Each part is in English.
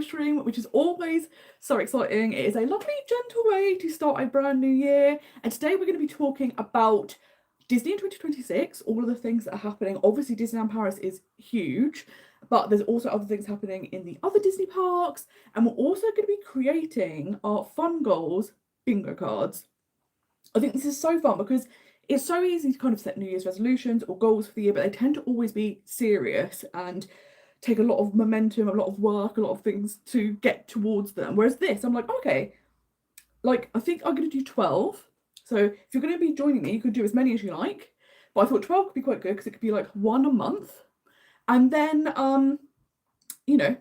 stream, which is always so exciting. It is a lovely, gentle way to start a brand new year. And today we're going to be talking about Disney in 2026, all of the things that are happening. Obviously, Disneyland Paris is huge, but there's also other things happening in the other Disney parks. And we're also going to be creating our fun goals bingo cards. I think this is so fun because it's so easy to kind of set New Year's resolutions or goals for the year, but they tend to always be serious and take a lot of momentum, a lot of work, a lot of things to get towards them. Whereas this, I'm like, okay, like I think I'm going to do 12. So if you're going to be joining me, you could do as many as you like. But I thought 12 could be quite good because it could be like one a month. And then,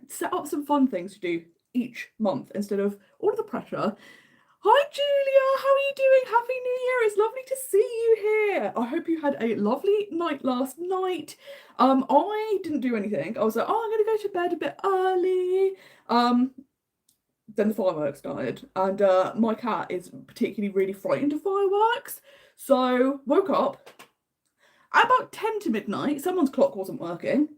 set up some fun things to do each month instead of all of the pressure. Hi, Julia. How are you doing? Happy New Year. It's lovely to see you here. I hope you had a lovely night last night. I didn't do anything. I was like, I'm going to go to bed a bit early. Then the fireworks started, and my cat is particularly really frightened of fireworks. So woke up at about 10 to midnight. Someone's clock wasn't working.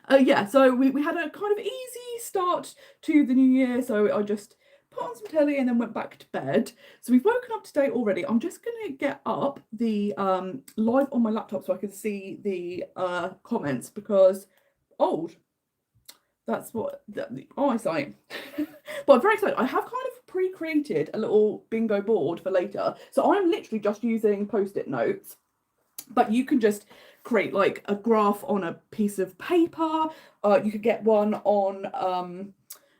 And so we had a kind of easy start to the new year. So I just put on some telly and then went back to bed. So we've woken up today already. I'm just going to get up the live on my laptop so I can see the comments because old. That's what the eyesight. But I'm very excited. I have kind of pre-created a little bingo board for later. So I'm literally just using post-it notes. But you can just create like a graph on a piece of paper. You could get one on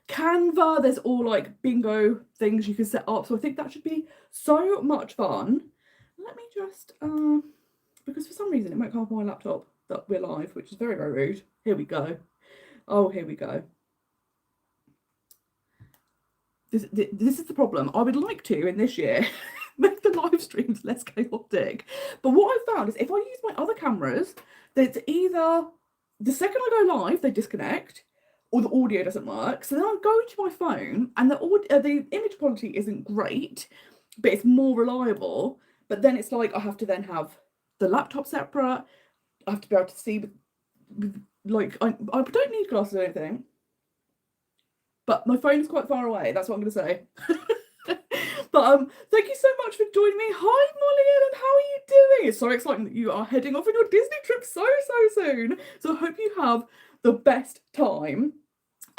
Canva. There's all like bingo things you can set up. So I think that should be so much fun. Let me just, because for some reason it won't come up on my laptop that we're live, which is very, very rude. Here we go. Oh, here we go. This is the problem. I would like to, in this year, make the live streams less chaotic. But what I've found is if I use my other cameras, that's either the second I go live, they disconnect, or the audio doesn't work. So then I go to my phone, and the image quality isn't great, but it's more reliable. But then it's like I have to then have the laptop separate. I have to be able to see like I don't need glasses or anything, but my phone is quite far away. That's what I'm going to say. But thank you so much for joining me. Hi, Molly Ellen, how are you doing? It's so exciting that you are heading off on your Disney trip so soon. So I hope you have the best time.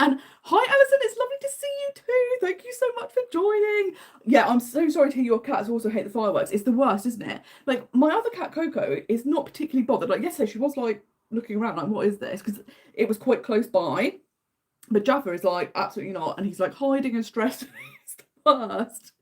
And hi, Alison, it's lovely to see you too. Thank you so much for joining. Yeah, I'm so sorry to hear your cats also hate the fireworks. It's the worst, isn't it? Like, my other cat, Coco, is not particularly bothered. Like, yesterday she was like looking around like, what is this? Because it was quite close by. But Jaffa is like, absolutely not. And he's like hiding and stressed. It's the worst.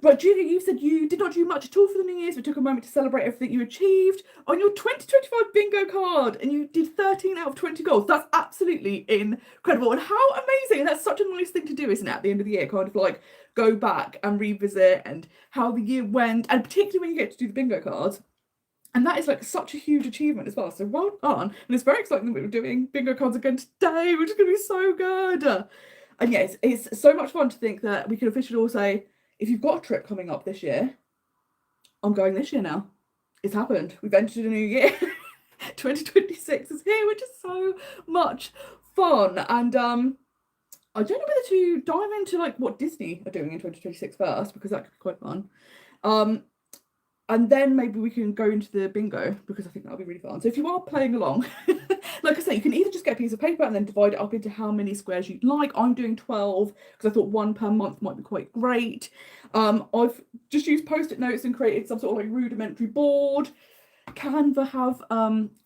Right, Julia, you said you did not do much at all for the New Year's, but took a moment to celebrate everything you achieved on your 2025 bingo card, and you did 13 out of 20 goals. That's absolutely incredible. And how amazing. That's such a nice thing to do, isn't it, at the end of the year? Kind of like go back and revisit and how the year went, and particularly when you get to do the bingo cards. And that is like such a huge achievement as well. So well done. And it's very exciting that we're doing bingo cards again today, which is going to be so good. And yes, it's so much fun to think that we can officially all say, if you've got a trip coming up this year, I'm going this year now. It's happened. We've entered a new year. 2026 is here, which is so much fun. And I don't know whether to dive into like what Disney are doing in 2026 first, because that could be quite fun. And then maybe we can go into the bingo, because I think that'll be really fun. So if you are playing along, like I say, you can either just get a piece of paper and then divide it up into how many squares you'd like. I'm doing 12 because I thought one per month might be quite great. I've just used post-it notes and created some sort of like rudimentary board. Canva have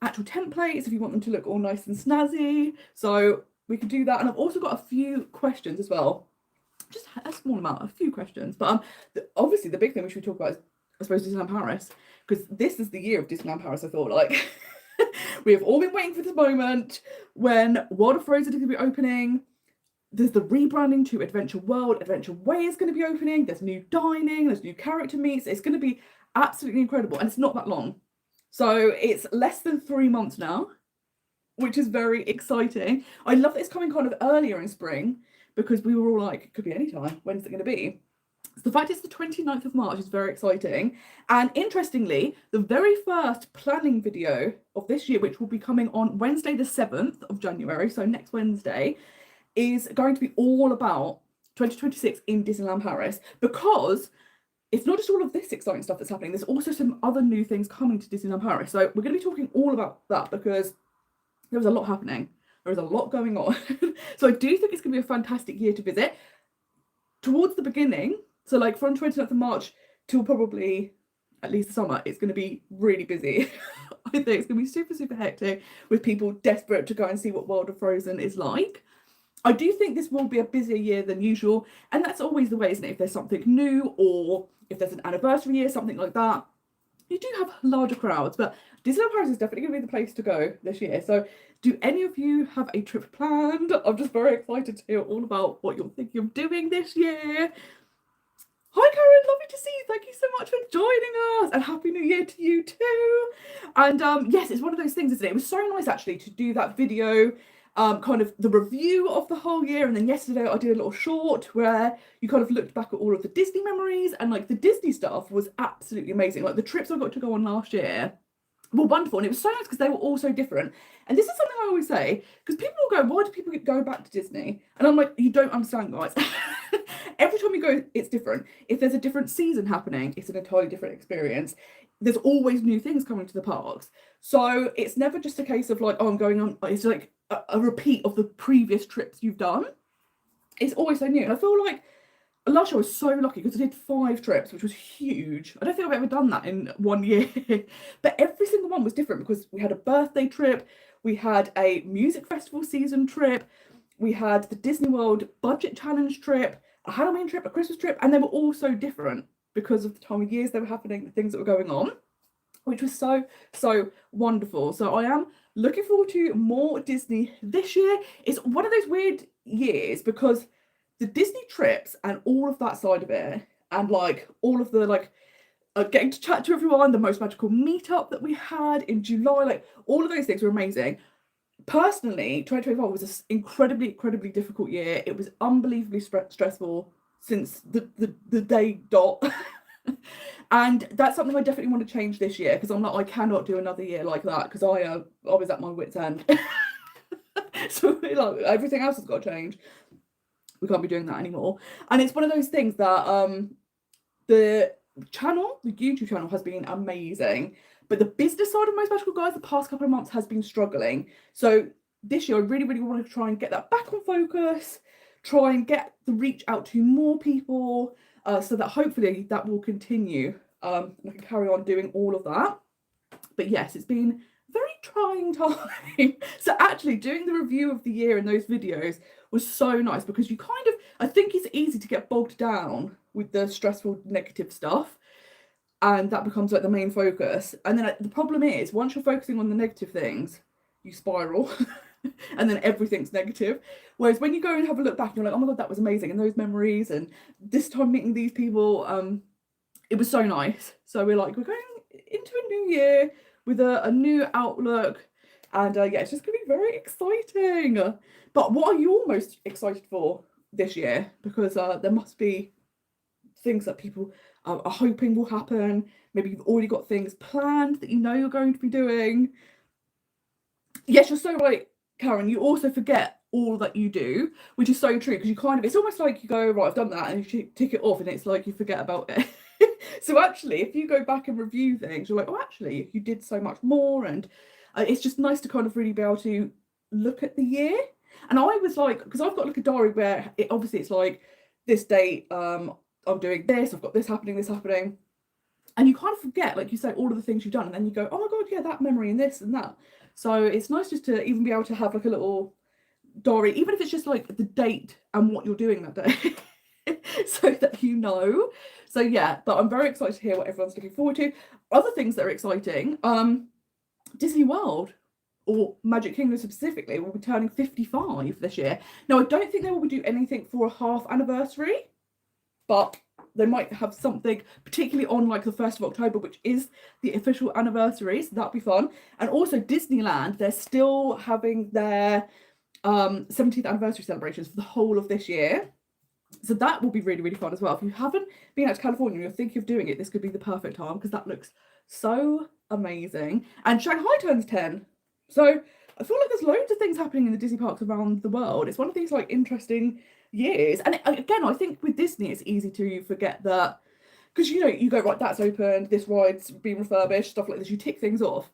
actual templates if you want them to look all nice and snazzy. So we can do that. And I've also got a few questions as well. Just a small amount, a few questions. But obviously the big thing we should talk about is, I suppose, Disneyland Paris, because this is the year of Disneyland Paris. I thought, like, we have all been waiting for this moment when World of Frozen is going to be opening. There's the rebranding to Adventure World. Adventure Way is going to be opening. There's new dining. There's new character meets. It's going to be absolutely incredible, and it's not that long. So it's less than 3 months now, which is very exciting. I love that it's coming kind of earlier in spring, because we were all like, it could be any time. When's it going to be? So the fact it's the 29th of March is very exciting. And interestingly, the very first planning video of this year, which will be coming on Wednesday, the 7th of January, so next Wednesday, is going to be all about 2026 in Disneyland Paris, because it's not just all of this exciting stuff that's happening. There's also some other new things coming to Disneyland Paris. So we're going to be talking all about that because there's a lot happening. There is a lot going on. So I do think it's going to be a fantastic year to visit. Towards the beginning, so like from 29th of March till probably at least the summer, it's going to be really busy. I think it's going to be super, super hectic with people desperate to go and see what World of Frozen is like. I do think this will be a busier year than usual, and that's always the way, isn't it? If there's something new or if there's an anniversary year, something like that, you do have larger crowds, but Disneyland Paris is definitely going to be the place to go this year. So do any of you have a trip planned? I'm just very excited to hear all about what you're thinking of doing this year. Hi Karen, lovely to see you. Thank you so much for joining us, and Happy New Year to you too. And yes, it's one of those things, isn't it? It was so nice actually to do that video, kind of the review of the whole year, and then yesterday I did a little short where you kind of looked back at all of the Disney memories, and like the Disney stuff was absolutely amazing. Like the trips I got to go on last year were wonderful, and it was so nice because they were all so different. And this is something I always say, because people will go, why do people go back to Disney? And I'm like, you don't understand, guys. Every time you go, it's different. If there's a different season happening, it's an entirely different experience. There's always new things coming to the parks. So it's never just a case of like, oh, I'm going on, it's like a repeat of the previous trips you've done. It's always so new. And I feel like last year I was so lucky because I did 5 trips, which was huge. I don't think I've ever done that in one year. But every single one was different because we had a birthday trip, we had a music festival season trip, we had the Disney World budget challenge trip, a Halloween trip, a Christmas trip, and they were all so different because of the time of years they were happening, the things that were going on, which was so, so wonderful. So I am looking forward to more Disney this year. It's one of those weird years because the Disney trips and all of that side of it, and like all of the like getting to chat to everyone, the Most Magical meetup that we had in July, like all of those things were amazing. Personally, 2025 was an incredibly difficult year. It was unbelievably stressful since the day dot. And that's something I definitely want to change this year, because I'm like, I cannot do another year like that, because I was at my wit's end. So like, everything else has got to change. We can't be doing that anymore. And it's one of those things that the YouTube channel has been amazing, but the business side of Most Magical Guys the past couple of months has been struggling. So this year I really want to try and get that back on focus, try and get the reach out to more people, so that hopefully that will continue, and I can carry on doing all of that. But yes, it's been a very trying time. So actually doing the review of the year in those videos was so nice, because you kind of, I think it's easy to get bogged down with the stressful negative stuff, and that becomes like the main focus. And then the problem is, once you're focusing on the negative things, you spiral and then everything's negative. Whereas when you go and have a look back, you're like, oh my god, that was amazing, and those memories, and this time meeting these people, it was so nice. So we're going into a new year with a new outlook, and yeah, it's just gonna be very exciting. But what are you all most excited for this year? Because there must be things that people are hoping will happen. Maybe you've already got things planned that you know you're going to be doing. Yes, you're so right, Karen. You also forget all that you do, which is so true, because you kind of, it's almost like you go, right, I've done that, and you tick it off, and it's like you forget about it. So actually, if you go back and review things, you're like, oh, actually, you did so much more. And it's just nice to kind of really be able to look at the year. And I was like, because I've got like a diary where obviously it's like, this date, I'm doing this, I've got this happening, and you kind of forget, like you say, all of the things you've done, and then you go, oh my god, yeah, that memory and this and that. So it's nice just to even be able to have like a little diary, even if it's just like the date and what you're doing that day. So that you know. So yeah, but I'm very excited to hear what everyone's looking forward to. Other things that are exciting, Disney World, or Magic Kingdom specifically, will be turning 55 this year. Now, I don't think they will do anything for a half anniversary, but they might have something, particularly on like the 1st of October, which is the official anniversary, so that'll be fun. And also Disneyland, they're still having their 17th anniversary celebrations for the whole of this year. So that will be really, really fun as well. If you haven't been out to California and you're thinking of doing it, this could be the perfect time, because that looks so amazing. And Shanghai turns 10. So I feel like there's loads of things happening in the Disney parks around the world. It's one of these like interesting years. And again, I think with Disney, it's easy to forget that, because you go, right, that's open, this ride's been refurbished, stuff like this. You tick things off.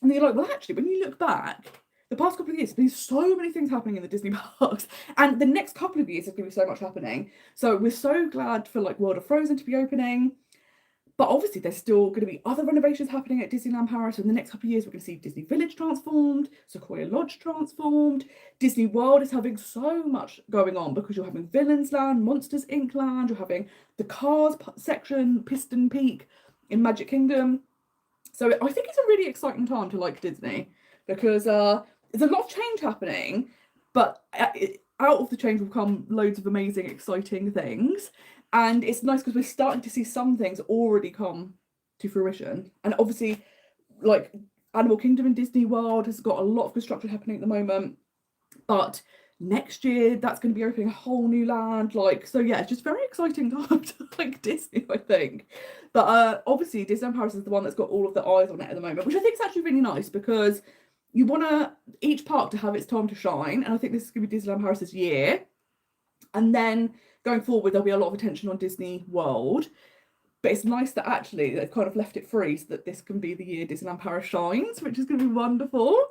And then you're like, well, actually, when you look back, the past couple of years, there's so many things happening in the Disney parks, and the next couple of years there's going to be so much happening. So we're so glad for like World of Frozen to be opening, but obviously there's still going to be other renovations happening at Disneyland Paris. In the next couple of years, we're going to see Disney Village transformed, Sequoia Lodge transformed. Disney World is having so much going on, because you're having Villains Land, Monsters Inc. Land, you're having the Cars section, Piston Peak in Magic Kingdom. So I think it's a really exciting time to like Disney, because there's a lot of change happening, but out of the change will come loads of amazing, exciting things. And it's nice because we're starting to see some things already come to fruition. And obviously, like Animal Kingdom and Disney World has got a lot of construction happening at the moment. But next year, that's going to be opening a whole new land. So yeah, it's just very exciting time to like Disney, I think. But obviously, Disneyland Paris is the one that's got all of the eyes on it at the moment, which I think is actually really nice, because you want each park to have its time to shine. And I think this is going to be Disneyland Paris's year. And then going forward, there'll be a lot of attention on Disney World. But it's nice that actually they've kind of left it free so that this can be the year Disneyland Paris shines, which is going to be wonderful.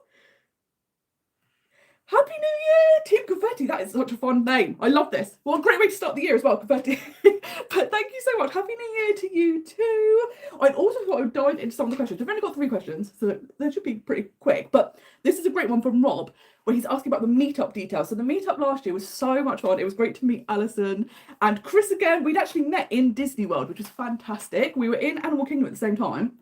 Happy New Year, Team Confetti. That is such a fun name. I love this. What a great way to start the year as well, Confetti. But thank you so much. Happy New Year to you too. I also thought I would dive into some of the questions. I've only got 3 questions, so they should be pretty quick. But this is a great one from Rob, where he's asking about the meetup details. So the meetup last year was so much fun. It was great to meet Alison and Chris again. We'd actually met in Disney World, which was fantastic. We were in Animal Kingdom at the same time.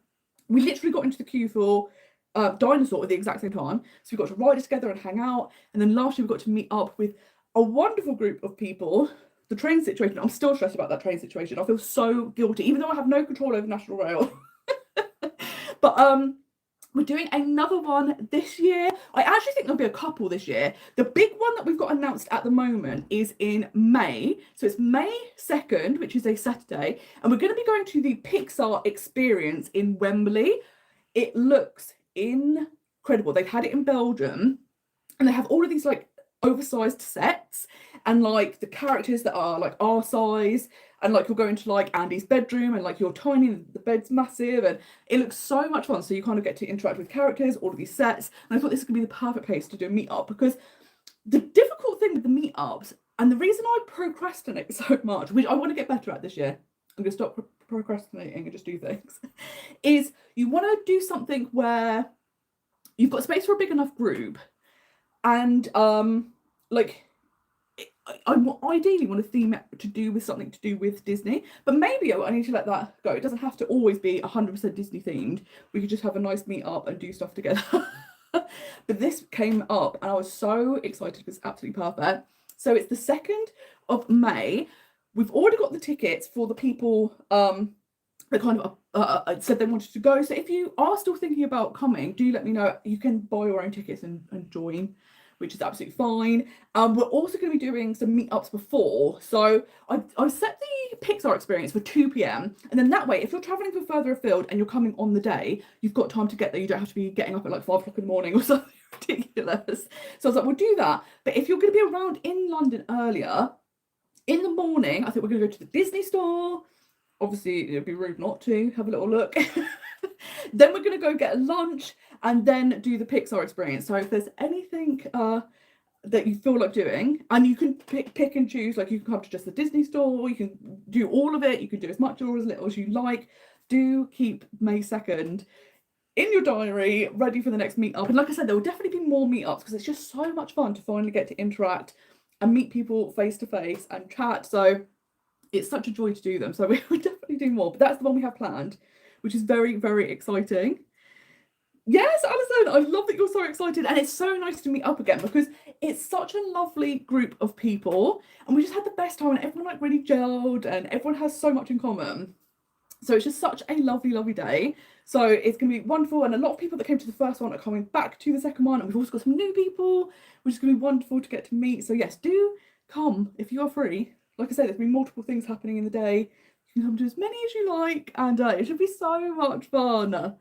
We literally got into the queue for Dinosaur at the exact same time, so we got to ride it together and hang out. And then last year we got to meet up with a wonderful group of people. The train situation, I'm still stressed about that train situation. I feel so guilty, even though I have no control over National Rail. But we're doing another one this year. I actually think there'll be a couple this year. The big one that we've got announced at the moment is in May. So it's May 2nd, which is a Saturday, and we're going to be going to the Pixar experience in Wembley. It looks incredible. They've had it in Belgium, and they have all of these like oversized sets, and like the characters that are like our size, and like you'll go into like Andy's bedroom, and like you're tiny and the bed's massive, and it looks so much fun. So you kind of get to interact with characters, all of these sets, and I thought this is gonna be the perfect place to do a meetup, because the difficult thing with the meetups, and the reason I procrastinate so much, which I want to get better at this year, I'm gonna stop procrastinating and just do things, is you want to do something where you've got space for a big enough group, and like I ideally want to theme it to do with something to do with Disney, but maybe I need to let that go. It doesn't have to always be 100% Disney themed. We could just have a nice meet up and do stuff together. But this came up and I was so excited because it's absolutely perfect. So it's the 2nd of May. We've already got the tickets for the people that kind of said they wanted to go. So if you are still thinking about coming, do let me know. You can buy your own tickets and join, which is absolutely fine. We're also going to be doing some meetups before. So I've set the Pixar experience for 2 p.m. And then that way, if you're traveling from further afield and you're coming on the day, you've got time to get there. You don't have to be getting up at like 5 o'clock in the morning or something ridiculous. So I was like, we'll do that. But if you're going to be around in London earlier, in the morning, I think we're going to go to the Disney store. Obviously, it'd be rude not to have a little look. Then we're going to go get a lunch and then do the Pixar experience. So if there's anything that you feel like doing, and you can pick and choose, like you can come to just the Disney store, you can do all of it, you can do as much or as little as you like. Do keep May 2nd in your diary, ready for the next meetup. And like I said, there will definitely be more meetups because it's just so much fun to finally get to interact and meet people face to face and chat. So it's such a joy to do them. So we will definitely do more, but that's the one we have planned, which is very, very exciting. Yes, Alison, I love that you're so excited, and it's so nice to meet up again because it's such a lovely group of people, and we just had the best time, and everyone like really gelled, and everyone has so much in common. So it's just such a lovely, lovely day. So it's going to be wonderful, and a lot of people that came to the first one are coming back to the second one, and we've also got some new people, which is going to be wonderful to get to meet. So yes, do come if you are free. like I said, there's been multiple things happening in the day. You can come to as many as you like, and it should be so much fun.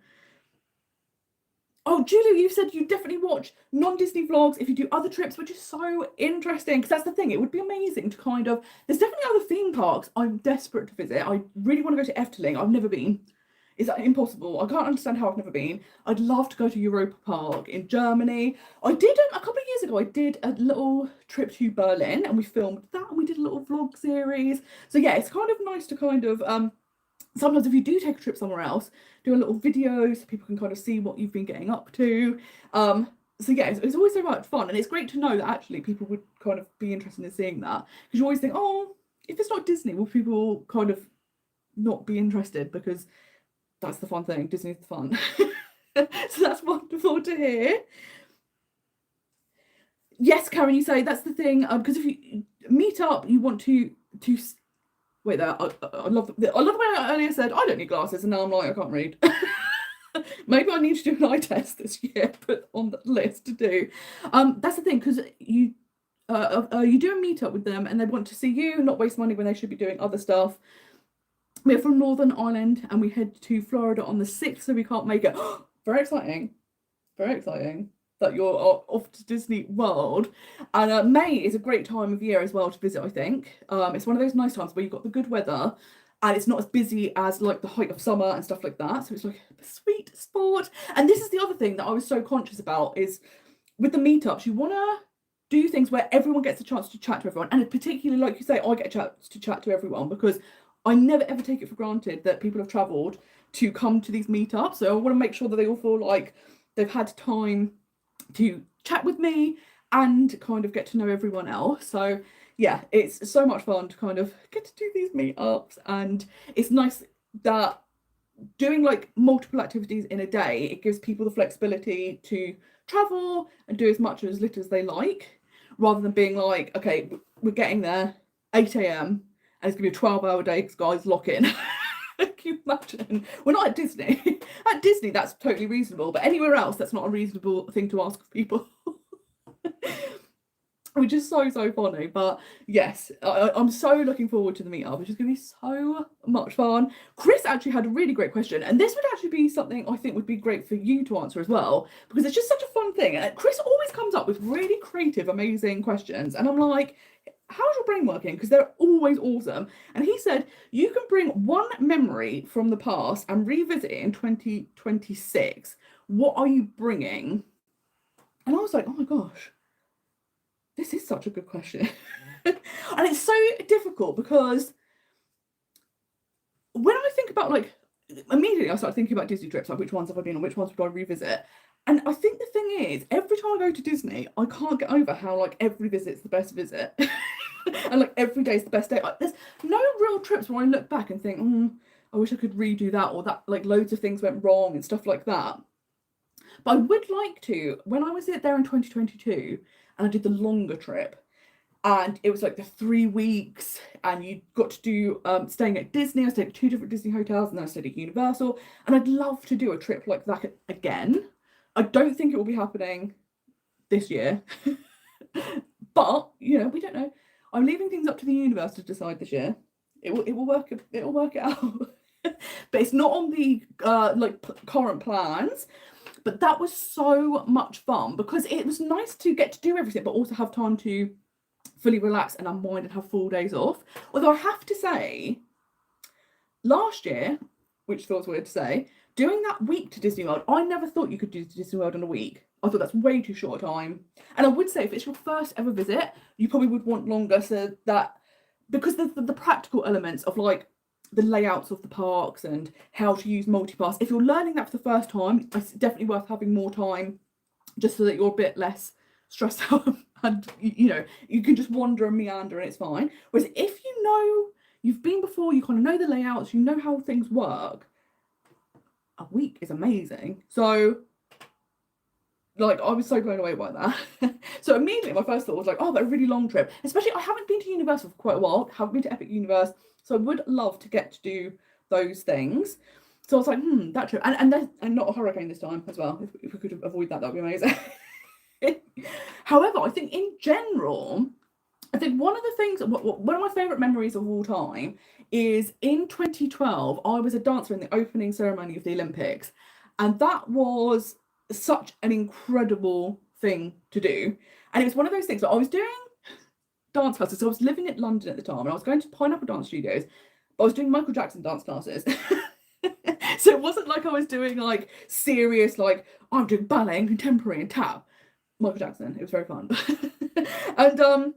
Oh, Julia, you said you definitely watch non-Disney vlogs if you do other trips, which is so interesting, because that's the thing. It would be amazing to kind of... There's definitely other theme parks I'm desperate to visit. I really want to go to Efteling. I've never been. Is that impossible? I can't understand how I've never been. I'd love to go to Europa Park in Germany. I did, a couple of years ago, I did a little trip to Berlin, and we filmed that, and we did a little vlog series. So yeah, it's kind of nice to kind of... sometimes if you do take a trip somewhere else, do a little video so people can kind of see what you've been getting up to. So yeah, it's always so much fun, and it's great to know that actually people would kind of be interested in seeing that, because you always think, oh, if it's not Disney, will people kind of not be interested? Because that's the fun thing. Disney's the fun. So that's wonderful to hear. Yes, Karen, you say that's the thing, because if you meet up, you want to wait there. I love the way I earlier said I don't need glasses, and now I'm like I can't read. Maybe I need to do an eye test this year, put on the list to do. That's the thing, because you do a meetup with them, and they want to see you, not waste money when they should be doing other stuff. We're from Northern Ireland, and we head to Florida on the 6th, so we can't make it. Very exciting. Very exciting that you're off to Disney World. And May is a great time of year as well to visit, I think. It's one of those nice times where you've got the good weather, and it's not as busy as like the height of summer and stuff like that. So it's like a sweet spot. And this is the other thing that I was so conscious about, is with the meetups, you want to do things where everyone gets a chance to chat to everyone. And particularly, like you say, I get a chance to chat to everyone, because I never ever take it for granted that people have travelled to come to these meetups. So I want to make sure that they all feel like they've had time to chat with me and kind of get to know everyone else. So yeah, it's so much fun to kind of get to do these meetups, and it's nice that doing like multiple activities in a day, it gives people the flexibility to travel and do as much or as little as they like, rather than being like, okay, we're getting there 8 a.m. and it's gonna be a 12-hour day because guys lock in. Can you imagine? We're not at Disney. At Disney, that's totally reasonable, but anywhere else, that's not a reasonable thing to ask of people. Which is so funny. But yes, I'm so looking forward to the meetup, which is going to be so much fun. Chris actually had a really great question, and this would actually be something I think would be great for you to answer as well, because it's just such a fun thing. And Chris always comes up with really creative, amazing questions, and I'm like, how's your brain working? Because they're always awesome. And he said, you can bring one memory from the past and revisit it in 2026. What are you bringing? And I was like, oh my gosh, this is such a good question. And it's so difficult, because when I think about, like, immediately I start thinking about Disney trips, like which ones have I been on, which ones would I revisit? And I think the thing is, every time I go to Disney, I can't get over how like every visit's the best visit. And like every day's the best day. Like, there's no real trips where I look back and think, I wish I could redo that, or that like loads of things went wrong and stuff like that. But I would like to, when I was there in 2022 and I did the longer trip, and it was like the 3 weeks, and you got to do staying at Disney. I stayed at 2 different Disney hotels, and then I stayed at Universal, and I'd love to do a trip like that again. I don't think it will be happening this year, but you know, we don't know. I'm leaving things up to the universe to decide this year. It will work it out. But it's not on the current plans. But that was so much fun, because it was nice to get to do everything, but also have time to fully relax and unwind and have full days off. Although I have to say, last year, which feels weird to say, doing that week to Disney World, I never thought you could do Disney World in a week. I thought that's way too short a time. And I would say, if it's your first ever visit, you probably would want longer, so that, because the practical elements of like the layouts of the parks and how to use multipass, if you're learning that for the first time, it's definitely worth having more time, just so that you're a bit less stressed out and you know, you can just wander and meander and it's fine. Whereas if you know, you've been before, you kind of know the layouts, you know how things work, a week is amazing. So like, I was so blown away by that. So immediately my first thought was like, oh, that's a really long trip. Especially, I haven't been to Universal for quite a while, haven't been to Epic Universe, so I would love to get to do those things. So I was like, that trip, and not a hurricane this time as well. If we could avoid that, that'd be amazing. However, I think in general, I think one of the things, one of my favourite memories of all time is in 2012, I was a dancer in the opening ceremony of the Olympics. And that was such an incredible thing to do. And it was one of those things that I was doing dance classes. So I was living in London at the time and I was going to Pineapple Dance Studios, but I was doing Michael Jackson dance classes. So it wasn't like I was doing like serious, like I'm doing ballet and contemporary and tap. Michael Jackson. It was very fun. And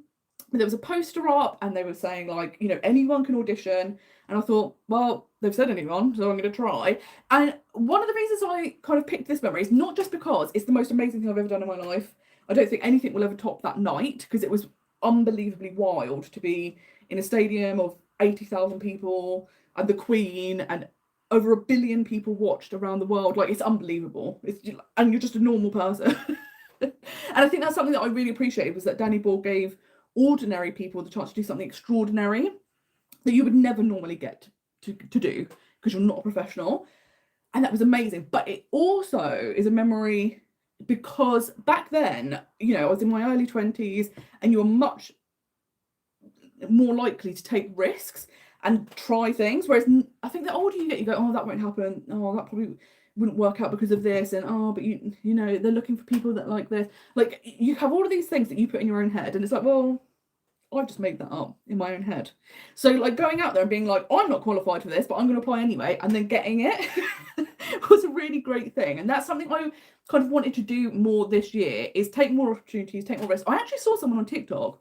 there was a poster up and they were saying like, you know, anyone can audition. And I thought, well, they've said anyone, so I'm going to try. And one of the reasons I kind of picked this memory is not just because it's the most amazing thing I've ever done in my life. I don't think anything will ever top that night because it was unbelievably wild to be in a stadium of 80,000 people and the Queen and over 1 billion people watched around the world. Like, it's unbelievable. And you're just a normal person. And I think that's something that I really appreciated, was that Danny Ball gave ordinary people the chance to do something extraordinary that you would never normally get to do because you're not a professional. And that was amazing. But it also is a memory because back then, you know, I was in my early 20s and you were much more likely to take risks and try things. Whereas I think the older you get, you go, oh, that won't happen. Oh, that probably wouldn't work out because of this. And oh, but you know, they're looking for people that like this. Like, you have all of these things that you put in your own head. And it's like, well, I've just made that up in my own head. So like going out there and being like, I'm not qualified for this, but I'm going to apply anyway, and then getting it was a really great thing. And that's something I kind of wanted to do more this year, is take more opportunities, take more risks. I actually saw someone on TikTok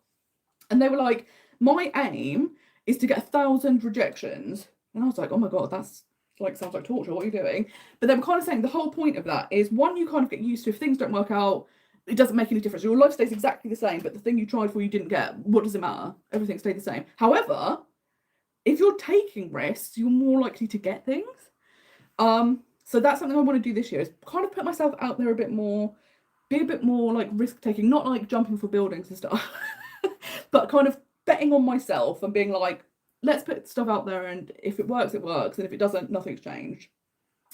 and they were like, my aim is to get 1,000 rejections. And I was like, oh my God, that's like, sounds like torture. What are you doing? But they were kind of saying the whole point of that is, one, you kind of get used to, if things don't work out, it doesn't make any difference. Your life stays exactly the same, but the thing you tried for you didn't get. What does it matter? Everything stayed the same. However, if you're taking risks, you're more likely to get things. So that's something I want to do this year, is kind of put myself out there a bit more, be a bit more like risk taking, not like jumping for buildings and stuff, but kind of betting on myself and being like, let's put stuff out there, and if it works, it works, and if it doesn't, nothing's changed.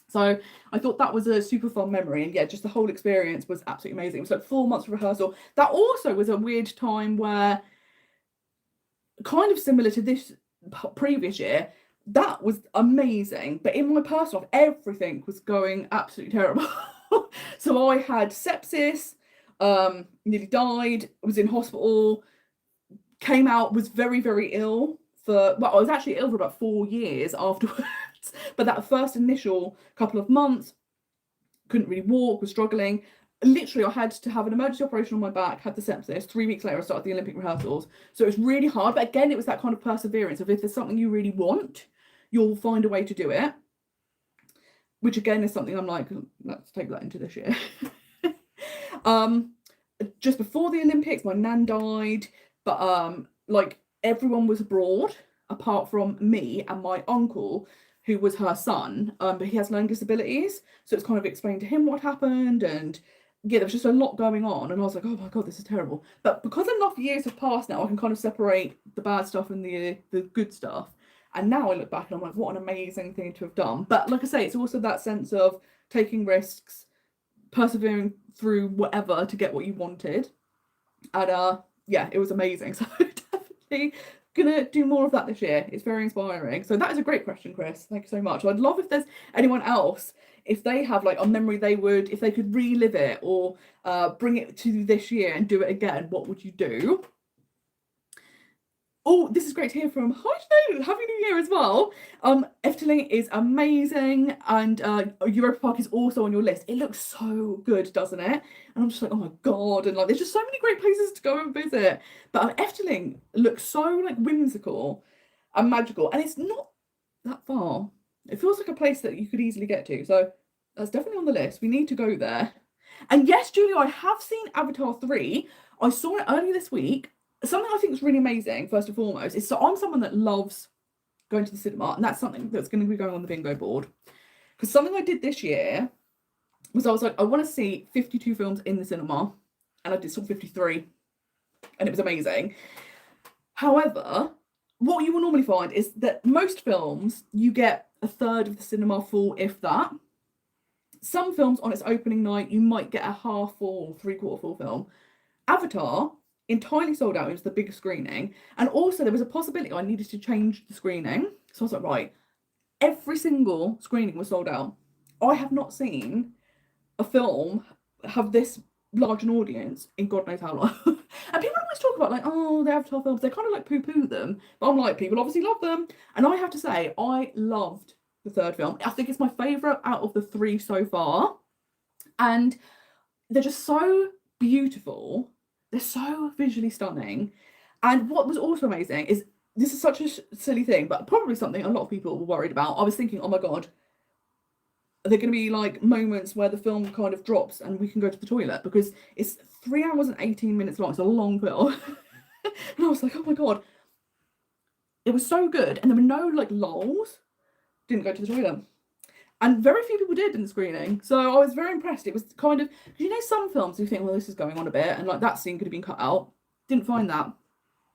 So I thought that was a super fun memory. And yeah, just the whole experience was absolutely amazing. It was like 4 months of rehearsal. That also was a weird time where, kind of similar to this previous year, that was amazing. But in my personal life, everything was going absolutely terrible. So I had sepsis, nearly died, was in hospital, came out, was very, very ill for, well, I was actually ill for about 4 years afterwards. But that first initial couple of months, couldn't really walk, was struggling. Literally, I had to have an emergency operation on my back, had the sepsis. 3 weeks later, I started the Olympic rehearsals. So it was really hard. But again, it was that kind of perseverance of, if there's something you really want, you'll find a way to do it. Which again is something I'm like, let's take that into this year. Just before the Olympics, my nan died. But like, everyone was abroad apart from me and my uncle, who was her son, but he has learning disabilities. So it's kind of explained to him what happened, and yeah, there was just a lot going on. And I was like, oh my God, this is terrible. But because enough years have passed now, I can kind of separate the bad stuff and the good stuff. And now I look back and I'm like, what an amazing thing to have done. But like I say, it's also that sense of taking risks, persevering through whatever to get what you wanted. And yeah, it was amazing. So definitely gonna do more of that this year. It's very inspiring. So that is a great question, Chris. Thank you so much. I'd love if there's anyone else, if they have like a memory they would, if they could relive it or bring it to this year and do it again, what would you do? Oh, this is great to hear from. Hi, Jane. Happy New Year as well. Efteling is amazing, and Europa Park is also on your list. It looks so good, doesn't it? And I'm just like, oh my God, and like, there's just so many great places to go and visit. But Efteling looks so like whimsical and magical, and it's not that far. It feels like a place that you could easily get to. So that's definitely on the list. We need to go there. And yes, Julia, I have seen Avatar 3. I saw it earlier this week. Something I think is really amazing, first and foremost, is, so I'm someone that loves going to the cinema, and that's something that's going to be going on the bingo board. Because something I did this year was, I was like, I want to see 52 films in the cinema, and I saw 53, and it was amazing. However, what you will normally find is that most films, you get a third of the cinema full, if that. Some films on its opening night, you might get a half full, 3/4 full film. Avatar, entirely sold out. It was the big screening. And also there was a possibility I needed to change the screening. So I was like, right, every single screening was sold out. I have not seen a film have this large an audience in God knows how long. And people always talk about like, oh, the Avatar films, they kind of like poo-poo them. But I'm like, people obviously love them. And I have to say, I loved the third film. I think it's my favourite out of the 3 so far. And they're just so beautiful. They're so visually stunning. And what was also amazing is, this is such a silly thing, but probably something a lot of people were worried about. I was thinking, oh my God, are there going to be like moments where the film kind of drops and we can go to the toilet? Because it's 3 hours and 18 minutes long. It's a long film. And I was like, oh my God. It was so good. And there were no like lulls. Didn't go to the toilet. And very few people did in the screening. So I was very impressed. It was kind of, you know, some films you think, well, this is going on a bit. And like that scene could have been cut out. Didn't find that.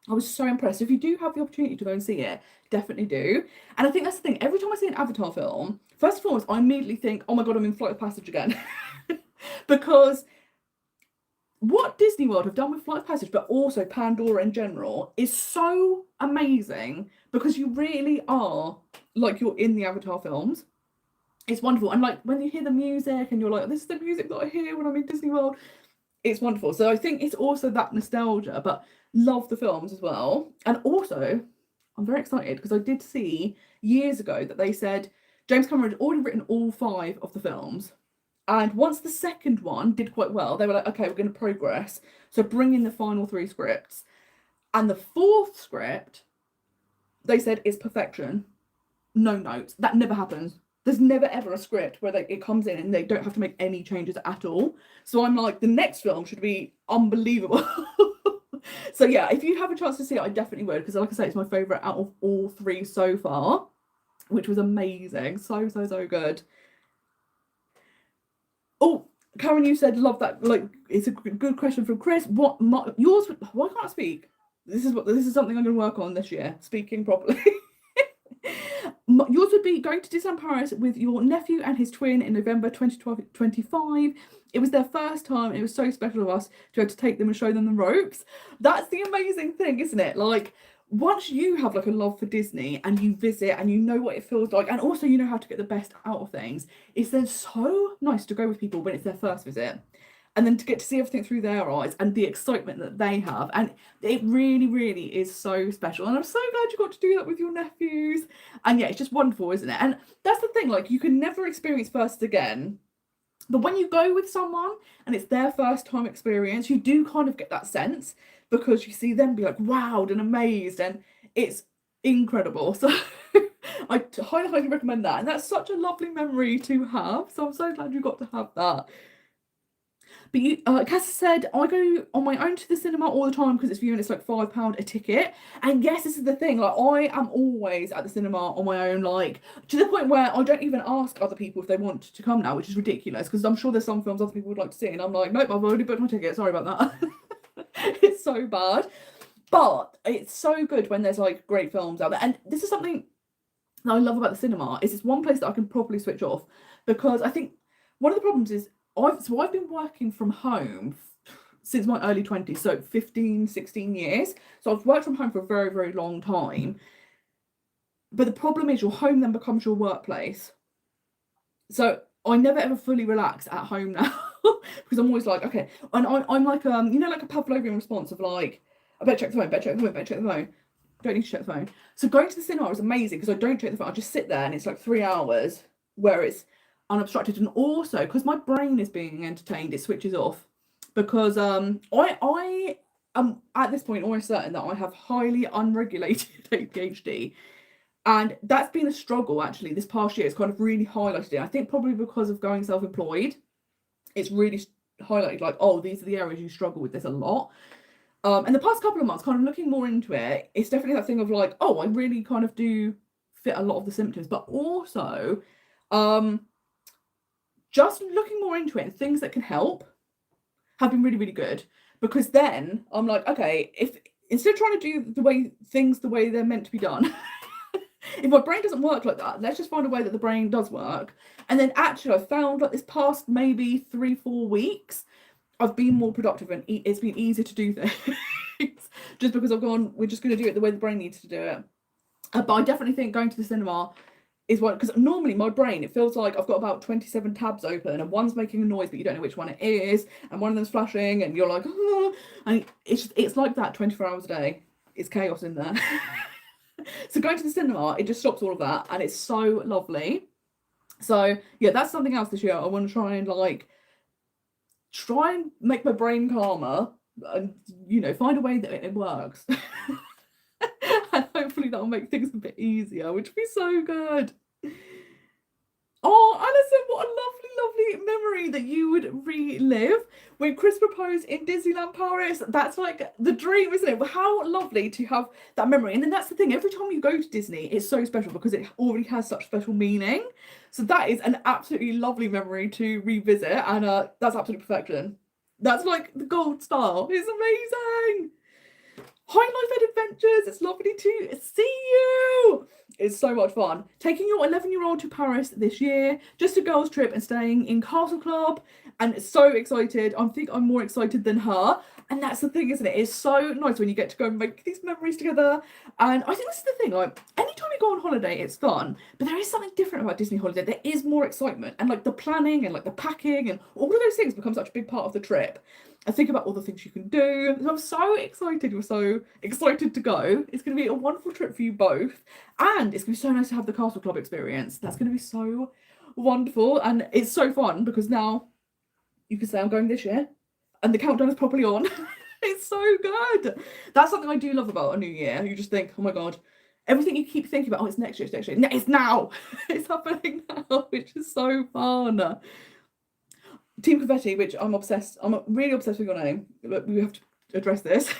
I was so impressed. If you do have the opportunity to go and see it, definitely do. And I think that's the thing. Every time I see an Avatar film, first and foremost, I immediately think, oh my God, I'm in Flight of Passage again. Because what Disney World have done with Flight of Passage, but also Pandora in general, is so amazing, because you really are like you're in the Avatar films. It's wonderful. And like when you hear the music and you're like, this is the music that I hear when I'm in Disney World, it's wonderful. So I think it's also that nostalgia, but love the films as well. And also, I'm very excited because I did see years ago that they said James Cameron had already written all 5 of the films. And once the second one did quite well, they were like, okay, we're going to progress. So bring in the final 3 scripts. And the 4th script, they said, is perfection. No notes. That never happens. There's never ever a script where it comes in and they don't have to make any changes at all. So I'm like, the next film should be unbelievable. So yeah, if you have a chance to see it, I definitely would, because like I say, it's my favourite out of all 3 so far, which was amazing. So good. Oh, Karen, you said love that. Like, it's a good question from Chris. Yours? Why can't I speak? This is something I'm going to work on this year. Speaking properly. Yours would be going to Disneyland Paris with your nephew and his twin in November 2025. It was their first time, and it was so special of us to be able to take them and show them the ropes. That's the amazing thing, isn't it? Like, once you have like a love for Disney and you visit and you know what it feels like, and also you know how to get the best out of things, it's then so nice to go with people when it's their first visit. And then to get to see everything through their eyes and the excitement that they have. And it really, really is so special. And I'm so glad you got to do that with your nephews. And yeah, it's just wonderful, isn't it? And that's the thing, like, you can never experience first again. But when you go with someone and it's their first time experience, you do kind of get that sense, because you see them be like wowed and amazed, and it's incredible. So I highly, highly recommend that. And that's such a lovely memory to have. So I'm so glad you got to have that. But you, Cass said, I go on my own to the cinema all the time because it's viewing. It's like £5 a ticket. And yes, this is the thing. Like, I am always at the cinema on my own, like to the point where I don't even ask other people if they want to come now, which is ridiculous, because I'm sure there's some films other people would like to see, and I'm like, nope, I've already booked my ticket. Sorry about that. It's so bad. But it's so good when there's like great films out there. And this is something that I love about the cinema, is it's one place that I can properly switch off, because I think one of the problems is I've been working from home since my early 20s, so 15, 16 years. So I've worked from home for a very, very long time. But the problem is your home then becomes your workplace. So I never ever fully relax at home now, because I'm always like, okay. And I'm like, you know, like a Pavlovian response of like, I better check the phone, better check the phone, better check the phone. Don't need to check the phone. So going to the cinema is amazing, because I don't check the phone. I just sit there and it's like 3 hours where it's unobstructed. And also because my brain is being entertained, it switches off, because I am at this point almost certain that I have highly unregulated ADHD, and that's been a struggle actually this past year. It's kind of really highlighted it. I think probably because of going self-employed, it's really highlighted like, oh, these are the areas you struggle with this a lot. And the past couple of months, kind of looking more into it, it's definitely that thing of like, oh, I really kind of do fit a lot of the symptoms, but also just looking more into it and things that can help have been really, really good. Because then I'm like, okay, if instead of trying to do things the way they're meant to be done, if my brain doesn't work like that, let's just find a way that the brain does work. And then actually I found like this past maybe 3-4 weeks, I've been more productive and it's been easier to do things. just because I've gone, we're just going to do it the way the brain needs to do it. But I definitely think going to the cinema is one, because normally my brain, it feels like I've got about 27 tabs open and one's making a noise but you don't know which one it is, and one of them's flashing and you're like, oh, and it's like that 24 hours a day. It's chaos in there. So going to the cinema, it just stops all of that, and it's so lovely. So yeah, that's something else this year. I want to try and make my brain calmer, and find a way that it works. And hopefully that'll make things a bit easier, which would be so good. Oh, Alison, what a lovely memory that you would relive when Chris proposed in Disneyland Paris. That's like the dream, isn't it? How lovely to have that memory. And then that's the thing, every time you go to Disney, it's so special because it already has such special meaning. So that is an absolutely lovely memory to revisit, and that's absolute perfection. That's like the gold star. It's amazing. High Life Adventures, it's lovely to see you. It's so much fun. Taking your 11-year-old to Paris this year, just a girls' trip and staying in Castle Club, and so excited. I think I'm more excited than her, and that's the thing, isn't it? It's so nice when you get to go and make these memories together. And I think this is the thing, like, anytime you go on holiday, it's fun, but there is something different about Disney holiday. There is more excitement, and like the planning and like the packing and all of those things become such a big part of the trip. I think about all the things you can do. I'm so excited. We're so excited to go. It's going to be a wonderful trip for you both. And it's going to be so nice to have the Castle Club experience. That's going to be so wonderful. And it's so fun because now you can say, I'm going this year. And the countdown is properly on. It's so good. That's something I do love about a new year. You just think, oh my God, everything you keep thinking about, oh, it's next year, it's next year. No, it's now. It's happening now, which is so fun. Team Confetti, which I'm really obsessed with your name. We have to address this.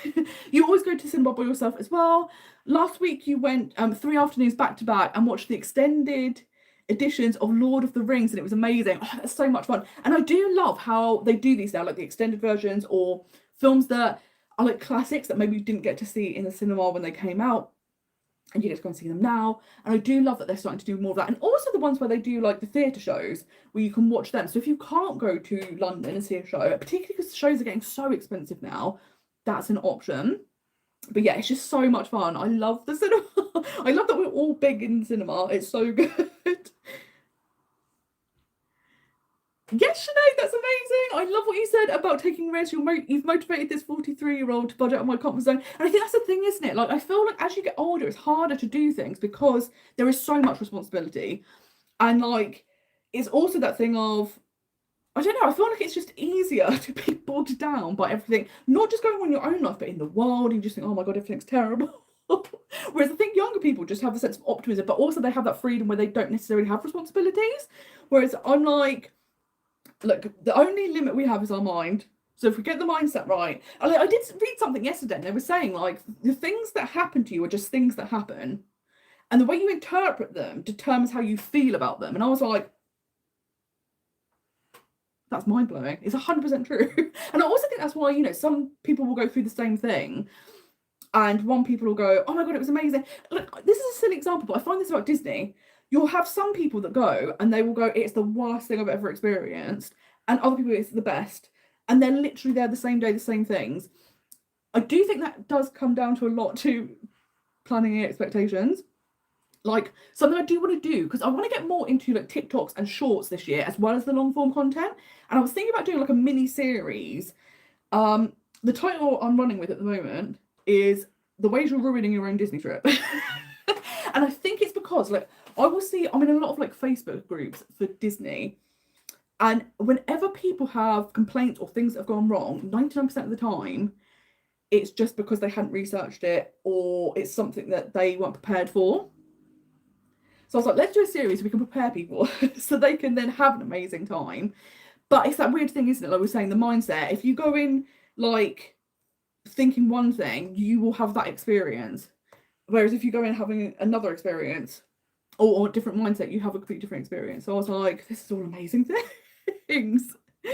You always go to cinema by yourself as well. Last week you went 3 afternoons back to back and watched the extended editions of Lord of the Rings, and it was amazing. Oh, that's so much fun. And I do love how they do these now, like the extended versions or films that are like classics that maybe you didn't get to see in the cinema when they came out, and you get to go and see them now. And I do love that they're starting to do more of that. And also the ones where they do like the theatre shows where you can watch them. So if you can't go to London and see a show, particularly because the shows are getting so expensive now, that's an option. But yeah, it's just so much fun. I love the cinema. I love that we're all big in cinema. It's so good. Yes, Sinead, that's amazing. I love what you said about taking risks. You've motivated this 43-year-old to budget out my comfort zone. And I think that's the thing, isn't it? Like, I feel like as you get older, it's harder to do things because there is so much responsibility. And like, it's also that thing of, I don't know, I feel like it's just easier to be bogged down by everything, not just going on in your own life, but in the world. And you just think, oh my God, everything's terrible. Whereas I think younger people just have a sense of optimism, but also they have that freedom where they don't necessarily have responsibilities. Whereas I'm like, look, the only limit we have is our mind. So if we get the mindset right, I did read something yesterday, and they were saying like the things that happen to you are just things that happen, and the way you interpret them determines how you feel about them. And I was like, that's mind blowing. It's 100% true. And I also think that's why, some people will go through the same thing, and one people will go, oh my God, it was amazing. Look, this is a silly example, but I find this about Disney. You'll have some people that go and they will go, it's the worst thing I've ever experienced. And other people, it's the best. And they're literally there the same day, the same things. I do think that does come down to a lot to planning your expectations. Like, something I do want to do, because I want to get more into like TikToks and shorts this year, as well as the long form content. And I was thinking about doing like a mini series. The title I'm running with at the moment is The Ways You're Ruining Your Own Disney Trip. And I think it's because like, I will see, I'm in a lot of like Facebook groups for Disney, and whenever people have complaints or things that have gone wrong, 99% of the time, it's just because they hadn't researched it, or it's something that they weren't prepared for. So I was like, let's do a series so we can prepare people so they can then have an amazing time. But it's that weird thing, isn't it? Like we're saying, the mindset. If you go in like thinking one thing, you will have that experience. Whereas if you go in having another experience, or a different mindset, you have a completely different experience. So I was like, this is all amazing things. Hi,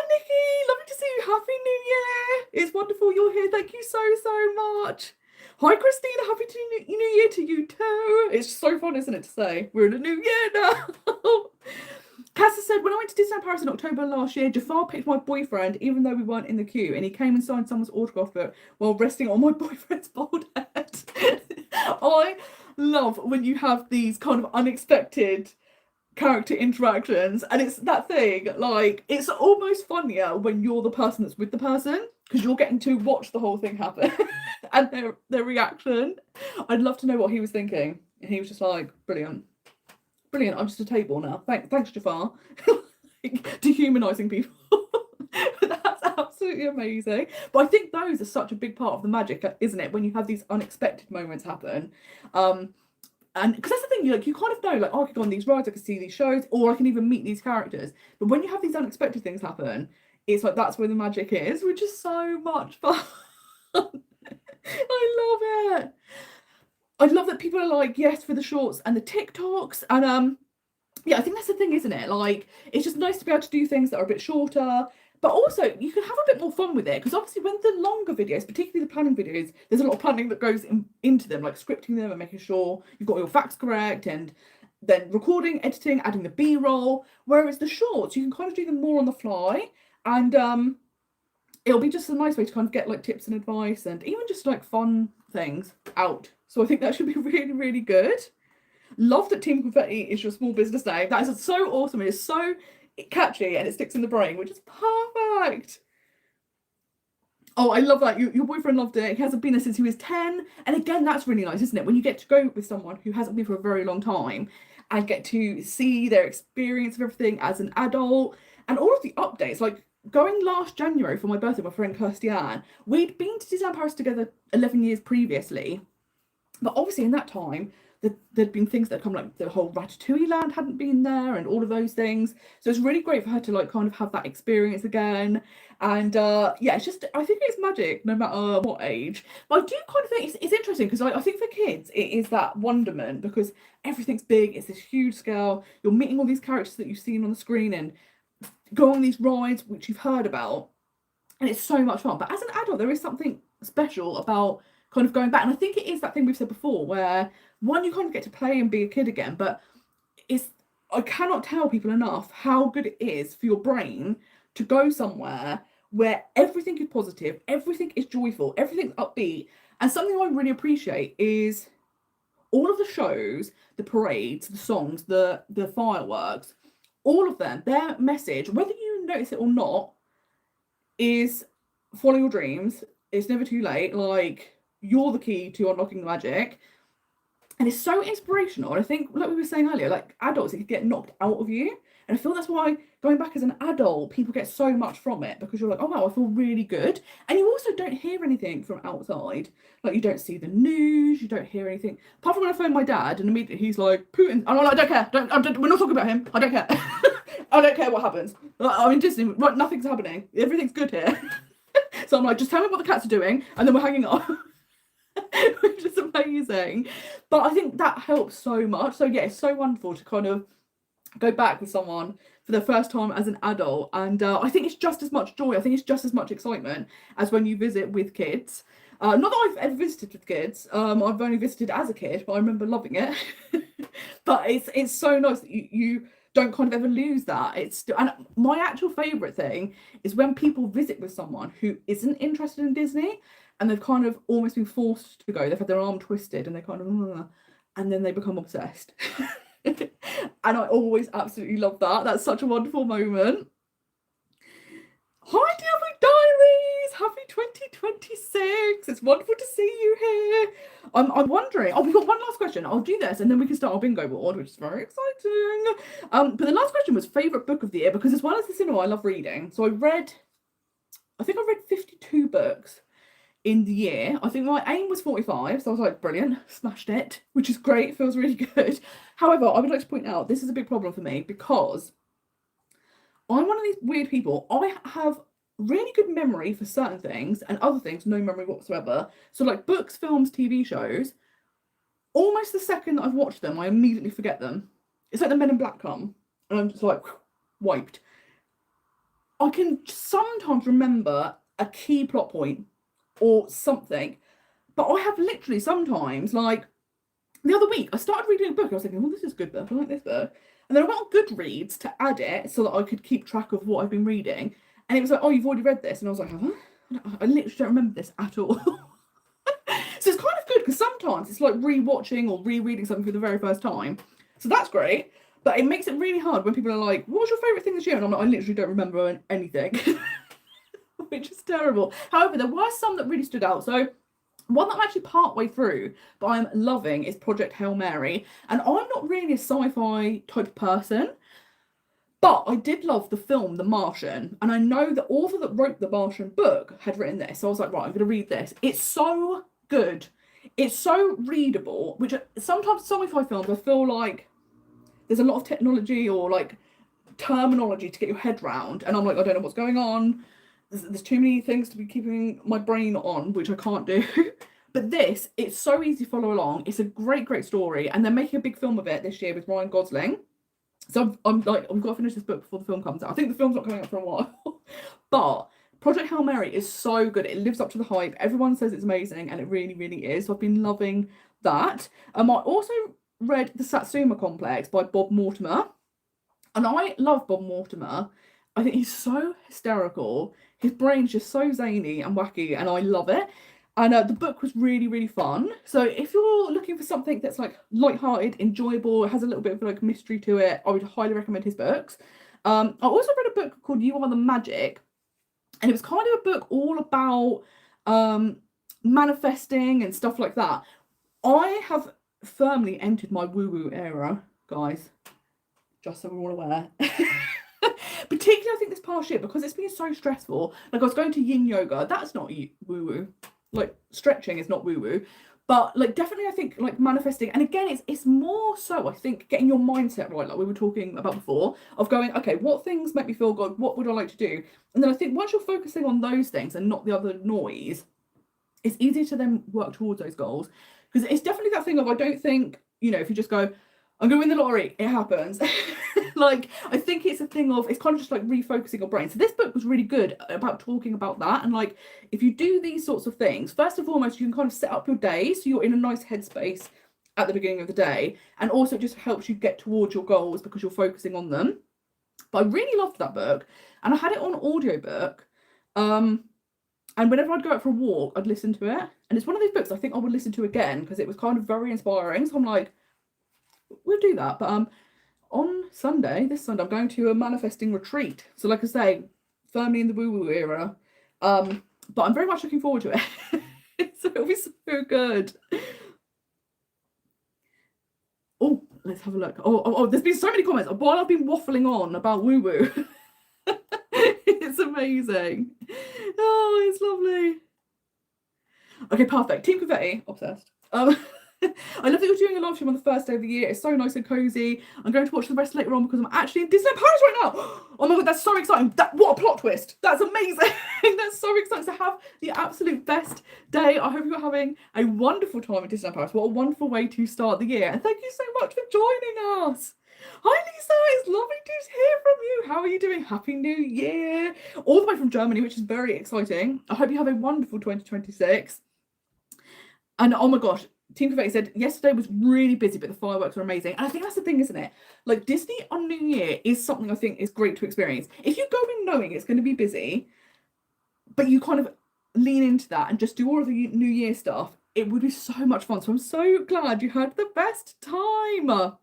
Nikki. Lovely to see you. Happy New Year. It's wonderful you're here. Thank you so much. Hi, Christina. Happy New Year to you too. It's so fun, isn't it, to say we're in a new year now. Casa said, when I went to Disneyland Paris in October last year, Jafar picked my boyfriend, even though we weren't in the queue, and he came and signed someone's autograph book while resting on my boyfriend's bald head. I love when you have these kind of unexpected character interactions, and it's that thing, like, it's almost funnier when you're the person that's with the person, because you're getting to watch the whole thing happen and their reaction. I'd love to know what he was thinking, and he was just like, brilliant, I'm just a table now, thanks Jafar. Dehumanizing people. That's absolutely amazing. But I think those are such a big part of the magic, isn't it, when you have these unexpected moments happen. And because that's the thing, you kind of know, like, oh, I could go on these rides, I could see these shows, or I can even meet these characters. But when you have these unexpected things happen, it's like that's where the magic is, which is so much fun. I love it. I love that people are like, yes, for the shorts and the TikToks. And yeah, I think that's the thing, isn't it? Like, it's just nice to be able to do things that are a bit shorter, but also you can have a bit more fun with it, because obviously when the longer videos, particularly the planning videos, there's a lot of planning that goes into them, like scripting them and making sure you've got your facts correct, and then recording, editing, adding the B-roll. Whereas the shorts, you can kind of do them more on the fly, and it'll be just a nice way to kind of get like tips and advice and even just like fun things out. So I think that should be really, really good. Love that Team Confetti is your small business name. That is so awesome. It is so catchy and it sticks in the brain, which is perfect. Oh, I love that. Your boyfriend loved it. He hasn't been there since he was 10. And again, that's really nice, isn't it? When you get to go with someone who hasn't been for a very long time and get to see their experience of everything as an adult and all of the updates. Like, going last January for my birthday, my friend Kirsty Ann, we'd been to Disneyland Paris together 11 years previously. But obviously in that time, there'd been things that had come, like the whole Ratatouille land hadn't been there and all of those things. So it's really great for her to like kind of have that experience again. And yeah, it's just, I think it's magic no matter what age. But I do kind of think it's interesting, because I think for kids, it is that wonderment, because everything's big, it's this huge scale. You're meeting all these characters that you've seen on the screen and go on these rides, which you've heard about. And it's so much fun. But as an adult, there is something special about kind of going back. And I think it is that thing we've said before, where one, you kind of get to play and be a kid again, but I cannot tell people enough how good it is for your brain to go somewhere where everything is positive, everything is joyful, everything's upbeat. And something I really appreciate is all of the shows, the parades, the songs, the fireworks, all of them, their message, whether you notice it or not, is follow your dreams. It's never too late. Like, you're the key to unlocking the magic. And it's so inspirational. And I think, like we were saying earlier, like adults, it could get knocked out of you. And I feel that's why going back as an adult, people get so much from it, because you're like, oh wow, I feel really good. And you also don't hear anything from outside. Like, you don't see the news, you don't hear anything. Apart from when I phone my dad and immediately he's like, Putin. And I'm like, I don't care. We're not talking about him. I don't care. I don't care what happens. I'm in Disney. Right, nothing's happening. Everything's good here. So I'm like, just tell me what the cats are doing, and then we're hanging up. Which is amazing. But I think that helps so much. So yeah, it's so wonderful to kind of go back with someone for the first time as an adult, and I think it's just as much joy, I think it's just as much excitement as when you visit with kids. Not that I've ever visited with kids, I've only visited as a kid, but I remember loving it. But it's so nice that you don't kind of ever lose that. It's still, and my actual favourite thing is when people visit with someone who isn't interested in Disney, and they've kind of almost been forced to go. They've had their arm twisted and they kind of, and then they become obsessed. And I always absolutely love that. That's such a wonderful moment. Hi, Devil Diaries! Happy 2026! It's wonderful to see you here. I'm wondering. Oh, we've got one last question. I'll do this and then we can start our bingo board, which is very exciting. But the last question was favourite book of the year, because as well as the cinema, I love reading. So I think I read 52 books in the year. I think my aim was 45, so I was like, brilliant, smashed it, which is great, feels really good. However, I would like to point out, this is a big problem for me, because I'm one of these weird people. I have really good memory for certain things, and other things, no memory whatsoever. So like books, films, TV shows, almost the second that I've watched them, I immediately forget them. It's like the Men in Black come, and I'm just like, wiped. I can sometimes remember a key plot point or something, but I have literally sometimes, like the other week, I started reading a book, I was thinking, oh, this is a good book, I like this book, And then I went on Goodreads to add it so that I could keep track of what I've been reading. And it was like, oh, you've already read this. And I was like, have I? I literally don't remember this at all. So it's kind of good because sometimes it's like re-watching or rereading something for the very first time. So that's great. But it makes it really hard when people are like, what was your favourite thing this year? And I'm like, I literally don't remember anything. Which is terrible. However, there were some that really stood out. So one that I'm actually part way through, but I'm loving, is Project Hail Mary. And I'm not really a sci-fi type person, but I did love the film The Martian. And I know the author that wrote the Martian book had written this. So I was like, right, I'm going to read this. It's so good. It's so readable, which sometimes sci-fi films, I feel like there's a lot of technology or like terminology to get your head round. And I'm like, I don't know what's going on. There's too many things to be keeping my brain on, which I can't do. But this, it's so easy to follow along. It's a great, great story. And they're making a big film of it this year with Ryan Gosling. So I'm like, I've got to finish this book before the film comes out. I think the film's not coming out for a while. But Project Hail Mary is so good. It lives up to the hype. Everyone says it's amazing, and it really, really is. So I've been loving that. I also read The Satsuma Complex by Bob Mortimer. And I love Bob Mortimer. I think he's so hysterical. His brain's just so zany and wacky, and I love it. And the book was really, really fun. So if you're looking for something that's like lighthearted, enjoyable, has a little bit of like mystery to it, I would highly recommend his books. I also read a book called You Are the Magic, and it was kind of a book all about manifesting and stuff like that. I have firmly entered my woo-woo era, guys, just so we're all aware. Particularly, I think this past year, because it's been so stressful. Like, I was going to yin yoga. That's not woo-woo. Like, stretching is not woo-woo. But, like, definitely, I think, like, manifesting. And again, it's more so, I think, getting your mindset right, like we were talking about before, of going, okay, what things make me feel good? What would I like to do? And then I think once you're focusing on those things and not the other noise, it's easier to then work towards those goals. Because it's definitely that thing of, I don't think, you know, if you just go, I'm going to win the lottery, it happens. Like, I think it's a thing of, it's kind of just like refocusing your brain. So this book was really good about talking about that. And like, if you do these sorts of things, first and foremost, you can kind of set up your day so you're in a nice headspace at the beginning of the day. And also it just helps you get towards your goals because you're focusing on them. But I really loved that book. And I had it on audiobook. And whenever I'd go out for a walk, I'd listen to it. And it's one of those books I think I would listen to again because it was kind of very inspiring. So I'm like, we'll do that. But on Sunday, this Sunday, I'm going to a manifesting retreat. So like I say, firmly in the woo-woo era. But I'm very much looking forward to it. So it'll be so good. Oh, let's have a look. Oh, there's been so many comments while I've been waffling on about woo-woo. It's amazing. Oh, it's lovely. Okay, perfect. Team Confetti, obsessed. I love that you're doing a live stream on the first day of the year. It's so nice and cozy. I'm going to watch the rest later on because I'm actually in Disneyland Paris right now. Oh my god, that's so exciting. What a plot twist. That's amazing. That's so exciting to have the absolute best day. I hope you're having a wonderful time at Disneyland Paris. What a wonderful way to start the year. And thank you so much for joining us. Hi Lisa, it's lovely to hear from you. How are you doing? Happy New Year. All the way from Germany, which is very exciting. I hope you have a wonderful 2026. And oh my gosh, Team Confetti said yesterday was really busy, but the fireworks were amazing. And I think that's the thing, isn't it? Like, Disney on New Year is something I think is great to experience. If you go in knowing it's going to be busy, but you kind of lean into that and just do all of the New Year stuff, it would be so much fun. So I'm so glad you had the best time.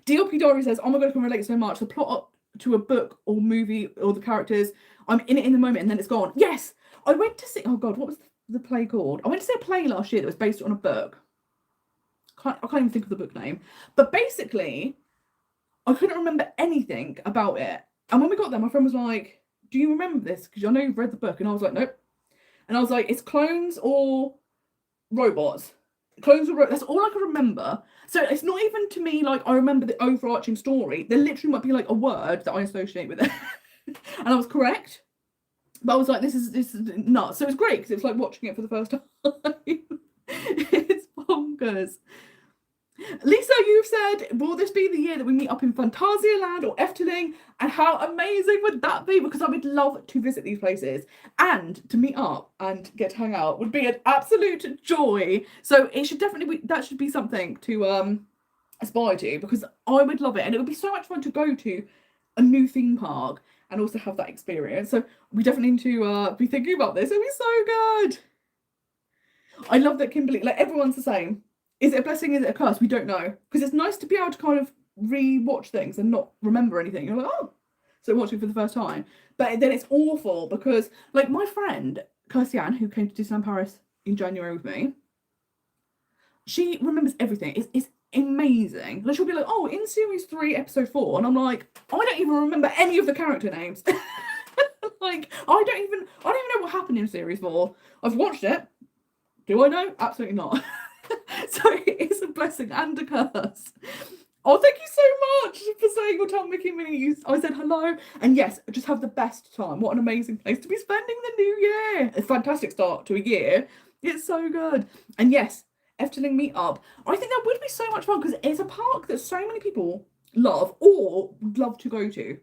DLP Dory says, oh my god, I can relate so much. The plot to a book or movie or the characters, I'm in it in the moment and then it's gone. Yes! I went to see, oh god, what was the play called? I went to see a play last year that was based on a book. I can't even think of the book name. But basically, I couldn't remember anything about it. And when we got there, my friend was like, do you remember this? Because I know you've read the book. And I was like, nope. And I was like, it's clones or robots. Clones or robots. That's all I can remember. So it's not even to me like I remember the overarching story. There literally might be like a word that I associate with it. And I was correct. But I was like, this is nuts. So it's great because it's like watching it for the first time. It's bonkers. Lisa, you've said, will this be the year that we meet up in Phantasialand or Efteling? And how amazing would that be? Because I would love to visit these places. And to meet up and get to hang out would be an absolute joy. So it should definitely be, that should be something to aspire to, because I would love it, and it would be so much fun to go to a new theme park and also have that experience. So we definitely need to be thinking about this. It'd be so good. I love that Kimberly, like, everyone's the same. Is it a blessing? Is it a curse? We don't know, because it's nice to be able to kind of re-watch things and not remember anything. You're like, oh, so watching for the first time, but then it's awful because, like, my friend Kirstian, who came to Disneyland Paris in January with me, she remembers everything. It's amazing. Like, she'll be like, oh, in series 3 episode 4, and I'm like, I don't even remember any of the character names. Like, I don't even know what happened in series 4. I've watched it. Do I know? Absolutely not. So it's a blessing and a curse. Oh, thank you so much for saying your time, Mickey Minnie. I said hello. And yes, just have the best time. What an amazing place to be spending the new year. A fantastic start to a year. It's so good. And yes, Efteling Meetup. I think that would be so much fun because it's a park that so many people love or would love to go to.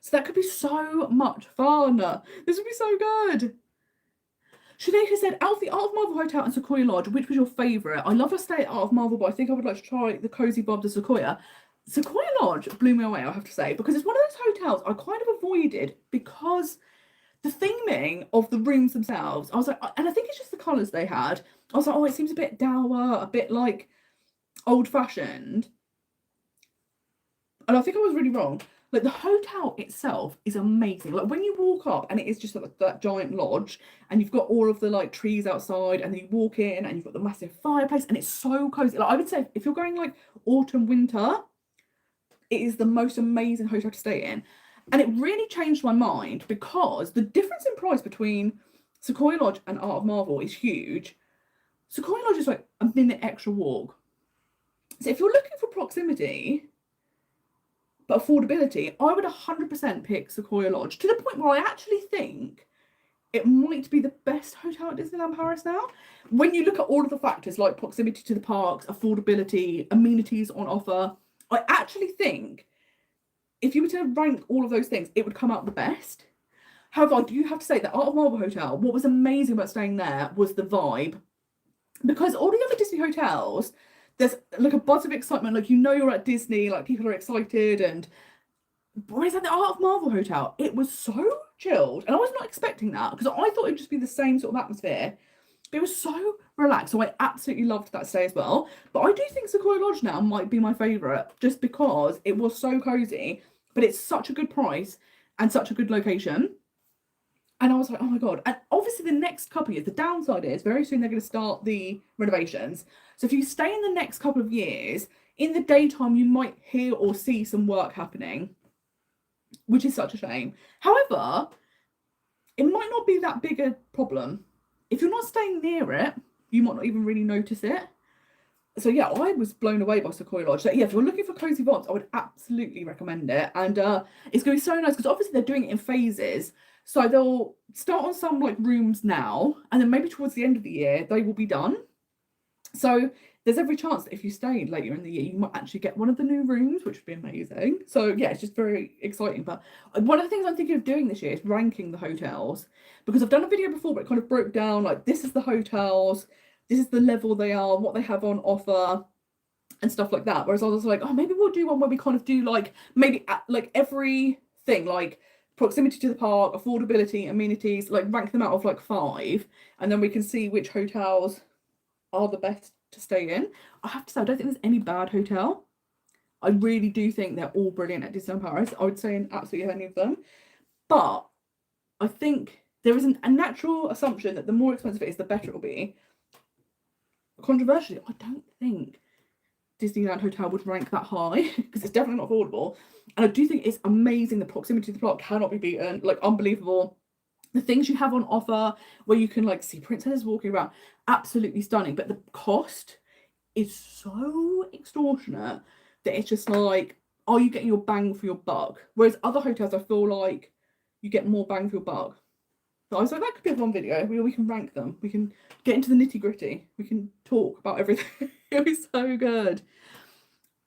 So that could be so much fun. This would be so good. Shanika said, out of the Art of Marvel Hotel and Sequoia Lodge, which was your favourite? I love to stay at Art of Marvel, but I think I would like to try the Cozy Bob de Sequoia. Sequoia Lodge blew me away, I have to say, because it's one of those hotels I kind of avoided because the theming of the rooms themselves, I was like, and I think it's just the colours they had. I was like, oh, it seems a bit dour, a bit like old-fashioned. And I think I was really wrong. Like, the hotel itself is amazing. Like, when you walk up and it is just like that giant lodge and you've got all of the like trees outside and then you walk in and you've got the massive fireplace and it's so cozy. Like, I would say if you're going like autumn, winter, it is the most amazing hotel to stay in. And it really changed my mind because the difference in price between Sequoia Lodge and Art of Marvel is huge. Sequoia Lodge is like a minute extra walk. So if you're looking for proximity but affordability, I would 100% pick Sequoia Lodge, to the point where I actually think it might be the best hotel at Disneyland Paris now. When you look at all of the factors like proximity to the parks, affordability, amenities on offer, I actually think if you were to rank all of those things, it would come out the best. However, I do have to say that Art of Marvel Hotel, what was amazing about staying there was the vibe. Because all the other Disney hotels, there's like a buzz of excitement, like, you know, you're at Disney, like people are excited, and whereas at the Art of Marvel Hotel, it was so chilled, and I was not expecting that because I thought it'd just be the same sort of atmosphere. But it was so relaxed, so I absolutely loved that stay as well. But I do think Sequoia Lodge now might be my favourite, just because it was so cozy, but it's such a good price and such a good location. And I was like, oh my God. And obviously the next couple of years, the downside is very soon they're going to start the renovations. So if you stay in the next couple of years, in the daytime, you might hear or see some work happening, which is such a shame. However, it might not be that big a problem. If you're not staying near it, you might not even really notice it. So yeah, I was blown away by Sequoia Lodge. So yeah, if you're looking for cozy vibes, I would absolutely recommend it. And it's going to be so nice because obviously they're doing it in phases. So they'll start on some like rooms now, and then maybe towards the end of the year, they will be done. So there's every chance that if you stayed later in the year, you might actually get one of the new rooms, which would be amazing. So yeah, it's just very exciting. But one of the things I'm thinking of doing this year is ranking the hotels, because I've done a video before, but it kind of broke down like, this is the hotels, this is the level they are, what they have on offer, and stuff like that. Whereas I was like, oh, maybe we'll do one where we kind of do like maybe like everything, like proximity to the park, affordability, amenities, like rank them out of like 5, and then we can see which hotels are the best to stay in. I have to say, I don't think there's any bad hotel. I really do think they're all brilliant at Disneyland Paris. I would say in absolutely any of them. But I think there is a natural assumption that the more expensive it is, the better it will be. Controversially, I don't think Disneyland Hotel would rank that high because it's definitely not affordable. And I do think it's amazing. The proximity to the plot cannot be beaten. Like, unbelievable. The things you have on offer where you can like see princesses walking around, absolutely stunning. But the cost is so extortionate that it's just like, are you getting your bang for your buck? Whereas other hotels, I feel like you get more bang for your buck. So I was like, that could be a fun video. We can rank them. We can get into the nitty gritty. We can talk about everything. It was so good.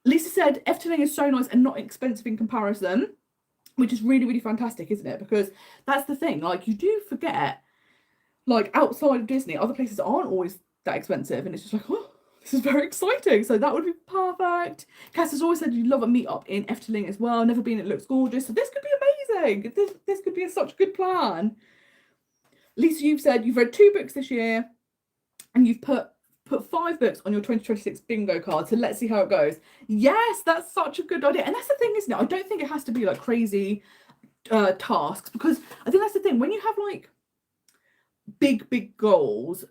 Lisa said, Efteling is so nice and not expensive in comparison, which is really, really fantastic, isn't it? Because that's the thing. Like, you do forget, like, outside of Disney, other places aren't always that expensive. And it's just like, oh, This is very exciting. So that would be perfect. Cass has always said you'd love a meet-up in Efteling as well. Never been, it looks gorgeous. So this could be amazing. This could be such a good plan. Lisa, you've said you've read 2 books this year and you've put 5 books on your 2026 bingo card. So let's see how it goes. Yes, that's such a good idea. And that's the thing, isn't it? I don't think it has to be like crazy tasks, because I think that's the thing. When you have like big goals,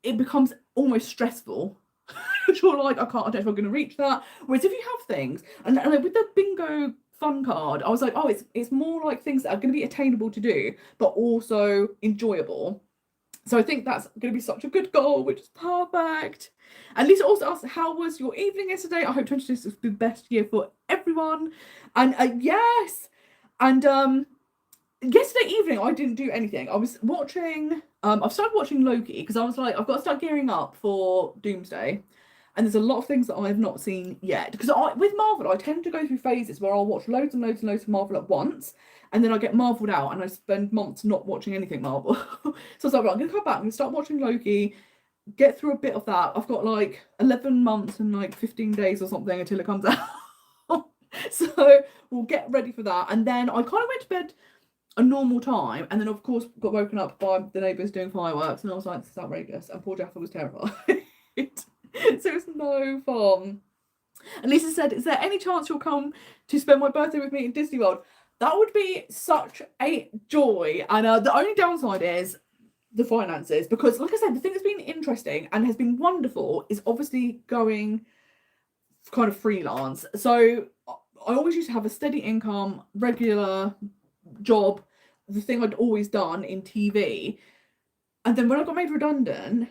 it becomes almost stressful. You're like, I don't know if I'm going to reach that. Whereas if you have things, and with the bingo fun card, I was like, oh, it's more like things that are going to be attainable to do, but also enjoyable. So I think that's going to be such a good goal, which is perfect. And Lisa also asked, how was your evening yesterday? I hope 2026 is the best year for everyone. And yes, and yesterday evening I didn't do anything. I was watching, I've started watching Loki because I was like, I've got to start gearing up for Doomsday. And there's a lot of things that I have not seen yet. Because with Marvel, I tend to go through phases where I'll watch loads and loads and loads of Marvel at once. And then I get Marveled out and I spend months not watching anything Marvel. So I was like, right, I'm going to come back, I'm going to start watching Loki, get through a bit of that. I've got like 11 months and like 15 days or something until it comes out. So we'll get ready for that. And then I kind of went to bed a normal time, and then of course got woken up by the neighbours doing fireworks, and I was like, this is outrageous, and poor Jaffa was terrified. So it's no fun. And Lisa said, is there any chance you'll come to spend my birthday with me in Disney World? That would be such a joy. And the only downside is the finances, because like I said, the thing that's been interesting and has been wonderful is obviously going kind of freelance. So I always used to have a steady income, regular job, the thing I'd always done in TV. And then when I got made redundant,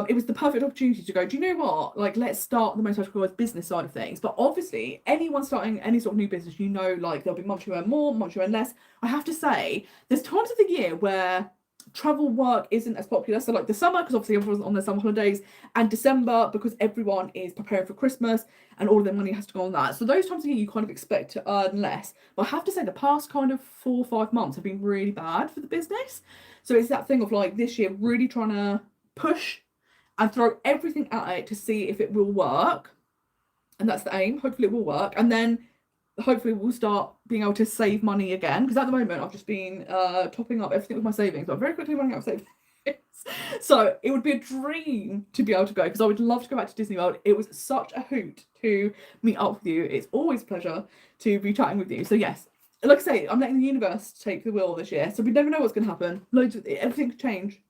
it was the perfect opportunity to go, do you know what? Like, let's start the most categorized business side of things. But obviously, anyone starting any sort of new business, you know, like there'll be months you earn more, months you earn less. I have to say, there's times of the year where travel work isn't as popular. So like the summer, because obviously everyone's on their summer holidays, and December, because everyone is preparing for Christmas and all of their money has to go on that. So those times of year you kind of expect to earn less. But I have to say the past kind of 4 or 5 months have been really bad for the business. So it's that thing of like this year really trying to push and throw everything at it to see if it will work. And that's the aim. Hopefully it will work. And then hopefully we'll start being able to save money again. Because at the moment I've just been topping up everything with my savings. But I'm very quickly running out of savings. So it would be a dream to be able to go, because I would love to go back to Disney World. It was such a hoot to meet up with you. It's always a pleasure to be chatting with you. So yes, like I say, I'm letting the universe take the wheel this year. So we never know what's going to happen. Everything could change.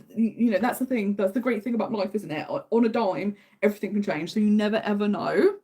You know, that's the thing. That's the great thing about life, isn't it? On a dime, everything can change. So you never ever know.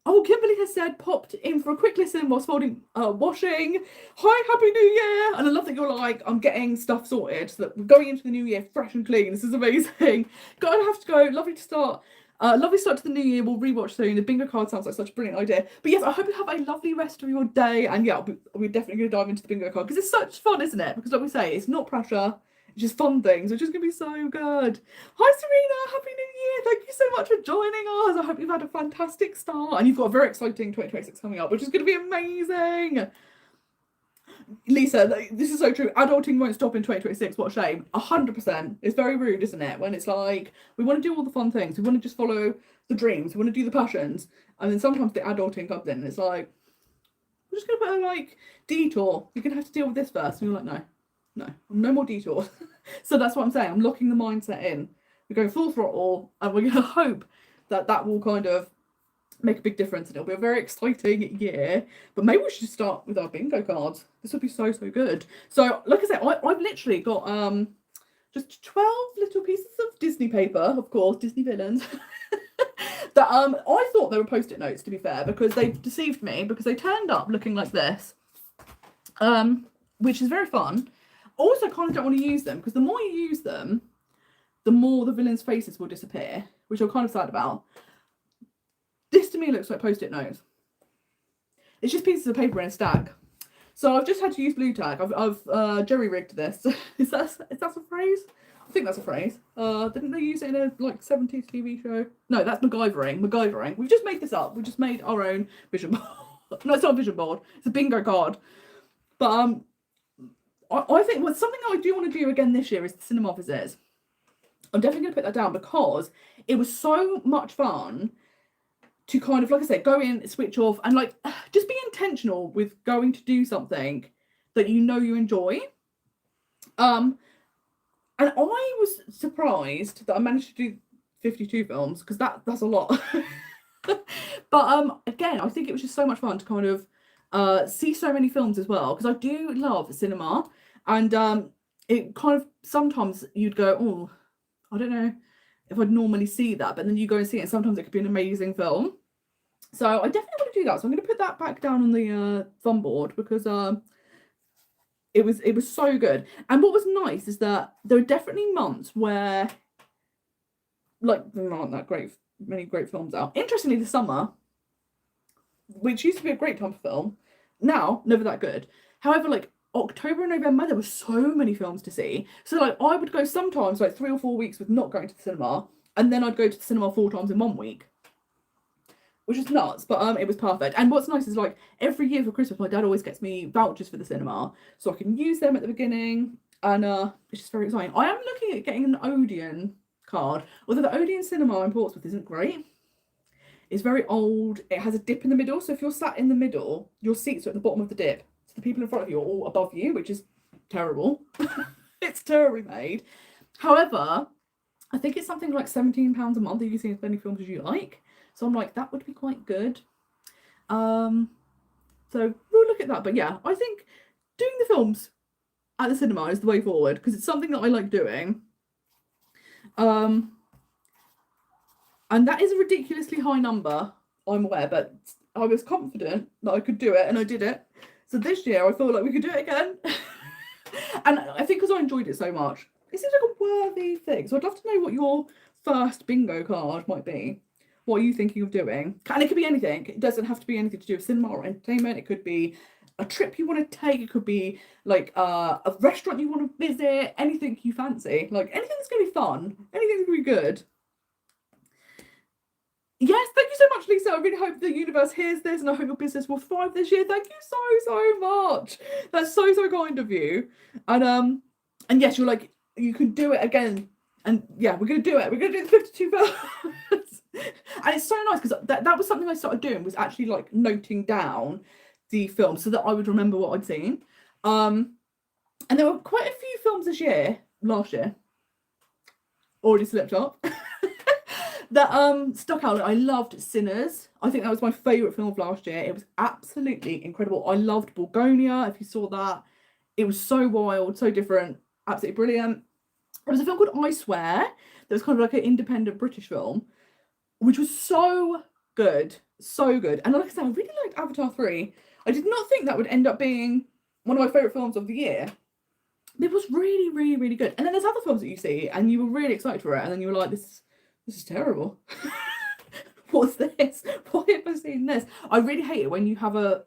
Oh, Kimberly has said, popped in for a quick listen whilst folding, washing. Hi, Happy New Year. And I love that you're like, I'm getting stuff sorted so that we're going into the new year fresh and clean. This is amazing. Gotta have to go. Lovely to start. Lovely start to the new year. We'll rewatch soon. The bingo card sounds like such a brilliant idea. But yes, I hope you have a lovely rest of your day. And yeah, we're definitely going to dive into the bingo card because it's such fun, isn't it? Because like we say, it's not pressure. It's just fun things, which is going to be so good. Hi, Serena. Happy New Year. Thank you so much for joining us. I hope you've had a fantastic start. And you've got a very exciting 2026 coming up, which is going to be amazing. Lisa, this is so true. Adulting won't stop in 2026. What a shame. 100%. It's very rude, isn't it? When it's like, we want to do all the fun things. We want to just follow the dreams. We want to do the passions. And then sometimes the adulting comes in and it's like, we're just going to put a like detour. You're going to have to deal with this first. And you're like, no more detours. So that's what I'm saying. I'm locking the mindset in. We're going full throttle and we're going to hope that will kind of make a big difference, and it'll be a very exciting year. But maybe we should start with our bingo cards. This would be so good. So like I said, I've literally got just 12 little pieces of Disney paper, of course, Disney villains. That I thought they were post-it notes, to be fair, because they deceived me, because they turned up looking like this, which is very fun. Also kind of don't want to use them, because the more you use them, the more the villains' faces will disappear, which I'm kind of sad about. This to me looks like post-it notes. It's just pieces of paper in a stack. So I've just had to use blue tack. I've jerry-rigged this. Is that a phrase? I think that's a phrase. Didn't they use it in a like 70s TV show? No, that's MacGyvering. We've just made this up. We just made our own vision board. No, it's not a vision board. It's a bingo card. But I think something I do want to do again this year is the cinema visits. I'm definitely going to put that down, because it was so much fun to kind of, like I said, go in, switch off, and like just be intentional with going to do something that you know you enjoy. And I was surprised that I managed to do 52 films, because that's a lot. But again, I think it was just so much fun to kind of see so many films as well, because I do love cinema, and it kind of, sometimes you'd go, oh, I don't know if I'd normally see that, but then you go and see it, and sometimes it could be an amazing film. So I definitely want to do that. So I'm going to put that back down on the fun board, because it was so good. And what was nice is that there were definitely months where, like, there aren't that many great films out. Interestingly, the summer, which used to be a great time for film, now never that good. However, like October and November, there were so many films to see. So like I would go sometimes like 3 or 4 weeks with not going to the cinema, and then I'd go to the cinema 4 times in 1 week, which is nuts, but it was perfect. And what's nice is, like, every year for Christmas, my dad always gets me vouchers for the cinema, so I can use them at the beginning, and it's just very exciting. I am looking at getting an Odeon card, although the Odeon cinema in Portsmouth isn't great. It's very old. It has a dip in the middle, so if you're sat in the middle, your seats are at the bottom of the dip. So the people in front of you are all above you, which is terrible. It's terribly made. However, I think it's something like £17 a month that you can see as many films as you like. So I'm like, that would be quite good. So we'll look at that. But yeah, I think doing the films at the cinema is the way forward, because it's something that I like doing. And that is a ridiculously high number, I'm aware, but I was confident that I could do it, and I did it. So this year I feel like we could do it again. And I think because I enjoyed it so much, it seems like a worthy thing. So I'd love to know what your first bingo card might be. What are you thinking of doing? And it could be anything. It doesn't have to be anything to do with cinema or entertainment. It could be a trip you want to take. It could be like a restaurant you want to visit. Anything you fancy. Like anything that's going to be fun. Anything that's going to be good. Yes, thank you so much, Lisa. I really hope the universe hears this, and I hope your business will thrive this year. Thank you so much. That's so kind of you. And yes, you're like, you can do it again. And yeah, we're gonna do it. We're gonna do the 52 films. And it's so nice, because that was something I started doing, was actually like noting down the films so that I would remember what I'd seen. And there were quite a few films last year, already slipped up. That stuck out. I loved Sinners. I think that was my favourite film of last year. It was absolutely incredible. I loved Bulgonia, if you saw that. It was so wild, so different, absolutely brilliant. There was a film called I Swear, that was kind of like an independent British film, which was so good, so good. And like I said, I really liked Avatar 3. I did not think that would end up being one of my favourite films of the year. It was really good. And then there's other films that you see, and you were really excited for it, and then you were like, this is terrible. What's this? Why have I seen this? I really hate it when you have a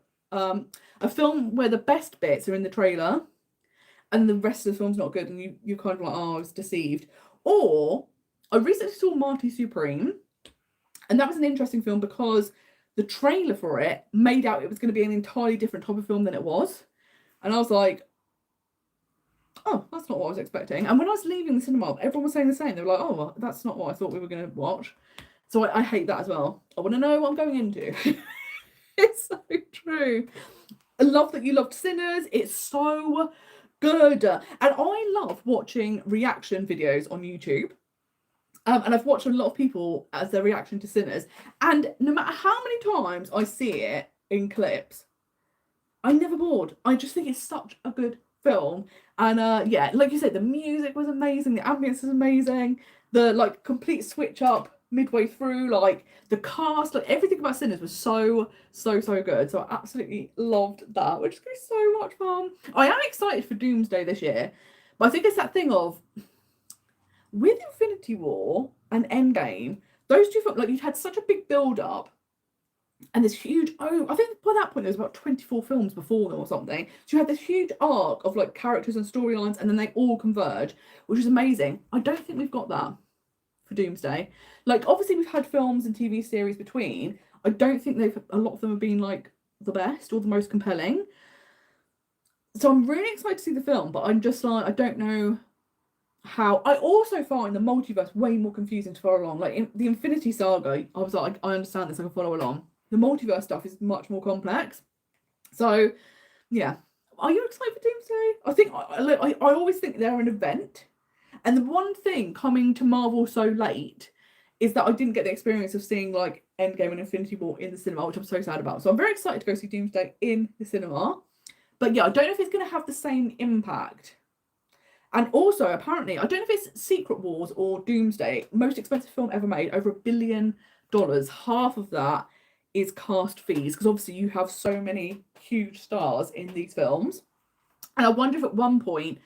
film where the best bits are in the trailer and the rest of the film's not good, and you're kind of like, oh, I was deceived. Or I recently saw Marty Supreme, and that was an interesting film because the trailer for it made out it was going to be an entirely different type of film than it was. And I was like, oh, that's not what I was expecting. And when I was leaving the cinema, everyone was saying the same. They were like, oh, well, that's not what I thought we were going to watch. So I hate that as well. I want to know what I'm going into. It's so true. I love that you loved Sinners. It's so good. And I love watching reaction videos on YouTube. And I've watched a lot of people as their reaction to Sinners. And no matter how many times I see it in clips, I'm never bored. I just think it's such a good film. And yeah, like you said, the music was amazing, the ambience was amazing, the like complete switch up midway through, like the cast, like everything about Sinners was so good. So I absolutely loved that, which is going to be so much fun. I am excited for Doomsday this year, but I think it's that thing of, with Infinity War and Endgame, those two films, like, you'd had such a big build up. And this huge, I think by that point there was about 24 films before them or something. So you had this huge arc of like characters and storylines, and then they all converge, which is amazing. I don't think we've got that for Doomsday. Like, obviously we've had films and TV series between. I don't think a lot of them have been like the best or the most compelling. So I'm really excited to see the film, but I'm just like, I don't know how I also find the multiverse way more confusing to follow along. Like in the Infinity Saga, I was like, I understand this, I can follow along. The multiverse stuff is much more complex. So yeah, are you excited for Doomsday? I think I always think they're an event, and the one thing coming to Marvel so late is that I didn't get the experience of seeing like Endgame and Infinity War in the cinema, which I'm so sad about. So I'm very excited to go see Doomsday in the cinema. But yeah, I don't know if it's going to have the same impact. And also, apparently, I don't know if it's Secret Wars or Doomsday, most expensive film ever made, over $1 billion. Half of that is cast fees, because obviously you have so many huge stars in these films. And I wonder if at one point,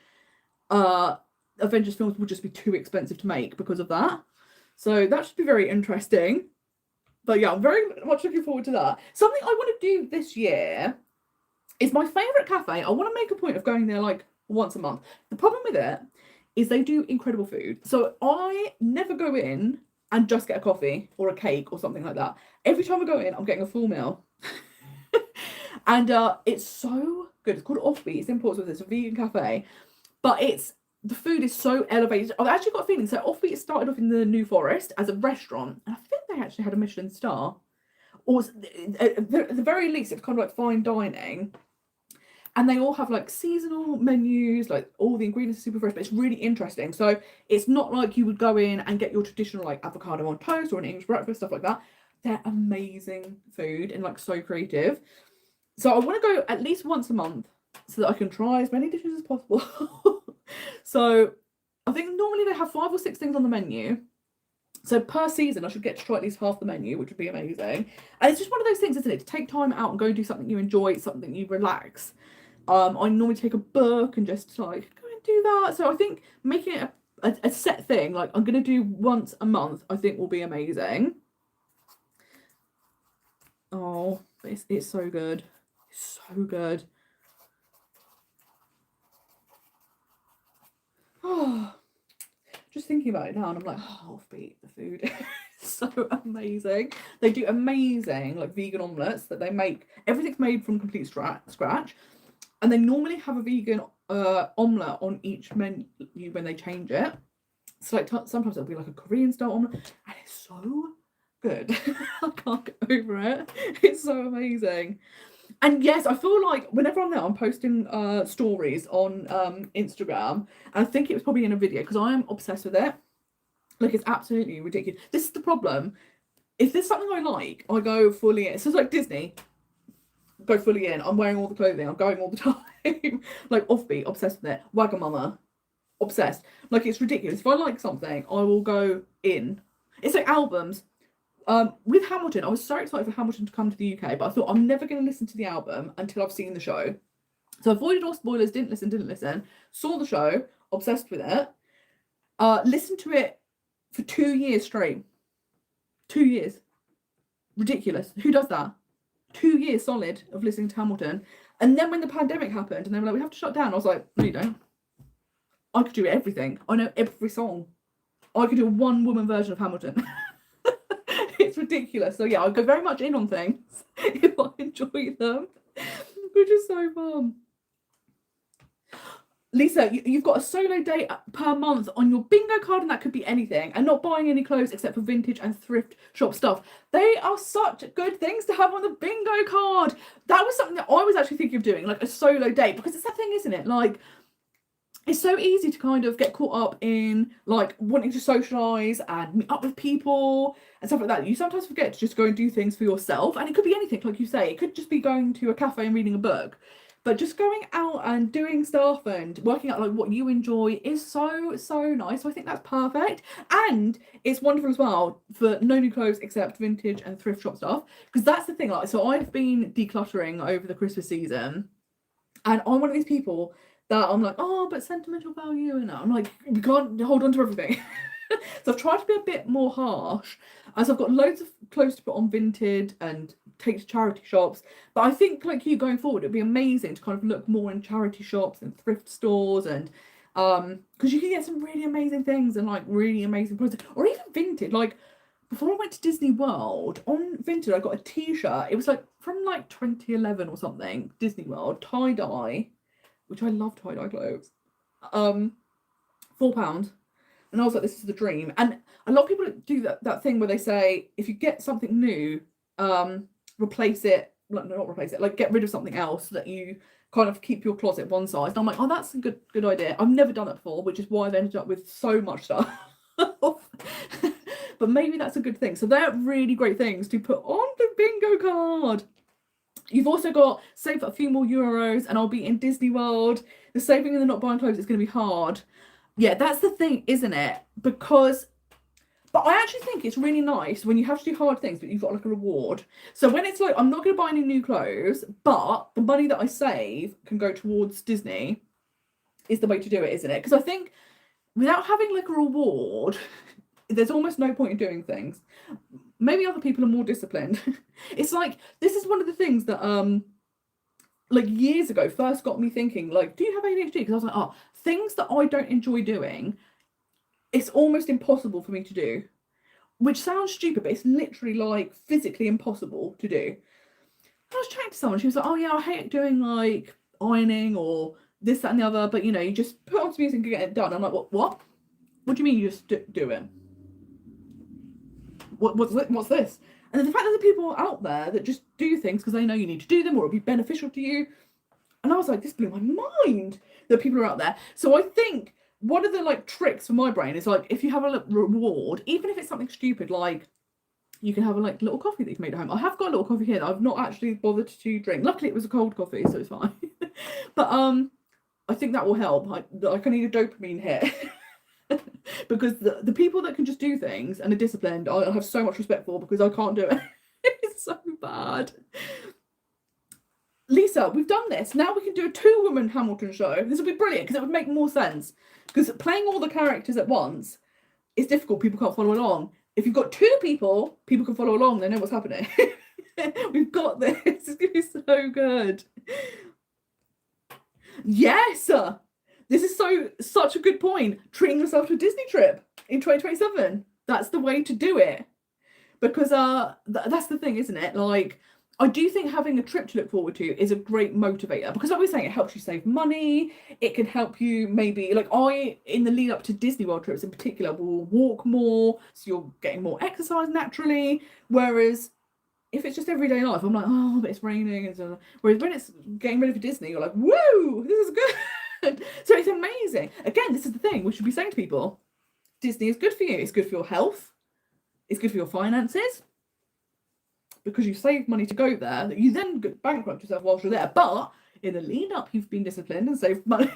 Avengers films will just be too expensive to make because of that. So that should be very interesting. But yeah, I'm very much looking forward to that. Something I want to do this year is my favourite cafe. I want to make a point of going there like once a month. The problem with it is they do incredible food. So I never go in and just get a coffee or a cake or something like that. Every time I go in, I'm getting a full meal. And it's so good. It's called Offbeat. It's in Portsmouth. It's a vegan cafe. But the food is so elevated. I've actually got a feeling. So Offbeat started off in the New Forest as a restaurant. And I think they actually had a Michelin star. Or at the very least, it's kind of like fine dining. And they all have like seasonal menus, like all the ingredients are super fresh, but it's really interesting. So it's not like you would go in and get your traditional like avocado on toast or an English breakfast, stuff like that. They're amazing food and like so creative. So I want to go at least once a month so that I can try as many dishes as possible. So I think normally they have 5 or 6 things on the menu. So per season, I should get to try at least half the menu, which would be amazing. And it's just one of those things, isn't it? To take time out and go do something you enjoy, something you relax. I normally take a book and just like go and do that. So I think making it a set thing, like I'm going to do once a month, I think will be amazing. Oh, it's so good. It's so good. Oh, just thinking about it now, and I'm like, oh, Offbeat, the food is so amazing. They do amazing like vegan omelets that they make. Everything's made from complete scratch. And they normally have a vegan omelette on each menu when they change it. So like sometimes it'll be like a Korean style omelette, and it's so good. I can't get over it. It's so amazing. And yes, I feel like whenever I'm there, I'm posting stories on Instagram. And I think it was probably in a video because I am obsessed with it. Like it's absolutely ridiculous. This is the problem. If there's something I like, I go fully in. So it's like Disney. Go fully in. I'm wearing all the clothing. I'm going all the time. Like Offbeat, obsessed with it. Wagamama, obsessed. Like it's ridiculous. If I like something, I will go in. It's like albums. With Hamilton, I was so excited for Hamilton to come to the UK, but I thought I'm never going to listen to the album until I've seen the show. So I avoided all spoilers. Didn't listen. Saw the show. Obsessed with it. Listened to it for 2 years straight. 2 years. Ridiculous. Who does that? 2 years solid of listening to Hamilton. And then when the pandemic happened and they were like, we have to shut down, I was like, no, you don't. I could do everything. I know every song. I could do a one-woman version of Hamilton. It's ridiculous. So yeah, I go very much in on things if I enjoy them, which is so fun. Lisa, you've got a solo day per month on your bingo card, and that could be anything, and not buying any clothes except for vintage and thrift shop stuff. They are such good things to have on the bingo card. That was something that I was actually thinking of doing, like a solo day, because it's that thing, isn't it? Like, it's so easy to kind of get caught up in like wanting to socialise and meet up with people and stuff like that. You sometimes forget to just go and do things for yourself, and it could be anything, like you say. It could just be going to a cafe and reading a book. But just going out and doing stuff and working out like what you enjoy is so nice. So I think that's perfect. And it's wonderful as well for no new clothes except vintage and thrift shop stuff. Because that's the thing. Like, so I've been decluttering over the Christmas season, and I'm one of these people that I'm like, oh, but sentimental value, and I'm like, you can't hold on to everything. So I've tried to be a bit more harsh, as I've got loads of clothes to put on Vinted and take to charity shops. But I think, like you, going forward, it'd be amazing to kind of look more in charity shops and thrift stores, and because you can get some really amazing things and like really amazing products, or even Vinted. Like before I went to Disney World, on Vinted I got a t-shirt. It was like from like 2011 or something, Disney World, tie-dye, which I love tie-dye clothes. £4. And I was like, this is the dream. And a lot of people do that thing where they say, if you get something new, replace it, like, not replace it, like get rid of something else, that you kind of keep your closet one size. And I'm like, oh, that's a good idea. I've never done that before, which is why I've ended up with so much stuff. But maybe that's a good thing. So they're really great things to put on the bingo card. You've also got save a few more euros and I'll be in Disney World. The saving and the not buying clothes is going to be hard. Yeah, that's the thing, isn't it? But I actually think it's really nice when you have to do hard things, but you've got like a reward. So when it's like, I'm not going to buy any new clothes, but the money that I save can go towards Disney, is the way to do it, isn't it? Because I think without having like a reward, there's almost no point in doing things. Maybe other people are more disciplined. It's like, this is one of the things that like years ago first got me thinking, like, do you have ADHD? Because I was like, oh, things that I don't enjoy doing, it's almost impossible for me to do. Which sounds stupid, but it's literally like physically impossible to do. I was chatting to someone, she was like, oh yeah, I hate doing like ironing or this, that and the other, but you know, you just put on some music and get it done. I'm like, what? What do you mean you just do it? What's this? And then the fact that there are people out there that just do things because they know you need to do them or it'll be beneficial to you. And I was like, this blew my mind that people are out there. So I think one of the like tricks for my brain is like, if you have a reward, even if it's something stupid, like you can have a like little coffee that you've made at home. I have got a little coffee here that I've not actually bothered to drink. Luckily it was a cold coffee, so it's fine. But I think that will help. I need a dopamine hit. Because the people that can just do things and are disciplined, I have so much respect for, because I can't do it. It's so bad. Lisa, we've done this. Now we can do a 2-woman Hamilton show. This would be brilliant because it would make more sense. Because playing all the characters at once is difficult. People can't follow along. If you've got 2 people, people can follow along. They know what's happening. We've got this. It's going to be so good. Yes! This is such a good point. Treating yourself to a Disney trip in 2027. That's the way to do it. Because that's the thing, isn't it? Like, I do think having a trip to look forward to is a great motivator. Because like we're saying, it helps you save money. It can help you maybe, like in the lead up to Disney World trips in particular, will walk more. So you're getting more exercise naturally. Whereas if it's just everyday life, I'm like, oh, but it's raining. Whereas when it's getting ready for Disney, you're like, woo, this is good. So it's amazing. Again, this is the thing we should be saying to people. Disney is good for you. It's good for your health. It's good for your finances. Because you save money to go there, that you then bankrupt yourself whilst you're there. But in the lead up, you've been disciplined and saved money.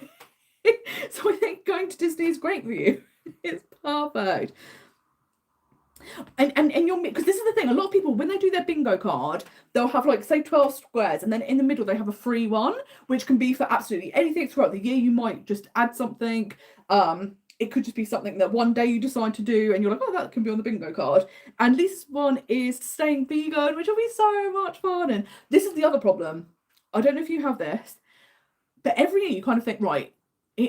So I think going to Disney is great for you. It's perfect. And you're, because this is the thing, a lot of people, when they do their bingo card, they'll have like, say 12 squares, and then in the middle they have a free one, which can be for absolutely anything throughout the year. You might just add something. It could just be something that one day you decide to do and you're like, oh, that can be on the bingo card. And this one is staying vegan, which will be so much fun. And this is the other problem. I don't know if you have this, but every year you kind of think, right,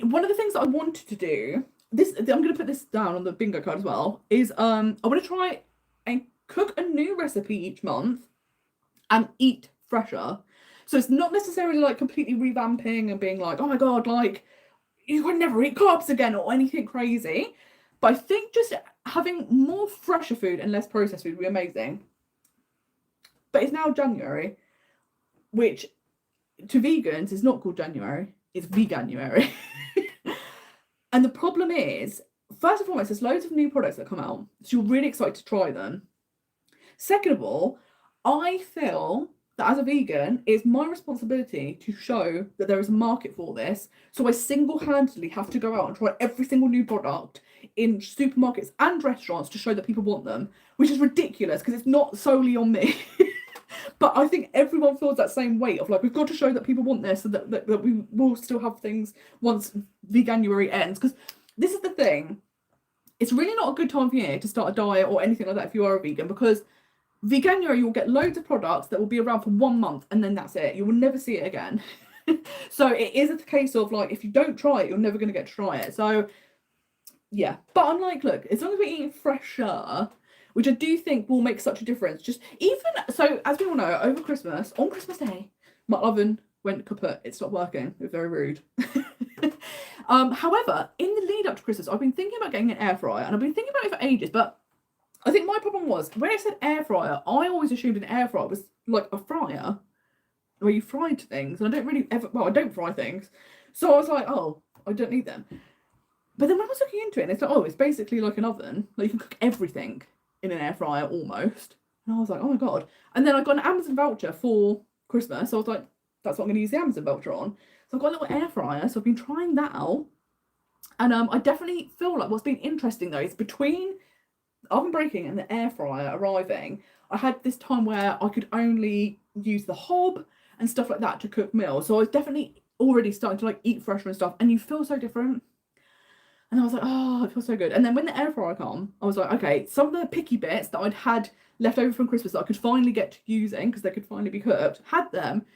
one of the things that I wanted to do, I'm going to put this down on the bingo card as well, is I want to try and cook a new recipe each month and eat fresher. So it's not necessarily like completely revamping and being like, oh my God, like you could never eat carbs again or anything crazy. But I think just having more fresher food and less processed food would be amazing. But it's now January, which to vegans is not called January, it's Veganuary. And the problem is, first and foremost, there's loads of new products that come out, so you're really excited to try them. Second of all, I feel that as a vegan, it's my responsibility to show that there is a market for this. So I single-handedly have to go out and try every single new product in supermarkets and restaurants to show that people want them, which is ridiculous because it's not solely on me. But I think everyone feels that same weight of like, we've got to show that people want this so that we will still have things once Veganuary ends. Because this is the thing, it's really not a good time of year to start a diet or anything like that if you are a vegan, because Veganuary you'll get loads of products that will be around for 1 month and then that's it. You will never see it again. So it is a case of like, if you don't try it, you're never going to get to try it. So yeah, but I'm like, look, as long as we're eating fresher, which I do think will make such a difference. Just even, so as we all know, over Christmas, on Christmas Day, my oven went kaput. It stopped working. It was very rude. However, in the lead up to Christmas, I've been thinking about getting an air fryer, and I've been thinking about it for ages, but I think my problem was, when I said air fryer, I always assumed an air fryer was like a fryer where you fried things, and I don't really ever, well, I don't fry things. So I was like, oh, I don't need them. But then when I was looking into it, and it's like, oh, it's basically like an oven. Like, you can cook everything in an air fryer almost. And I was like, oh my God. And then I got an Amazon voucher for Christmas. So I was like, that's what I'm going to use the Amazon voucher on. So I've got a little air fryer. So I've been trying that out. And I definitely feel like what's been interesting though is between oven breaking and the air fryer arriving, I had this time where I could only use the hob and stuff like that to cook meals. So I was definitely already starting to like eat fresher and stuff, and you feel so different. And I was like, oh, it feels so good. And then when the air fryer came, I was like, okay, some of the picky bits that I'd had left over from Christmas that I could finally get to using because they could finally be cooked, had them,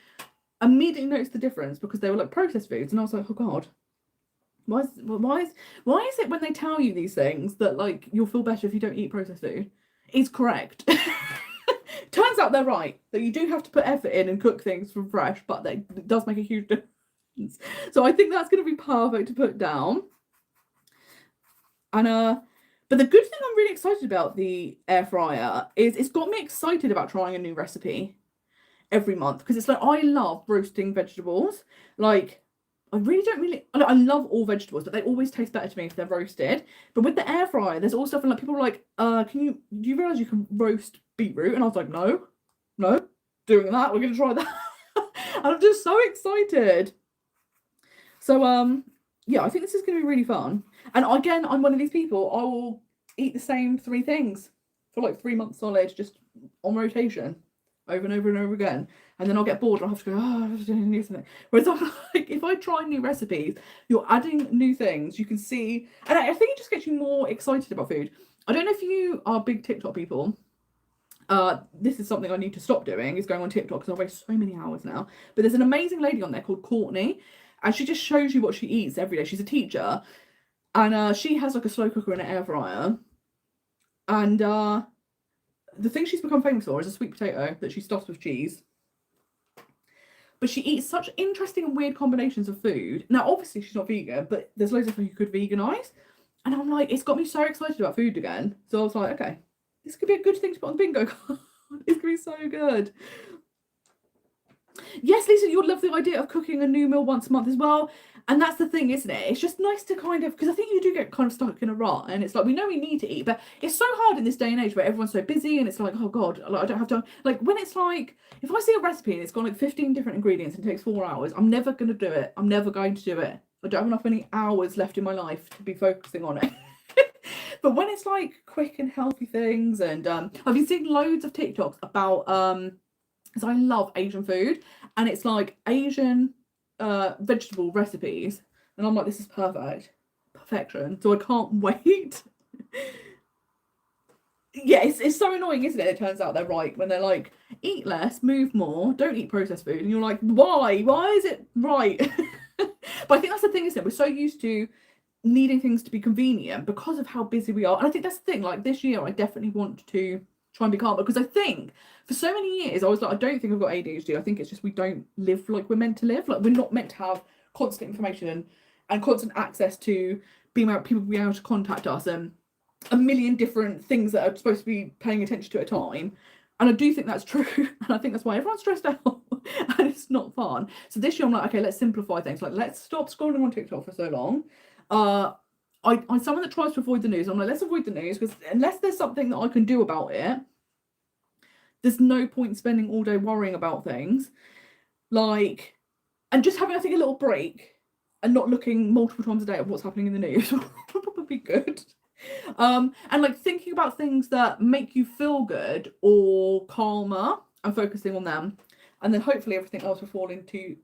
immediately noticed the difference because they were like processed foods. And I was like, oh God, why is it when they tell you these things that like you'll feel better if you don't eat processed food? It's correct. Turns out they're right, that you do have to put effort in and cook things from fresh, but it does make a huge difference. So I think that's going to be perfect to put down. And but the good thing I'm really excited about the air fryer is it's got me excited about trying a new recipe every month, because it's like, I love roasting vegetables. Like, I love all vegetables, but they always taste better to me if they're roasted. But with the air fryer, there's all stuff, and like people are like, do you realise you can roast beetroot? And I was like, no, doing that, we're gonna try that. And I'm just so excited. So yeah, I think this is gonna be really fun. And again, I'm one of these people, I will eat the same 3 things for like 3 months solid, just on rotation, over and over and over again. And then I'll get bored and I'll have to go, oh, I have to do new something. Whereas I'm like, if I try new recipes, you're adding new things, you can see, and I think it just gets you more excited about food. I don't know if you are big TikTok people. This is something I need to stop doing, is going on TikTok, because I waste so many hours now. But there's an amazing lady on there called Courtney, and she just shows you what she eats every day. She's a teacher, and she has like a slow cooker and an air fryer. And the thing she's become famous for is a sweet potato that she stuffs with cheese. But she eats such interesting and weird combinations of food. Now, obviously, she's not vegan, but there's loads of food you could veganise. And I'm like, it's got me so excited about food again. So I was like, okay, this could be a good thing to put on the bingo card. It's going to be so good. Yes, Lisa, you'll love the idea of cooking a new meal once a month as well. And that's the thing, isn't it? It's just nice to kind of, because I think you do get kind of stuck in a rut, and it's like, we know we need to eat, but it's so hard in this day and age where everyone's so busy, and it's like, oh God, like, I don't have time. Like, when it's like, if I see a recipe and it's got like 15 different ingredients and it takes 4 hours, I'm never going to do it. I'm never going to do it. I don't have enough many hours left in my life to be focusing on it. But when it's like quick and healthy things, and I've been seeing loads of TikToks about, because I love Asian food, and it's like Asian vegetable recipes, and I'm like, this is perfection. So I can't wait. Yeah, it's so annoying, isn't it? It turns out they're right when they're like, eat less, move more, don't eat processed food, and you're like, why is it right? But I think that's the thing, isn't it? We're so used to needing things to be convenient because of how busy we are. And I think that's the thing, like this year I definitely want to try and be calm, because I think for so many years I was like, I don't think I've got ADHD. I think it's just we don't live like we're meant to live. Like, we're not meant to have constant information and constant access to people being able to contact us, and a million different things that are supposed to be paying attention to at a time. And I do think that's true, and I think that's why everyone's stressed out and it's not fun. So this year I'm like, okay, let's simplify things. Like, let's stop scrolling on TikTok for so long. I'm someone that tries to avoid the news. I'm like, let's avoid the news, because unless there's something that I can do about it, there's no point spending all day worrying about things. Like, and just having, I think, a little break and not looking multiple times a day at what's happening in the news would probably be good. And like thinking about things that make you feel good or calmer and focusing on them, and then hopefully everything else will fall into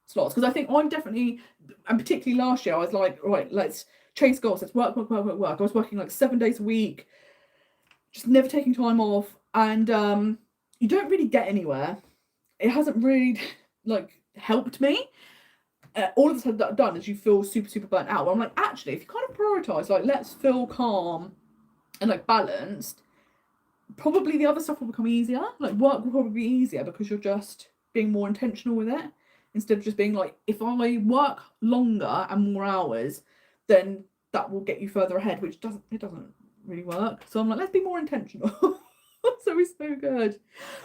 slots. Because I think I'm definitely, and particularly last year, I was like, right, let's chase goals, let's work. I was working like 7 days a week, just never taking time off, and you don't really get anywhere. It hasn't really like helped me. All of the stuff that I've done is you feel super burnt out. Well, I'm like, actually, if you kind of prioritize, like, let's feel calm and like balanced, probably the other stuff will become easier. Like, work will probably be easier because you're just being more intentional with it, instead of just being like, if I work longer and more hours, then that will get you further ahead, which doesn't really work. So I'm like, let's be more intentional. So it's so good.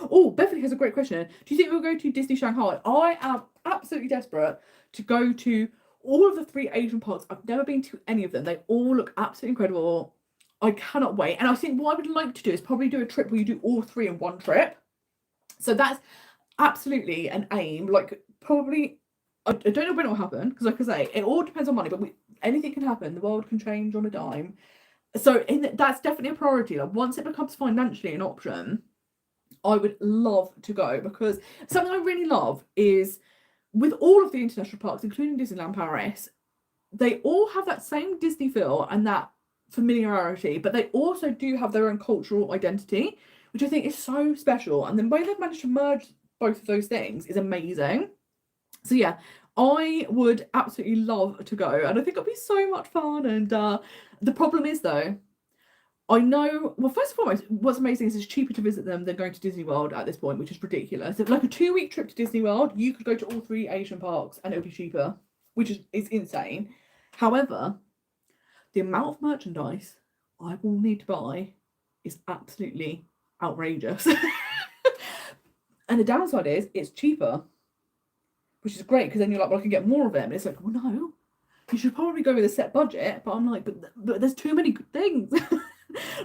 Oh, Beverly has a great question. Do you think we'll go to Disney Shanghai? I am absolutely desperate to go to all of the 3 Asian parks. I've never been to any of them. They all look absolutely incredible. I cannot wait. And I think what I would like to do is probably do a trip where you do all 3 in one trip. So that's absolutely an aim. Like, probably, I don't know when it will happen, because like I say, it all depends on money, but anything can happen. The world can change on a dime. So that's definitely a priority. Like, once it becomes financially an option, I would love to go, because something I really love is with all of the international parks, including Disneyland Paris, they all have that same Disney feel and that familiarity, but they also do have their own cultural identity, which I think is so special. And the way they've managed to merge both of those things is amazing. So yeah, I would absolutely love to go, and I think it'll be so much fun. And the problem is, though, I know, well, first and foremost, what's amazing is it's cheaper to visit them than going to Disney World at this point, which is ridiculous. If like a 2-week trip to Disney World, you could go to all 3 Asian parks and it'll be cheaper, which is insane. However, the amount of merchandise I will need to buy is absolutely outrageous. And the downside is it's cheaper, which is great, because then you're like, well, I can get more of it. And it's like, well, no, you should probably go with a set budget. But I'm like, but there's too many good things.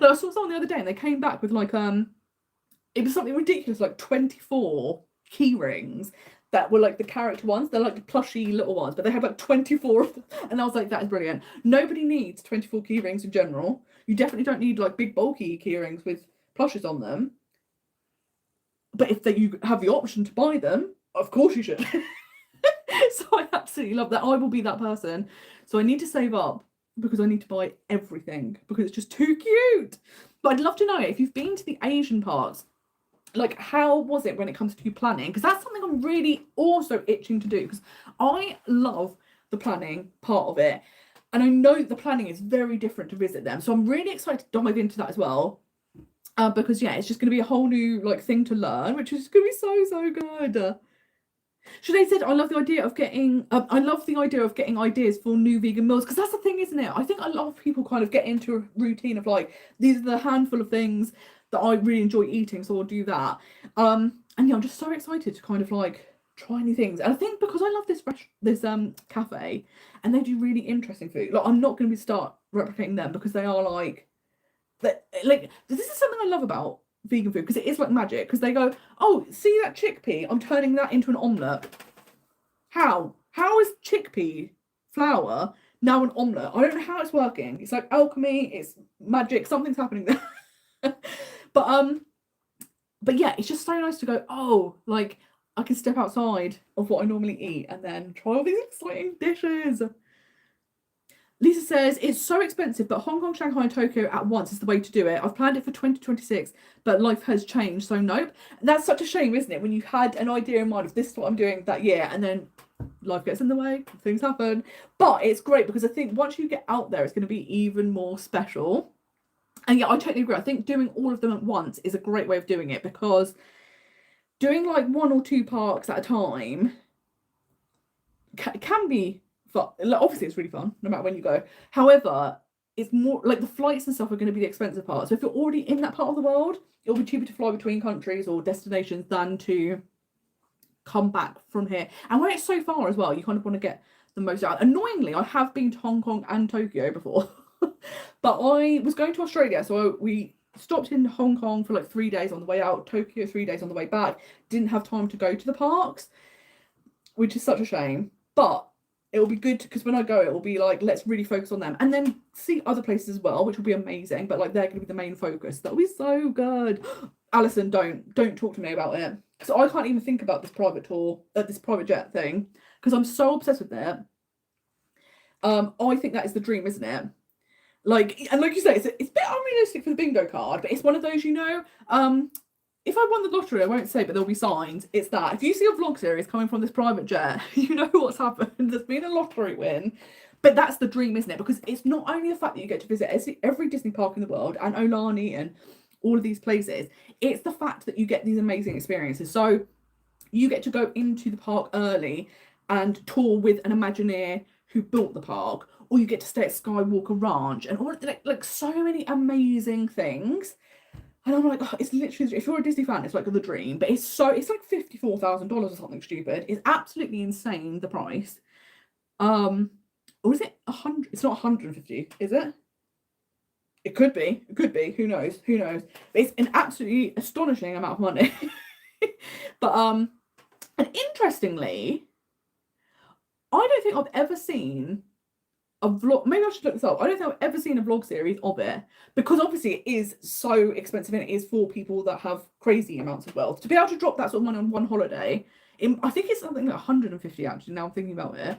Like, I saw someone the other day and they came back with like, it was something ridiculous, like 24 key rings that were like the character ones. They're like the plushy little ones, but they had like 24 of them. And I was like, that is brilliant. Nobody needs 24 key rings in general. You definitely don't need like big bulky key rings with plushes on them. But if you have the option to buy them, of course you should. So I absolutely love that. I will be that person. So I need to save up, because I need to buy everything, because it's just too cute. But I'd love to know if you've been to the Asian parks, like, how was it when it comes to planning? Because that's something I'm really also itching to do, because I love the planning part of it. And I know the planning is very different to visit them. So I'm really excited to dive into that as well. Because yeah, it's just going to be a whole new like thing to learn, which is going to be so good. Sinead said, I love the idea of getting ideas for new vegan meals, because that's the thing, isn't it? I think a lot of people kind of get into a routine of like, these are the handful of things that I really enjoy eating, so I'll do that. And yeah, I'm just so excited to kind of like try new things. And I think because I love this cafe, and they do really interesting food, like, I'm not going to start replicating them, because they are like this is something I love about vegan food, because it is like magic, because they go, oh, see that chickpea, I'm turning that into an omelette. How is chickpea flour now an omelette? I don't know how it's working. It's like alchemy, it's magic, something's happening there. But yeah, it's just so nice to go, oh, like, I can step outside of what I normally eat and then try all these exciting dishes. Lisa says, it's so expensive, but Hong Kong, Shanghai and Tokyo at once is the way to do it. I've planned it for 2026, but life has changed, so nope. And that's such a shame, isn't it? When you had an idea in mind of this is what I'm doing that year, and then life gets in the way, things happen. But it's great, because I think once you get out there, it's going to be even more special. And yeah, I totally agree. I think doing all of them at once is a great way of doing it, because doing like 1 or 2 parks at a time can be fun. Obviously it's really fun no matter when you go. However, it's more like the flights and stuff are going to be the expensive part. So if you're already in that part of the world, it'll be cheaper to fly between countries or destinations than to come back from here. And when it's so far as well, you kind of want to get the most out. Annoyingly, I have been to Hong Kong and Tokyo before. But I was going to Australia, so we stopped in Hong Kong for like 3 days on the way out, Tokyo 3 days on the way back. Didn't have time to go to the parks, which is such a shame. But it'll be good, because when I go, it will be like, let's really focus on them, and then see other places as well, which will be amazing. But like, they're going to be the main focus. That'll be so good. Alison, don't talk to me about it, because I can't even think about this private tour, this private jet thing, because I'm so obsessed with it. I think that is the dream, isn't it? Like, and like you say, it's a bit unrealistic for the bingo card, but it's one of those, you know, if I won the lottery, I won't say, but there'll be signs. It's that. If you see a vlog series coming from this private jet, you know what's happened. There's been a lottery win. But that's the dream, isn't it? Because it's not only the fact that you get to visit every Disney park in the world, and Olani and all of these places, it's the fact that you get these amazing experiences. So you get to go into the park early and tour with an Imagineer who built the park, or you get to stay at Skywalker Ranch, and all like so many amazing things. And I'm like, oh, it's literally, if you're a Disney fan, it's like the dream. But it's like $54,000 or something stupid. It's absolutely insane, the price. Or is it 100? It's not 150, is it? It could be. It could be. Who knows? Who knows? But it's an absolutely astonishing amount of money. But and interestingly, I don't think I've ever seen a vlog. Maybe I should look this up. I don't think I've ever seen a vlog series of it, because obviously it is so expensive, and it is for people that have crazy amounts of wealth. To be able to drop that sort of money on one holiday, I think it's something like 150 actually. Now I'm thinking about it,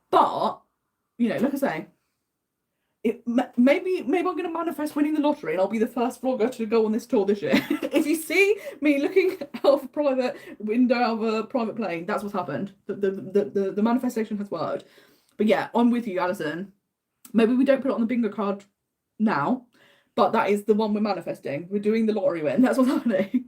but you know, like I say, maybe I'm going to manifest winning the lottery, and I'll be the first vlogger to go on this tour this year. If you see me looking out of a private window of a private plane, that's what's happened. The manifestation has worked. But yeah, I'm with you, Alison. Maybe we don't put it on the bingo card now, but that is the one we're manifesting. We're doing the lottery win. That's what's happening.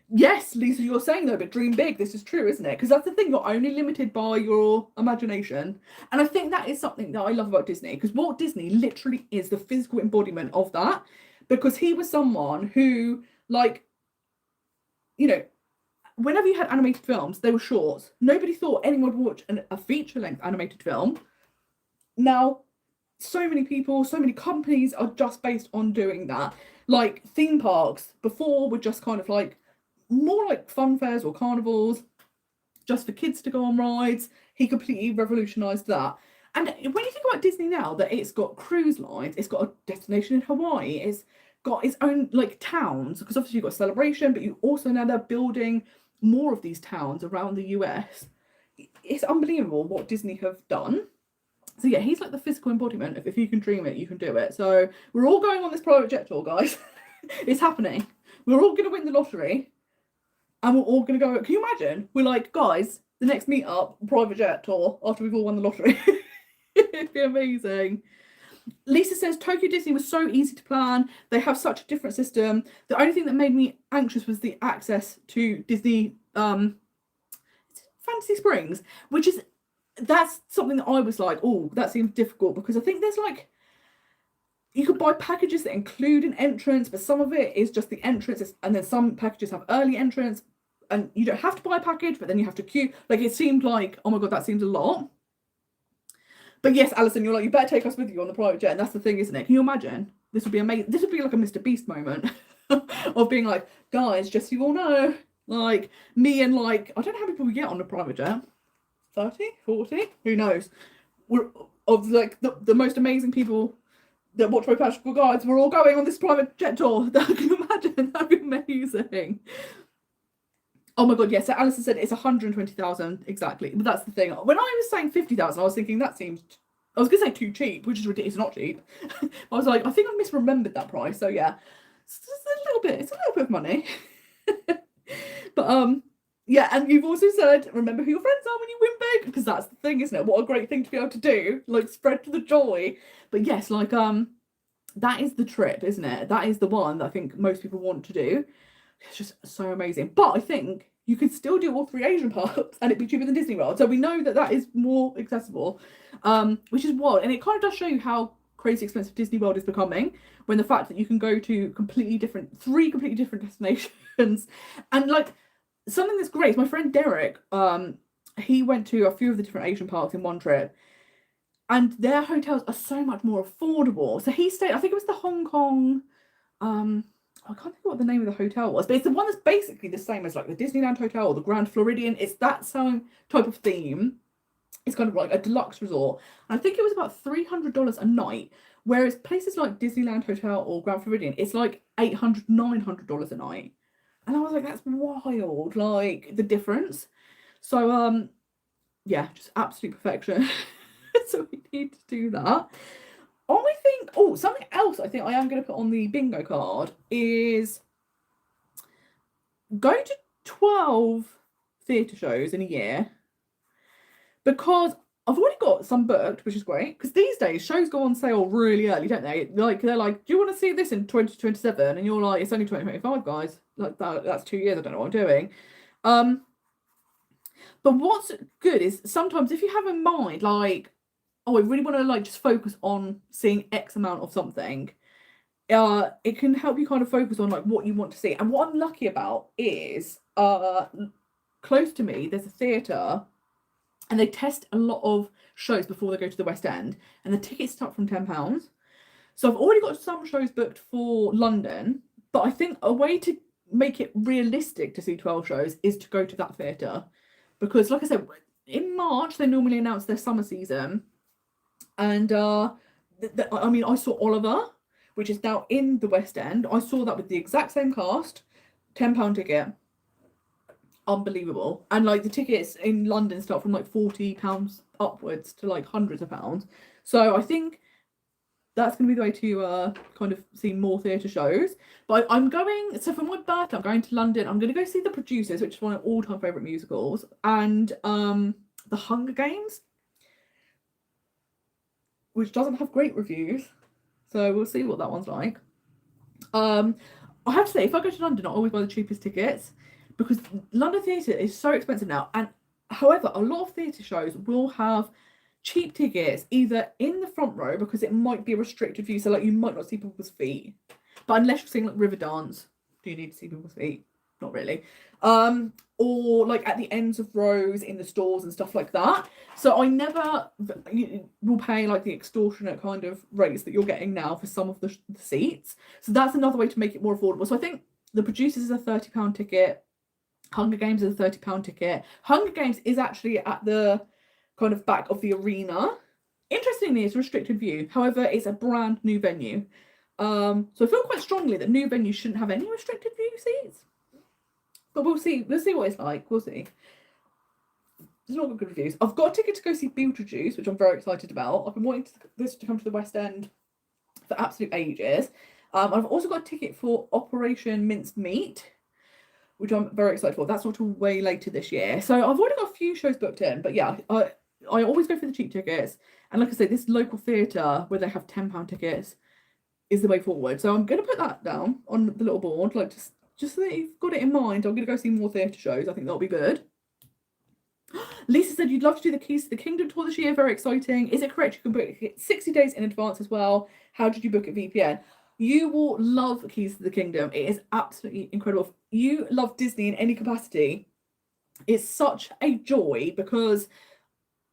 Yes, Lisa, you're saying though, but dream big. This is true, isn't it? Because that's the thing, you're only limited by your imagination. And I think that is something that I love about Disney, because Walt Disney literally is the physical embodiment of that. Because he was someone who, like, you know, whenever you had animated films, they were shorts. Nobody thought anyone would watch a feature-length animated film. Now, so many people, so many companies are just based on doing that. Like, theme parks before were just kind of like more like fun fairs or carnivals, just for kids to go on rides. He completely revolutionized that. And when you think about Disney now, that it's got cruise lines, it's got a destination in Hawaii, it's got its own like towns, because obviously you've got Celebration, but you also now they're building more of these towns around the US. It's unbelievable what Disney have done. So yeah, he's like the physical embodiment of if you can dream it, you can do it. So we're all going on this private jet tour, guys. It's happening. We're all going to win the lottery. And we're all going to go. Can you imagine? We're like, guys, the next meet-up, private jet tour, after we've all won the lottery. It'd be amazing. Lisa says, Tokyo Disney was so easy to plan. They have such a different system. The only thing that made me anxious was the access to Disney Fantasy Springs, that's something that I was like, oh, that seems difficult, because I think there's like, you could buy packages that include an entrance, but some of it is just the entrance, and then some packages have early entrance, and you don't have to buy a package, but then you have to queue. Like, it seemed like, oh my god, that seems a lot. But yes, Alison, you're like, you better take us with you on the private jet, and that's the thing, isn't it? Can you imagine? This would be amazing. This would be like a Mr. Beast moment of being like, guys, just so you all know, like, me and like, I don't know how many people we get on the private jet. 30, 40, who knows? We're of like the most amazing people that watch my practical guides. We're all going on this private jet tour. Can you imagine? That'd be amazing. Oh my god, yes. So Alison said it's 120,000 exactly. But that's the thing. When I was saying 50,000, I was thinking that seems. I was gonna say too cheap, which is ridiculous. It's not cheap. I was like, I think I misremembered that price. So yeah, it's just a little bit. It's a little bit of money. But yeah, and you've also said, remember who your friends are when you win big, because that's the thing, isn't it? What a great thing to be able to do, like spread the joy. But yes, like that is the trip, isn't it? That is the one that I think most people want to do. It's just so amazing. But I think you could still do all 3 Asian parks and it'd be cheaper than Disney World. So we know that that is more accessible, which is wild. And it kind of does show you how crazy expensive Disney World is becoming, when the fact that you can go to 3 completely different destinations. And like, something that's great is my friend Derek, he went to a few of the different Asian parks in one trip, and their hotels are so much more affordable. So he stayed, I think it was the Hong Kong, I can't think of what the name of the hotel was, but it's the one that's basically the same as like the Disneyland Hotel or the Grand Floridian. It's that same type of theme. It's kind of like a deluxe resort. And I think it was about $300 a night, whereas places like Disneyland Hotel or Grand Floridian, it's like $800, $900 a night. And I was like, that's wild, like the difference. So yeah, just absolute perfection. So we need to do that. I think, oh, something else I think I am going to put on the bingo card is go to 12 theatre shows in a year, because I've already got some booked, which is great, because these days shows go on sale really early, don't they? Like, they're like, do you want to see this in 2027? And you're like, it's only 2025, guys. Like, that's 2 years, I don't know what I'm doing. But what's good is sometimes if you have in mind, like, oh, I really want to like just focus on seeing X amount of something, it can help you kind of focus on like what you want to see. And what I'm lucky about is close to me there's a theatre, and they test a lot of shows before they go to the West End, and the tickets start from £10. So I've already got some shows booked for London, but I think a way to make it realistic to see 12 shows is to go to that theatre, because like I said, in March they normally announce their summer season, and I mean, I saw Oliver, which is now in the West End. I saw that with the exact same cast, £10 ticket. Unbelievable. And like the tickets in London start from like £40 upwards to like hundreds of pounds. So I think that's going to be the way to kind of see more theatre shows. But I'm going, so for my birthday, I'm going to London. I'm going to go see The Producers, which is one of my all-time favourite musicals, and The Hunger Games, which doesn't have great reviews. So we'll see what that one's like. I have to say, if I go to London, I always buy the cheapest tickets, because London theatre is so expensive now. And however, a lot of theatre shows will have cheap tickets either in the front row, because it might be a restricted view, so like you might not see people's feet. But unless you're seeing like Riverdance, do you need to see people's feet? Not really. Or like at the ends of rows in the stores and stuff like that. So I never will pay like the extortionate kind of rates that you're getting now for some of the seats. So that's another way to make it more affordable. So I think The Producers is a £30 ticket. Hunger Games is a £30 ticket. Hunger Games is actually at the kind of back of the arena. Interestingly, it's a restricted view. However, it's a brand new venue. So I feel quite strongly that new venues shouldn't have any restricted view seats. But we'll see. We'll see what it's like. We'll see. There's not good reviews. I've got a ticket to go see Beetlejuice, which I'm very excited about. I've been wanting this to come to the West End for absolute ages. I've also got a ticket for Operation Minced Meat, which I'm very excited for. That's not till way later this year. So I've already got a few shows booked in. But yeah, I always go for the cheap tickets. And like I say, this local theatre where they have £10 tickets is the way forward. So I'm going to put that down on the little board, like just so that you've got it in mind. I'm going to go see more theatre shows. I think that'll be good. Lisa said you'd love to do the Keys to the Kingdom tour this year. Very exciting. Is it correct you can book it 60 days in advance as well? How did you book it VPN? You will love Keys to the Kingdom. It is absolutely incredible. If you love Disney in any capacity, it's such a joy, because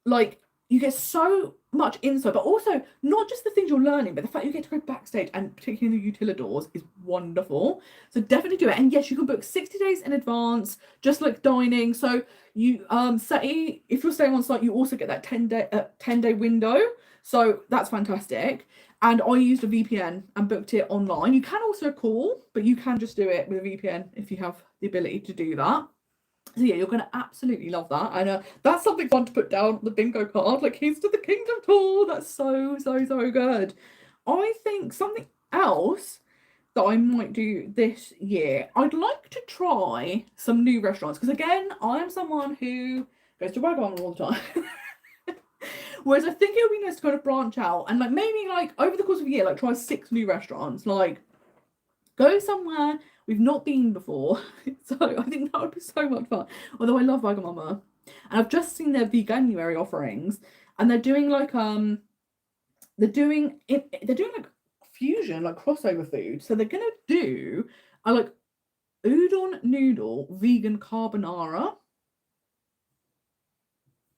like you get so much insight, but also not just the things you're learning, but the fact you get to go backstage, and particularly the Utilidors, is wonderful. So definitely do it. And yes, you can book 60 days in advance, just like dining. So you say if you're staying on site, you also get that 10-day window. So that's fantastic. And I used a VPN and booked it online. You can also call, but you can just do it with a VPN if you have the ability to do that. So yeah, you're going to absolutely love that. And that's something fun to put down the bingo card, like Keys to the Kingdom tour. That's so good. I think something else that I might do this year, I'd like to try some new restaurants, because again, I am someone who goes to Wagamama all the time. Whereas I think it would be nice to kind of branch out and like maybe like over the course of a year, like try 6 new restaurants, like go somewhere we've not been before. So I think that would be so much fun. Although I love Wagamama, and I've just seen their Veganuary offerings, and they're doing like they're doing like fusion, like crossover food. So they're gonna do a like udon noodle vegan carbonara.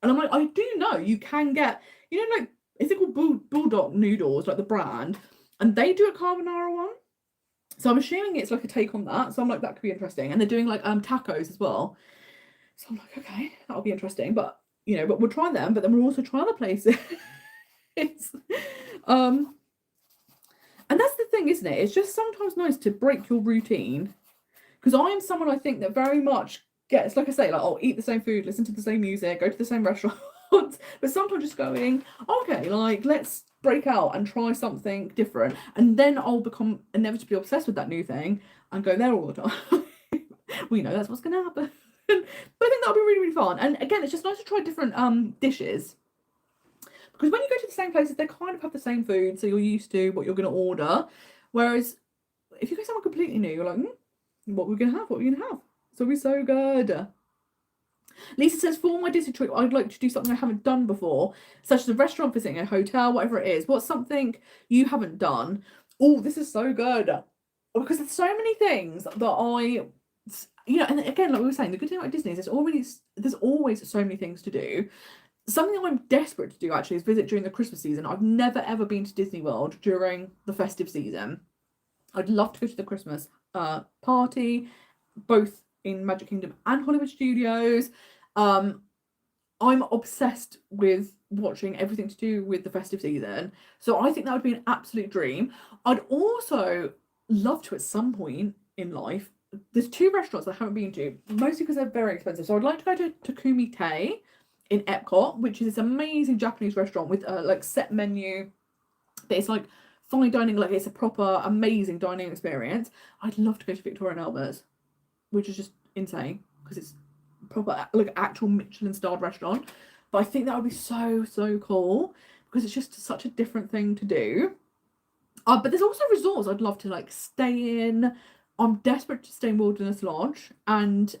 And I'm like, I do know you can get, you know, like, is it called Bulldog Noodles, like the brand? And they do a carbonara one. So I'm assuming it's like a take on that. So I'm like, that could be interesting. And they're doing like tacos as well. So I'm like, okay, that'll be interesting. But, you know, but we'll try them. But then we'll also try other places. And that's the thing, isn't it? It's just sometimes nice to break your routine. Because I am someone, I think, that very much gets, like I say, like, I'll eat the same food, listen to the same music, go to the same restaurants. But sometimes just going, okay, like, let's break out and try something different. And then I'll become inevitably obsessed with that new thing and go there all the time. We know that's what's going to happen. But I think that'll be really, really fun. And again, it's just nice to try different dishes. Because when you go to the same places, they kind of have the same food, so you're used to what you're going to order. Whereas if you go somewhere completely new, you're like, what are we going to have? What are we going to have? So it'll be so good. Lisa says, for my Disney trip, I'd like to do something I haven't done before, such as a restaurant, visiting a hotel, whatever it is. What's something you haven't done? Oh, this is so good. Because there's so many things that and again, like we were saying, the good thing about Disney is there's always so many things to do. Something I'm desperate to do actually is visit during the Christmas season. I've never ever been to Disney World during the festive season. I'd love to go to the Christmas party, both in Magic Kingdom and Hollywood Studios. I'm obsessed with watching everything to do with the festive season. So I think that would be an absolute dream. I'd also love to, at some point in life, there's 2 restaurants I haven't been to, mostly because they're very expensive. So I'd like to go to Takumi Tei in Epcot, which is this amazing Japanese restaurant with a like set menu. But it's like fine dining, like it's a proper amazing dining experience. I'd love to go to Victoria and Albert's, which is just insane because it's proper like actual Michelin starred restaurant. But I think that would be so cool because it's just such a different thing to do. But there's also resorts I'd love to like stay in. I'm desperate to stay in Wilderness Lodge and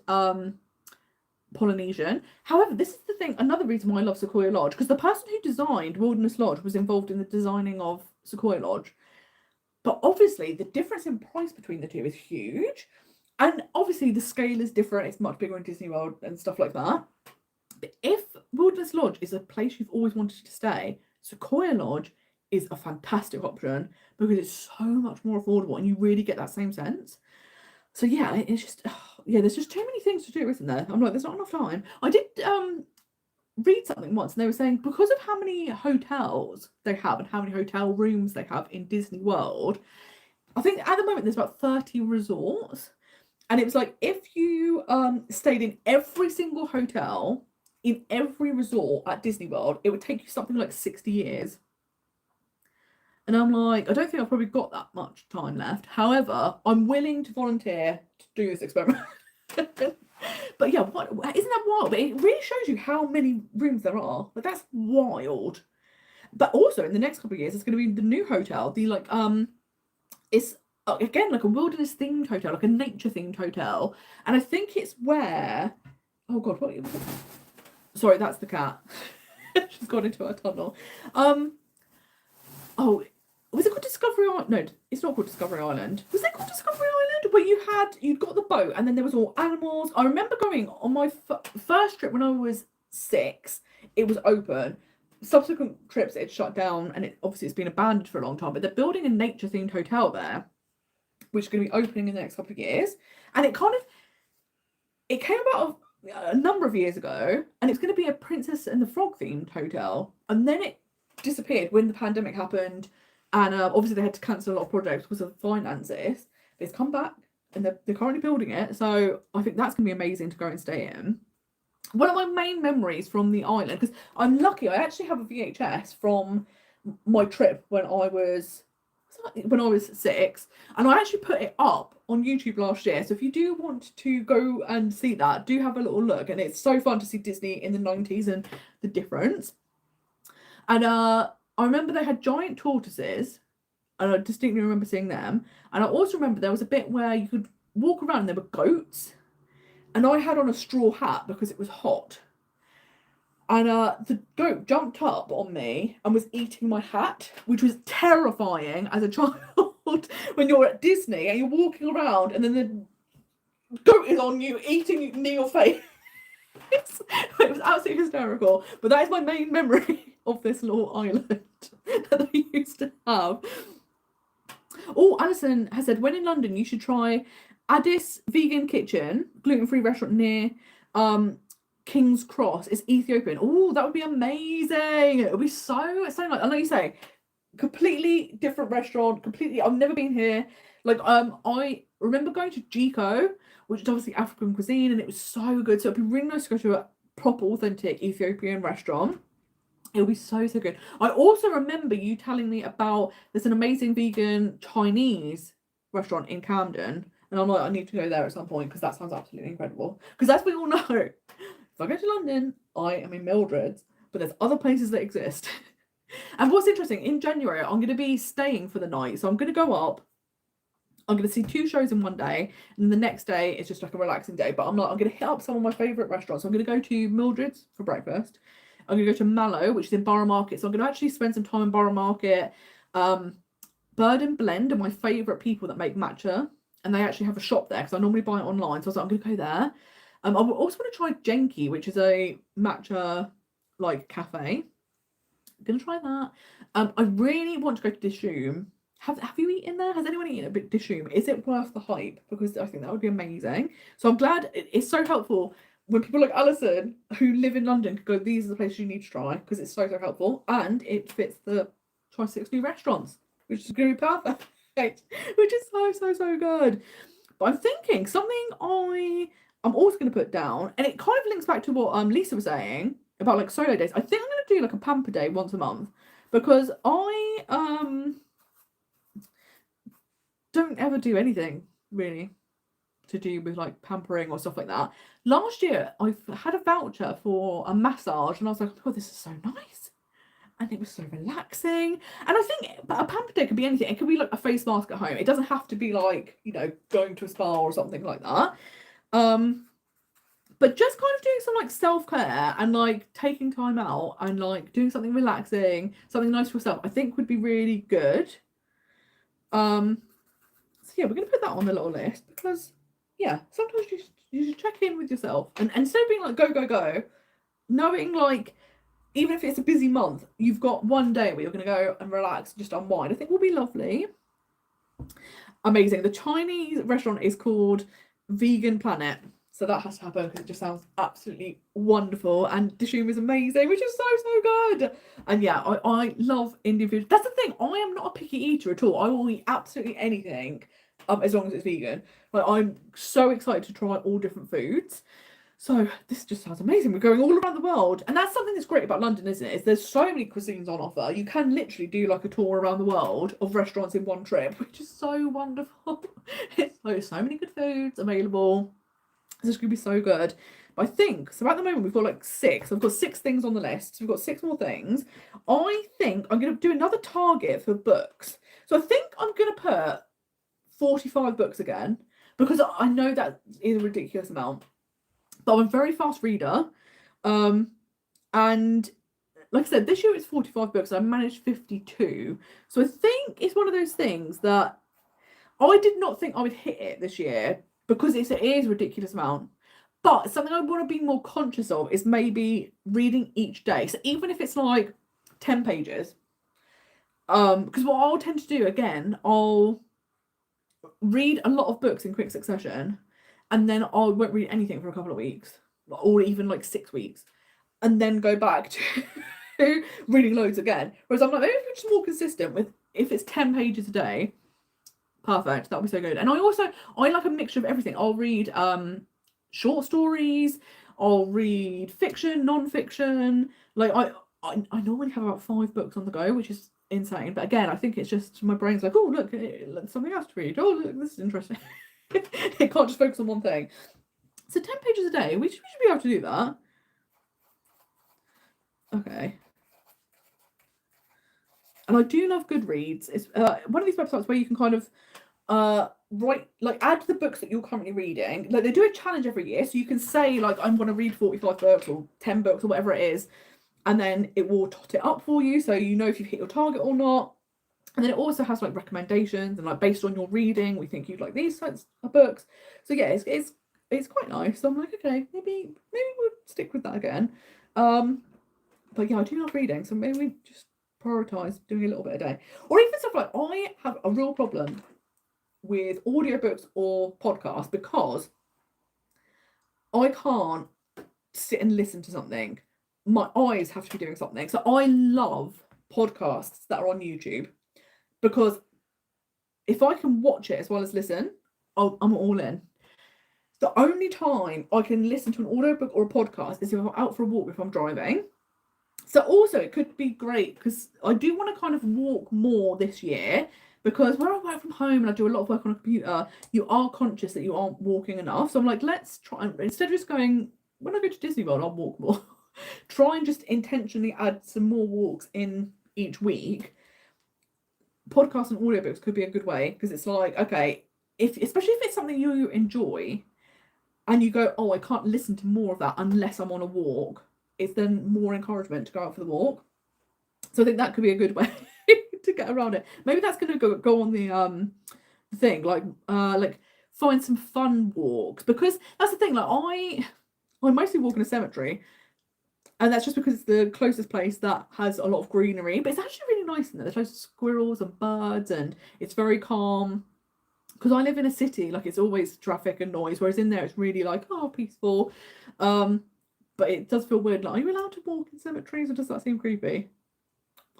Polynesian. However, this is the thing, another reason why I love Sequoia Lodge, because the person who designed Wilderness Lodge was involved in the designing of Sequoia Lodge. But obviously the difference in price between the two is huge. And obviously the scale is different. It's much bigger in Disney World and stuff like that. But if Wilderness Lodge is a place you've always wanted to stay, Sequoia Lodge is a fantastic option because it's so much more affordable and you really get that same sense. So yeah, it's just, there's just too many things to do, isn't there? I'm like, there's not enough time. I did read something once and they were saying because of how many hotels they have and how many hotel rooms they have in Disney World, I think at the moment there's about 30 resorts. And it was like, if you stayed in every single hotel in every resort at Disney World, it would take you something like 60 years. And I'm like, I don't think I've probably got that much time left. However, I'm willing to volunteer to do this experiment. But yeah, isn't that wild? But it really shows you how many rooms there are. Like, that's wild. But also, in the next couple of years, it's going to be the new hotel. It's again like a wilderness themed hotel, like a nature themed hotel. And I think it's where, oh god, sorry, that's the cat. She's gone into her tunnel. Was it called Discovery Island? No, it's not called Discovery Island. Was it called Discovery Island? Where you'd got the boat and then there was all animals. I remember going on my first trip when I was 6. It was open. Subsequent trips it shut down and it's been abandoned for a long time. But they're building a nature themed hotel there, which is going to be opening in the next couple of years. And it came about a number of years ago, and it's going to be a Princess and the Frog themed hotel. And then it disappeared when the pandemic happened. And obviously they had to cancel a lot of projects because of finances. But it's come back and they're currently building it. So I think that's going to be amazing to go and stay in. One of my main memories from the island, because I'm lucky, I actually have a VHS from my trip when I was 6, and I actually put it up on YouTube last year. So if you do want to go and see that, do have a little look. And it's so fun to see Disney in the 90s and the difference. And I remember they had giant tortoises, and I distinctly remember seeing them. And I also remember there was a bit where you could walk around and there were goats. And I had on a straw hat because it was hot. And the goat jumped up on me and was eating my hat, which was terrifying as a child when you're at Disney and you're walking around and then the goat is on you, eating you near your face. It was absolutely hysterical. But that is my main memory of this little island that I used to have. Oh, Alison has said, when in London, you should try Addis Vegan Kitchen, gluten-free restaurant near King's Cross. It's Ethiopian. Oh, that would be amazing. It would be so nice. I know you say, completely different restaurant, I've never been here. Like, I remember going to Jiko, which is obviously African cuisine, and it was so good. So it'd be really nice to go to a proper, authentic Ethiopian restaurant. It'll be so good. I also remember you telling me about there's an amazing vegan Chinese restaurant in Camden. And I'm like, I need to go there at some point because that sounds absolutely incredible. Because as we all know, if I go to London, I am in Mildred's, but there's other places that exist. And what's interesting, in January, I'm going to be staying for the night. So I'm going to go up I'm going to see 2 shows in one day, and the next day it's just like a relaxing day. But I'm going to hit up some of my favourite restaurants. So I'm going to go to Mildred's for breakfast. I'm going to go to Mallow, which is in Borough Market. So I'm going to actually spend some time in Borough Market. Bird and Blend are my favourite people that make matcha, and they actually have a shop there because I normally buy it online. So I was like, I'm going to go there. I also want to try Genki, which is a matcha like cafe. I'm going to try that. I really want to go to Dishoom. Have you eaten there? Has anyone eaten a bit Dishoom? Is it worth the hype? Because I think that would be amazing. So I'm glad it's so helpful when people like Alison who live in London could go, these are the places you need to try, because it's so helpful, and it fits the try 6 new restaurants, which is going to be perfect, which is so good. But I'm thinking something I'm also going to put down, and it kind of links back to what Lisa was saying about like solo days. I think I'm going to do like a pamper day once a month, because I don't ever do anything really to do with like pampering or stuff like that. Last year I had a voucher for a massage, and I was like, oh, this is so nice, and it was so relaxing. And I think a pamper day could be anything. It could be like a face mask at home. It doesn't have to be like, you know, going to a spa or something like that. But just kind of doing some like self-care and like taking time out and like doing something relaxing, something nice for yourself, I think would be really good. So yeah, we're going to put that on the little list, because yeah, sometimes you should check in with yourself, and instead of being like go, knowing like, even if it's a busy month, you've got one day where you're going to go and relax, just unwind, I think will be lovely. Amazing. The Chinese restaurant is called Vegan Planet, so that has to happen because it just sounds absolutely wonderful, and Dishoom is amazing, which is so good. And yeah, I love Indian food. That's the thing, I am not a picky eater at all. I will eat absolutely anything, as long as it's vegan. Like, I'm so excited to try all different foods. So this just sounds amazing. We're going all around the world, and that's something that's great about London, isn't it? Is there's so many cuisines on offer. You can literally do like a tour around the world of restaurants in one trip, which is so wonderful. It's so many good foods available. This is going to be so good. But I think, so at the moment we've got like 6. I've got 6 things on the list. So we've got 6 more things. I think I'm going to do another target for books. So I think I'm going to put 45 books again, because I know that is a ridiculous amount. But I'm a very fast reader. And like I said, this year it's 45 books. I managed 52. So I think it's one of those things that I did not think I would hit it this year, because it is a ridiculous amount. But something I want to be more conscious of is maybe reading each day. So even if it's like 10 pages, because what I'll tend to do, again, I'll read a lot of books in quick succession, and then I won't read anything for a couple of weeks, or even like 6 weeks, and then go back to reading loads again. Whereas I'm like, maybe if you're just more consistent with, if it's 10 pages a day, perfect, that'll be so good. And I like a mixture of everything. I'll read short stories, I'll read fiction, non-fiction. Like I normally have about 5 books on the go, which is insane. But again, I think it's just my brain's like, oh look, something else to read. Oh look, this is interesting. It can't just focus on one thing. So 10 pages a day, we should be able to do that. Okay. And I do love Goodreads. It's one of these websites where you can kind of write, like, add the books that you're currently reading. Like, they do a challenge every year, so you can say like, I'm going to read 45 books or 10 books or whatever it is, and then it will tot it up for you, so you know if you've hit your target or not. And then it also has like recommendations, and like based on your reading, we think you'd like these types of books. So yeah, it's quite nice. So I'm like, okay, maybe we'll stick with that again. But yeah, I do love reading, so maybe we just prioritize doing a little bit a day. Or even stuff like, I have a real problem with audiobooks or podcasts, because I can't sit and listen to something. My eyes have to be doing something. So I love podcasts that are on YouTube, because if I can watch it as well as listen, I'm all in. The only time I can listen to an audiobook or a podcast is if I'm out for a walk, if I'm driving. So also it could be great, because I do want to kind of walk more this year, because when I work from home and I do a lot of work on a computer, you are conscious that you aren't walking enough. So I'm like, let's try, instead of just going, when I go to Disney World, I'll walk more. Try and just intentionally add some more walks in each week. Podcasts and audiobooks could be a good way, because it's like, okay, especially if it's something you enjoy, and you go, oh, I can't listen to more of that unless I'm on a walk, it's then more encouragement to go out for the walk. So I think that could be a good way to get around it. Maybe that's going to go on the thing, like find some fun walks, because that's the thing. Like I mostly walk in a cemetery, and that's just because it's the closest place that has a lot of greenery. But it's actually really nice in there. There's loads of squirrels and birds, and it's very calm. Because I live in a city, like it's always traffic and noise, whereas in there it's really like, oh, peaceful. But it does feel weird. Like, are you allowed to walk in cemeteries, or does that seem creepy?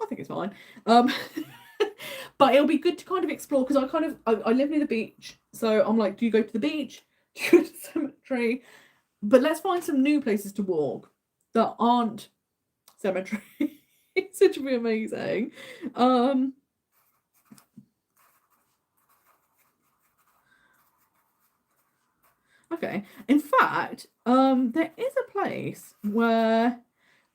I think it's fine. But it'll be good to kind of explore, because I live near the beach, so I'm like, do you go to the beach? Do you go to the cemetery? But let's find some new places to walk that aren't cemeteries. It should be amazing. Okay. In fact, there is a place where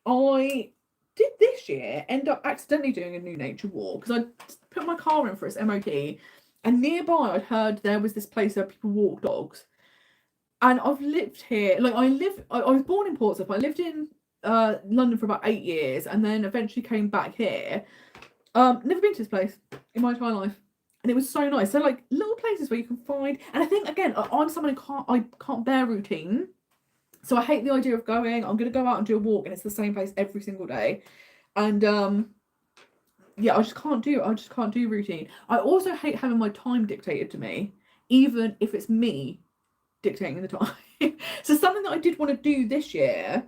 I did this year end up accidentally doing a new nature walk, because I put my car in for its MOT, and nearby I'd heard there was this place where people walk dogs. And I've lived here, like I was born in Portsmouth. I lived in London for about 8 years, and then eventually came back here. Never been to this place in my entire life, and it was so nice. So like little places where you can find, and I think again, I'm someone who can't bear routine. So I hate the idea of going, I'm going to go out and do a walk and it's the same place every single day. And yeah, I just can't do routine. I also hate having my time dictated to me, even if it's me dictating the time. So something that I did want to do this year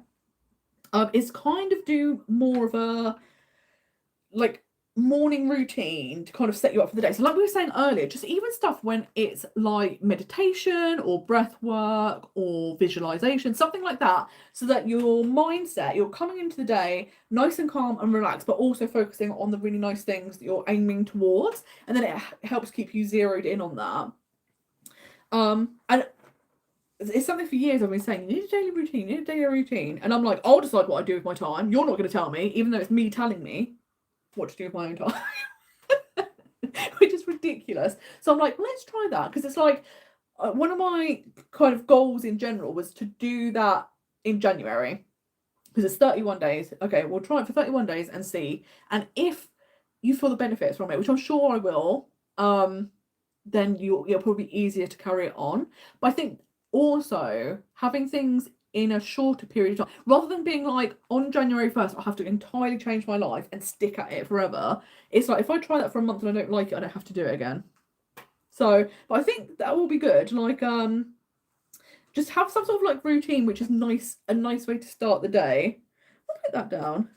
is kind of do more of a like morning routine to kind of set you up for the day. So like we were saying earlier, just even stuff when it's like meditation or breath work or visualization, something like that, so that your mindset, you're coming into the day nice and calm and relaxed, but also focusing on the really nice things that you're aiming towards, and then it helps keep you zeroed in on that. And it's something for years I've been saying, you need a daily routine, and I'm like, I'll decide what I do with my time. You're not going to tell me, even though it's me telling me what to do with my own time. Which is ridiculous. So I'm like, let's try that, because it's like one of my kind of goals in general was to do that in January, because it's 31 days. Okay, we'll try it for 31 days and see, and if you feel the benefits from it, which I'm sure I will, then you'll probably be easier to carry it on. But I think also having things in a shorter period of time, rather than being like on January 1st I have to entirely change my life and stick at it forever, it's like if I try that for a month and I don't like it, I don't have to do it again. So but I think that will be good, like just have some sort of like routine which is nice, a nice way to start the day. I'll put that down.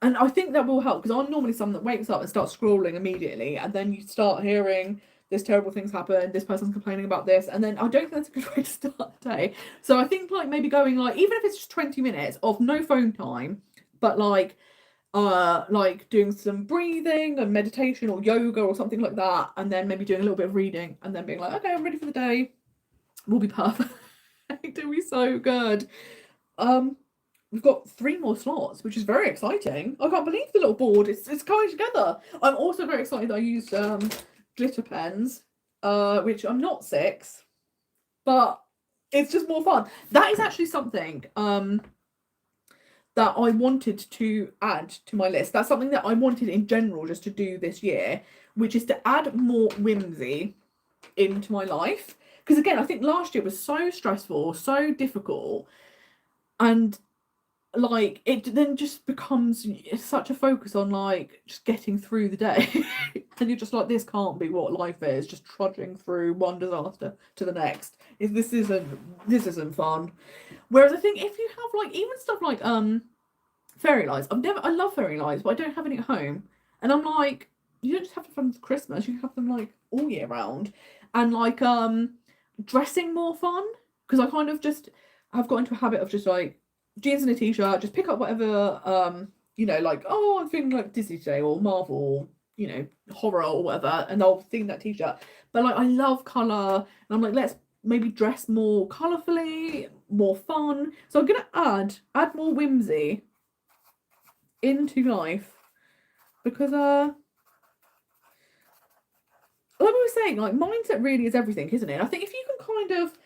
And I think that will help, because I'm normally someone that wakes up and starts scrolling immediately, and then you start hearing this terrible things happen, this person's complaining about this, and then I don't think that's a good way to start the day. So I think like maybe going like, even if it's just 20 minutes of no phone time, but like doing some breathing and meditation or yoga or something like that, and then maybe doing a little bit of reading, and then being like, okay, I'm ready for the day, will be perfect. It'll be so good. We've got 3 more slots, which is very exciting. I can't believe the little board it's coming together. I'm also very excited that I used glitter pens, which I'm not 6, but it's just more fun. That is actually something that I wanted to add to my list. That's something that I wanted in general just to do this year, which is to add more whimsy into my life. Because again, I think last year was so stressful, so difficult, and like it then just becomes such a focus on like just getting through the day. And you're just like, this can't be what life is, just trudging through one disaster to the next. This isn't fun. Whereas I think if you have like even stuff like fairy lights, I love fairy lights, but I don't have any at home, and I'm like, you don't just have them for Christmas, you have them like all year round. And like dressing more fun, because I kind of just have got into a habit of just like jeans and a t-shirt, just pick up whatever like, oh, I'm feeling like Disney today, or Marvel, horror or whatever, and I'll theme that t-shirt. But like I love colour, and I'm like, let's maybe dress more colourfully, more fun. So I'm going to add more whimsy into life, because like we were saying, like, mindset really is everything, isn't it? I think if you can kind of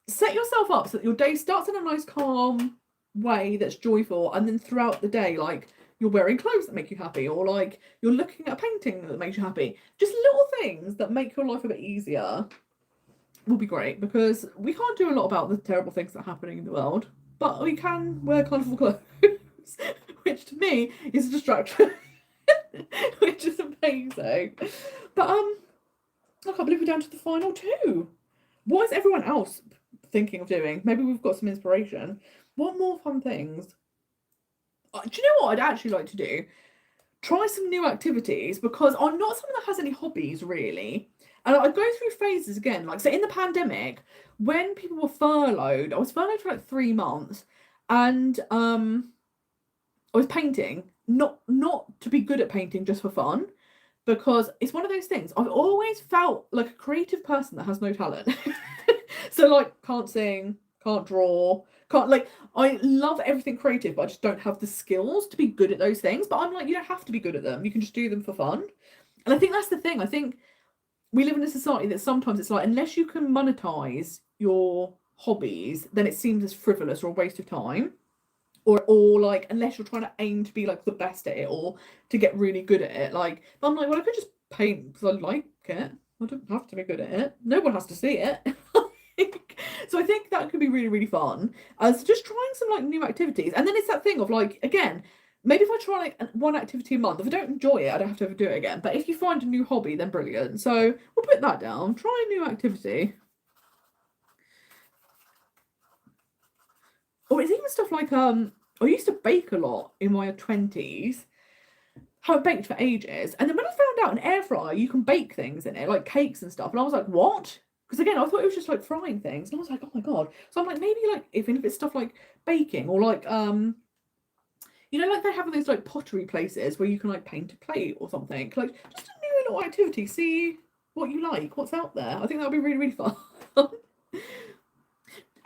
set yourself up so that your day starts in a nice calm way that's joyful, and then throughout the day, like, you're wearing clothes that make you happy, or like you're looking at a painting that makes you happy, just little things that make your life a bit easier will be great, because we can't do a lot about the terrible things that are happening in the world, but we can wear colourful clothes, which to me is a distraction, which is amazing. But I can't believe we're down to the final two. What is everyone else thinking of doing? Maybe we've got some inspiration. What more fun things? Do you know what I'd actually like to do? Try some new activities, because I'm not someone that has any hobbies really. And I go through phases again. Like, so in the pandemic, when people were furloughed, I was furloughed for like 3 months, and I was painting, not to be good at painting, just for fun, because it's one of those things. I've always felt like a creative person that has no talent. So like, can't sing, can't draw, can't, like, I love everything creative, but I just don't have the skills to be good at those things. But I'm like, you don't have to be good at them. You can just do them for fun. And I think that's the thing. I think we live in a society that sometimes it's like, unless you can monetize your hobbies, then it seems as frivolous or a waste of time. Or like, unless you're trying to aim to be like the best at it, or to get really good at it. Like, I'm like, well, I could just paint because I like it. I don't have to be good at it. No one has to see it. So I think that could be really, really fun. So just trying some like new activities. And then it's that thing of like, again, maybe if I try like one activity a month, if I don't enjoy it, I don't have to ever do it again. But if you find a new hobby, then brilliant. So we'll put that down. Try a new activity. Or it's even stuff like, I used to bake a lot in my 20s. Haven't baked for ages. And then when I found out an air fryer, you can bake things in it, like cakes and stuff. And I was like, what? Because again, I thought it was just like frying things. And I was like, oh my God. So I'm like, maybe like, even if it's stuff like baking, or like, you know, like they have those like pottery places where you can like paint a plate or something. Like, just a new little activity. See what you like, what's out there. I think that would be really, really fun.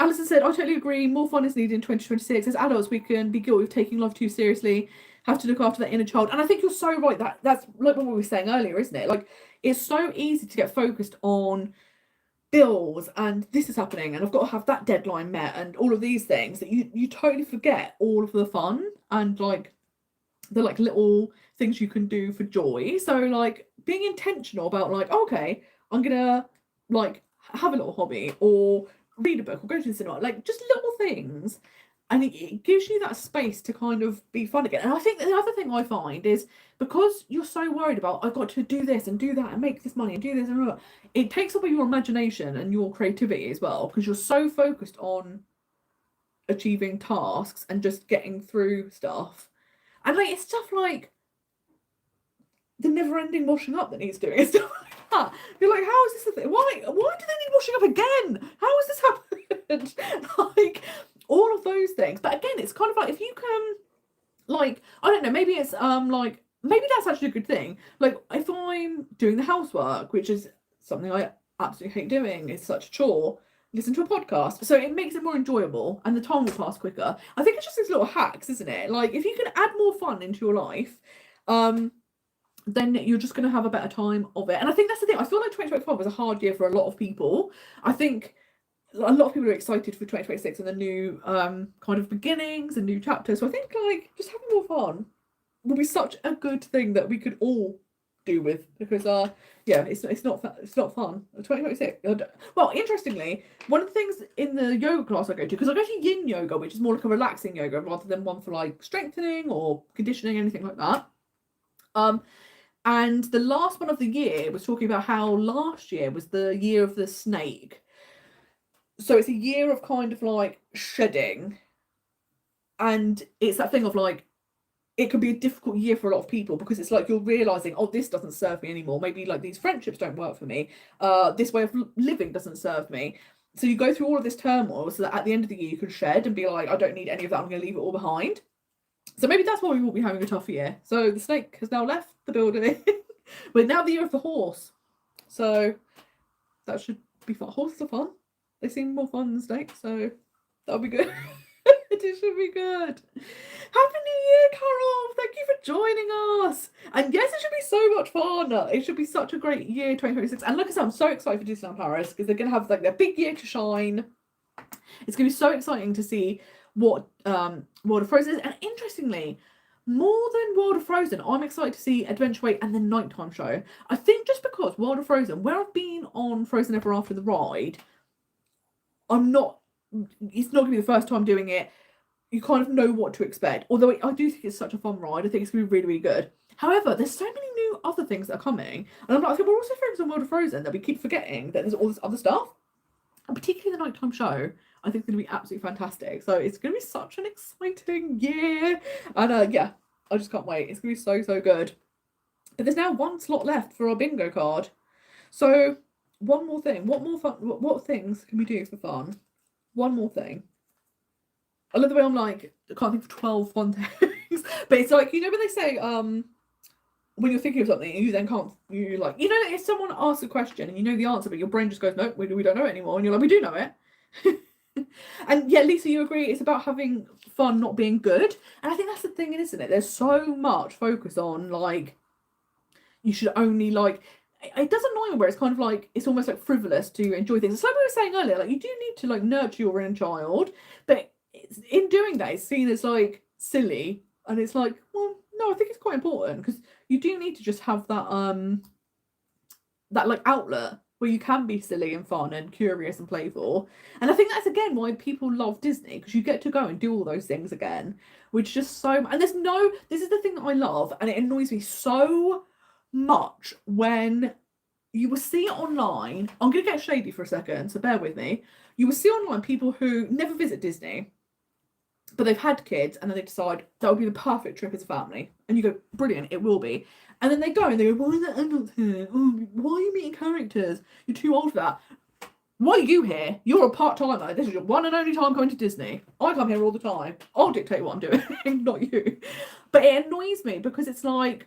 Alison said, I totally agree. More fun is needed in 2026. As adults, we can be guilty of taking life too seriously, have to look after that inner child. And I think you're so right. That's like what we were saying earlier, isn't it? Like, it's so easy to get focused on bills and this is happening and I've got to have that deadline met and all of these things, that you totally forget all of the fun and like the like little things you can do for joy. So like being intentional about like, okay, I'm gonna like have a little hobby or read a book or go to the cinema, like just little things, and it gives you that space to kind of be fun again. And I think the other thing I find is, because you're so worried about, I've got to do this and do that and make this money and do this and that, it takes away your imagination and your creativity as well, because you're so focused on achieving tasks and just getting through stuff. And like, it's stuff like the never-ending washing up that needs doing and stuff like that. You're like, how is this a thing? Why do they need washing up again? How has this happened? Like, all of those things. But again, it's kind of like, if you can, like, I don't know, maybe it's like, maybe that's actually a good thing. Like, if I'm doing the housework, which is something I absolutely hate doing, it's such a chore, listen to a podcast. So it makes it more enjoyable and the time will pass quicker. I think it's just these little hacks, isn't it? Like, if you can add more fun into your life, then you're just going to have a better time of it. And I think that's the thing. I feel like 2025 was a hard year for a lot of people. I think a lot of people are excited for 2026 and the new kind of beginnings and new chapters. So I think like just having more fun will be such a good thing that we could all do with, because yeah, it's not fun. 2026. Well, interestingly, one of the things in the yoga class I go to, because I go to yin yoga, which is more like a relaxing yoga rather than one for like strengthening or conditioning, anything like that. And the last one of the year was talking about how last year was the year of the snake. So it's a year of kind of like shedding. And it's that thing of like, it could be a difficult year for a lot of people, because it's like you're realizing, oh, this doesn't serve me anymore. Maybe like these friendships don't work for me. This way of living doesn't serve me. So you go through all of this turmoil so that at the end of the year you can shed and be like, I don't need any of that. I'm going to leave it all behind. So maybe that's why we will be having a tough year. So the snake has now left the building. We're now the year of the horse. So that should be fun. Horses are fun. They seem more fun than snakes. So That'll be good. It should be good. Happy New Year, Carol! Thank you for joining us. And yes, it should be so much fun. It should be such a great year, 2026. And like I said, I'm so excited for Disneyland Paris because they're going to have like their big year to shine. It's going to be so exciting to see what World of Frozen is. And interestingly, more than World of Frozen, I'm excited to see Adventure Way and the nighttime show. I think just because World of Frozen, where I've been on Frozen Ever After the ride, it's not going to be the first time doing it. You kind of know what to expect. Although I do think it's such a fun ride. I think it's going to be really, really good. However, there's so many new other things that are coming. And I'm like, okay, we're also focused on World of Frozen that we keep forgetting that there's all this other stuff. And particularly the nighttime show, I think it's going to be absolutely fantastic. So it's going to be such an exciting year. And yeah, I just can't wait. It's going to be so, so good. But there's now one slot left for our bingo card. So one more thing. What things can we do for fun? One more thing. I love the way I'm like, I can't think of 12 fun things. But it's like, you know when they say, when you're thinking of something, you then can't, you like, you know, if someone asks a question and you know the answer, but your brain just goes, no, we don't know it anymore. And you're like, we do know it. And yeah, Lisa, you agree it's about having fun, not being good. And I think that's the thing, isn't it? There's so much focus on, like, you should only, like, it does annoy me where it's kind of like, it's almost like frivolous to enjoy things. It's like we were saying earlier, like, you do need to, like, nurture your inner child. But in doing that, it's seen as, like, silly. And it's like, well, no, I think it's quite important because you do need to just have that, that, like, outlet where you can be silly and fun and curious and playful. And I think that's, again, why people love Disney, because you get to go and do all those things again, which just so... And this is the thing that I love, and it annoys me so much when you will see online... I'm going to get shady for a second, so bear with me. You will see online people who never visit Disney, but they've had kids, and then they decide that would be the perfect trip as a family. And you go, brilliant, it will be. And then they go and they go, why are the adults here? Oh, why are you meeting characters? You're too old for that. Why are you here? You're a part-timer. This is your one and only time going to Disney. I come here all the time. I'll dictate what I'm doing, not you. But it annoys me because it's like,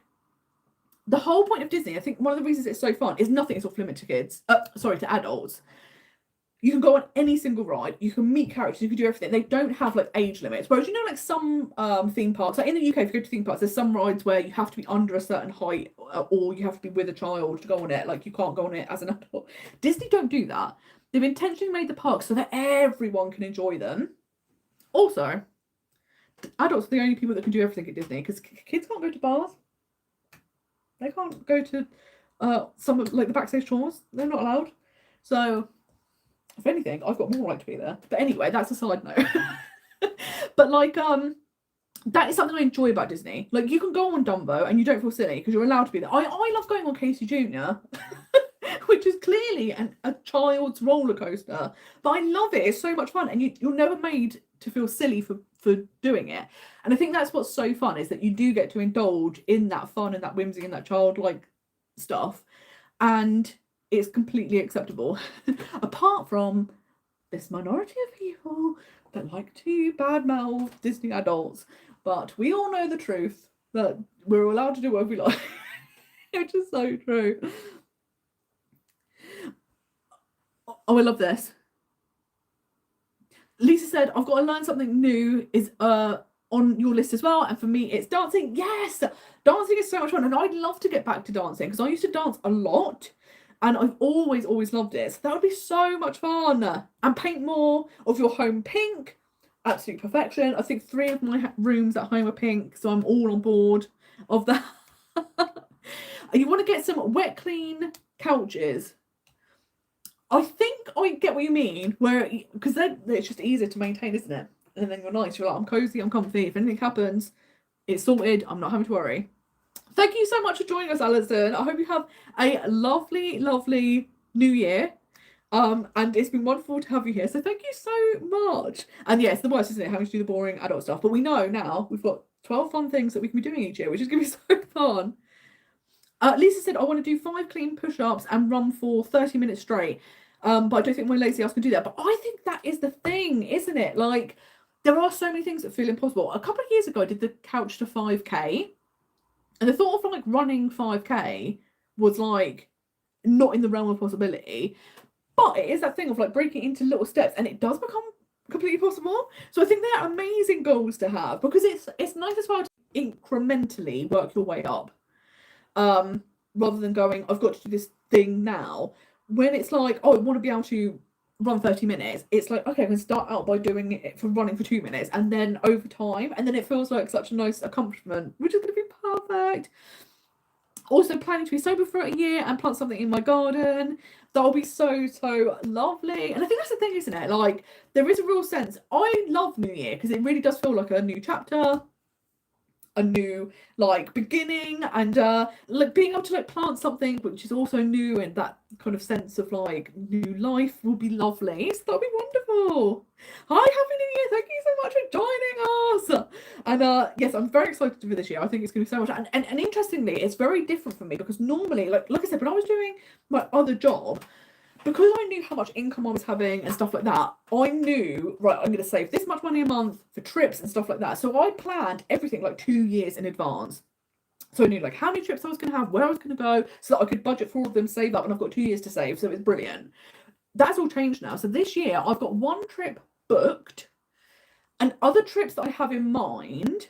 the whole point of Disney, I think one of the reasons it's so fun is nothing is off limit to kids. To adults. You can go on any single ride. You can meet characters. You can do everything. They don't have like age limits. Whereas, you know, like some theme parks, like in the UK, if you go to theme parks, there's some rides where you have to be under a certain height or you have to be with a child to go on it. Like you can't go on it as an adult. Disney don't do that. They've intentionally made the parks so that everyone can enjoy them. Also, adults are the only people that can do everything at Disney because kids can't go to bars. They can't go to some of like the backstage tours. They're not allowed. So, if anything, I've got more right to be there. But anyway, that's a side note. But like, that is something I enjoy about Disney. Like, you can go on Dumbo and you don't feel silly because you're allowed to be there. I love going on Casey Jr., which is clearly a child's roller coaster. But I love it. It's so much fun. And you're never made to feel silly for doing it. And I think that's what's so fun, is that you do get to indulge in that fun and that whimsy and that childlike stuff. And it's completely acceptable. Apart from this minority of people that like to badmouth Disney adults. But we all know the truth, that we're allowed to do whatever we like. Which is so true. Oh, I love this. Lisa said, I've got to learn something new is on your list as well. And for me, it's dancing. Yes, dancing is so much fun. And I'd love to get back to dancing because I used to dance a lot. And I've always loved it. So that would be so much fun. And paint more of your home pink. Absolute perfection. I think 3 of my rooms at home are pink. So I'm all on board of that. You want to get some wet, clean couches. I think I get what you mean, where because then it's just easier to maintain, isn't it? And then you're nice. You're like, I'm cozy, I'm comfy. If anything happens, it's sorted. I'm not having to worry. Thank you so much for joining us, Alison. I hope you have a lovely, lovely new year. And it's been wonderful to have you here. So thank you so much. And yes, the worst, isn't it, having to do the boring adult stuff. But we know now we've got 12 fun things that we can be doing each year, which is going to be so fun. Lisa said, I want to do 5 clean push-ups and run for 30 minutes straight. But I don't think my lazy ass can do that. But I think that is the thing, isn't it? Like, there are so many things that feel impossible. A couple of years ago, I did the couch to 5K. And the thought of, like, running 5K was, like, not in the realm of possibility. But it is that thing of, like, breaking it into little steps. And it does become completely possible. So I think they're amazing goals to have, because it's nice as well to incrementally work your way up, rather than going, I've got to do this thing now. When it's like, oh, I want to be able to run 30 minutes, it's like, okay, I can start out by doing it for running for 2 minutes, and then over time, and then it feels like such a nice accomplishment, which is going to be perfect. Also planning to be sober for a year and plant something in my garden. That'll be so, so lovely. And I think that's the thing, isn't it? Like, there is a real sense. I love New Year because it really does feel like a new chapter, a new like beginning, and like being able to like plant something which is also new, and that kind of sense of like new life will be lovely. So that'll be wonderful. Hi, happy new year, thank you so much for joining us. And yes, I'm very excited for this year. I think it's going to be so much, and interestingly, it's very different for me, because normally, like I said, when I was doing my other job, because I knew how much income I was having and stuff like that, I knew, right, I'm going to save this much money a month for trips and stuff like that. So I planned everything like 2 years in advance. So I knew like how many trips I was going to have, where I was going to go, so that I could budget for all of them, save up, and I've got 2 years to save. So it's brilliant. That's all changed now. So this year I've got one trip booked, and other trips that I have in mind,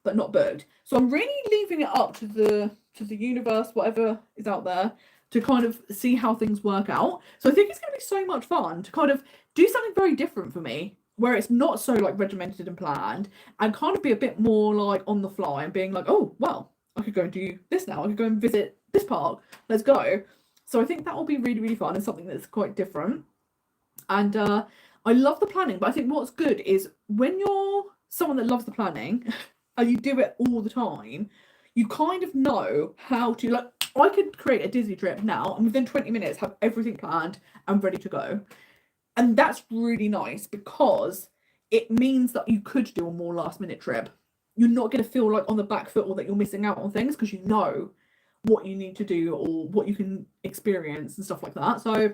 but not booked. So I'm really leaving it up to the universe, whatever is out there, to kind of see how things work out. So I think it's going to be so much fun to kind of do something very different for me, where it's not so like regimented and planned, and kind of be a bit more like on the fly, and being like, oh, well, I could go and do this now. I could go and visit this park. Let's go. So I think that will be really, really fun, and something that's quite different. And I love the planning, but I think what's good is when you're someone that loves the planning and you do it all the time, you kind of know how to, like, I could create a Disney trip now and within 20 minutes have everything planned and ready to go. And that's really nice, because it means that you could do a more last minute trip. You're not going to feel like on the back foot, or that you're missing out on things, because you know what you need to do or what you can experience and stuff like that. So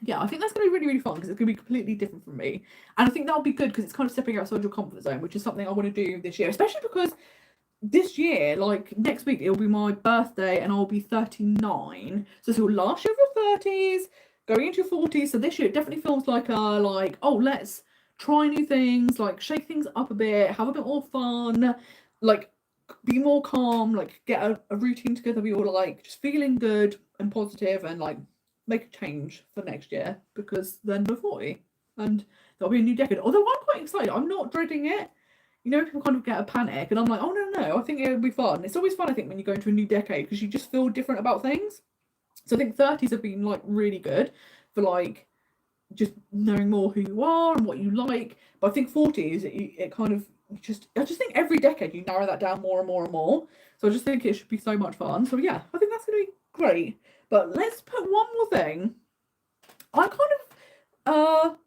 yeah, I think that's going to be really, really fun, because it's going to be completely different from me. And I think that'll be good, because it's kind of stepping outside your comfort zone, which is something I want to do this year, especially because this year, like next week, it'll be my birthday and I'll be 39. So it's your last year of your 30s, going into your 40s. So this year it definitely feels like oh, let's try new things, like shake things up a bit, have a bit more fun, like be more calm, like get a routine together. We all like just feeling good and positive, and like make a change for next year, because then we're 40 and that'll be a new decade. Although I'm quite excited, I'm not dreading it. You know, people kind of get a panic, and I'm like, oh, no, I think it'll be fun. It's always fun, I think, when you go into a new decade, because you just feel different about things. So I think 30s have been like really good for like just knowing more who you are and what you like. But I think 40s, it kind of I just think every decade you narrow that down more and more and more. So I just think it should be so much fun. So yeah, I think that's going to be great. But let's put one more thing. I'm kind of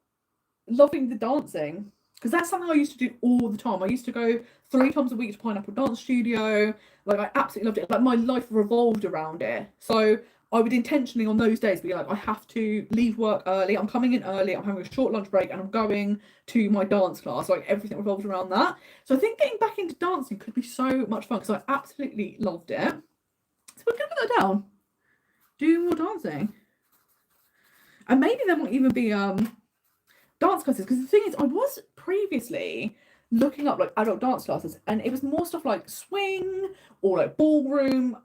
loving the dancing, because that's something I used to do all the time. I used to go 3 times a week to Pineapple Dance Studio. Like, I absolutely loved it. Like, my life revolved around it. So I would intentionally on those days be like, I have to leave work early. I'm coming in early. I'm having a short lunch break, and I'm going to my dance class. Like, everything revolved around that. So I think getting back into dancing could be so much fun, because I absolutely loved it. So we're going to put that down. Do more dancing. And maybe there might even be dance classes, because the thing is, I was previously looking up like adult dance classes, and it was more stuff like swing or like ballroom,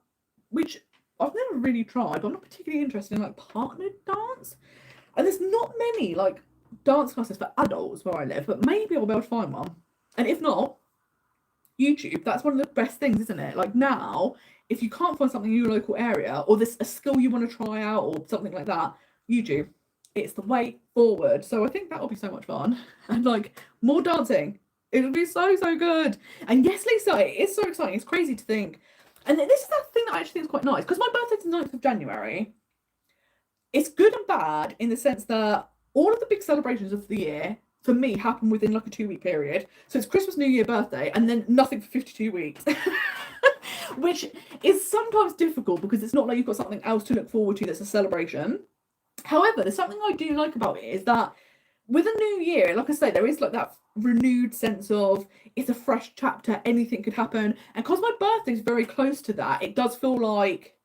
which I've never really tried. But I'm not particularly interested in like partnered dance, and there's not many like dance classes for adults where I live, but maybe I'll be able to find one. And if not, YouTube, that's one of the best things, isn't it? Like, now, if you can't find something in your local area, or there's a skill you want to try out or something like that, YouTube, it's the way forward. So I think that'll be so much fun. And like, more dancing, it'll be so, so good. And yes, Lisa, it is so exciting. It's crazy to think. And this is that thing that I actually think is quite nice, because my birthday's the 9th of January. It's good and bad in the sense that all of the big celebrations of the year for me happen within like a 2-week period. So it's Christmas, New Year, birthday, and then nothing for 52 weeks. Which is sometimes difficult, because it's not like you've got something else to look forward to that's a celebration. However, there's something I do like about it, is that with a new year, like I say, there is like that renewed sense of it's a fresh chapter, anything could happen. And because my birthday's very close to that, it does feel like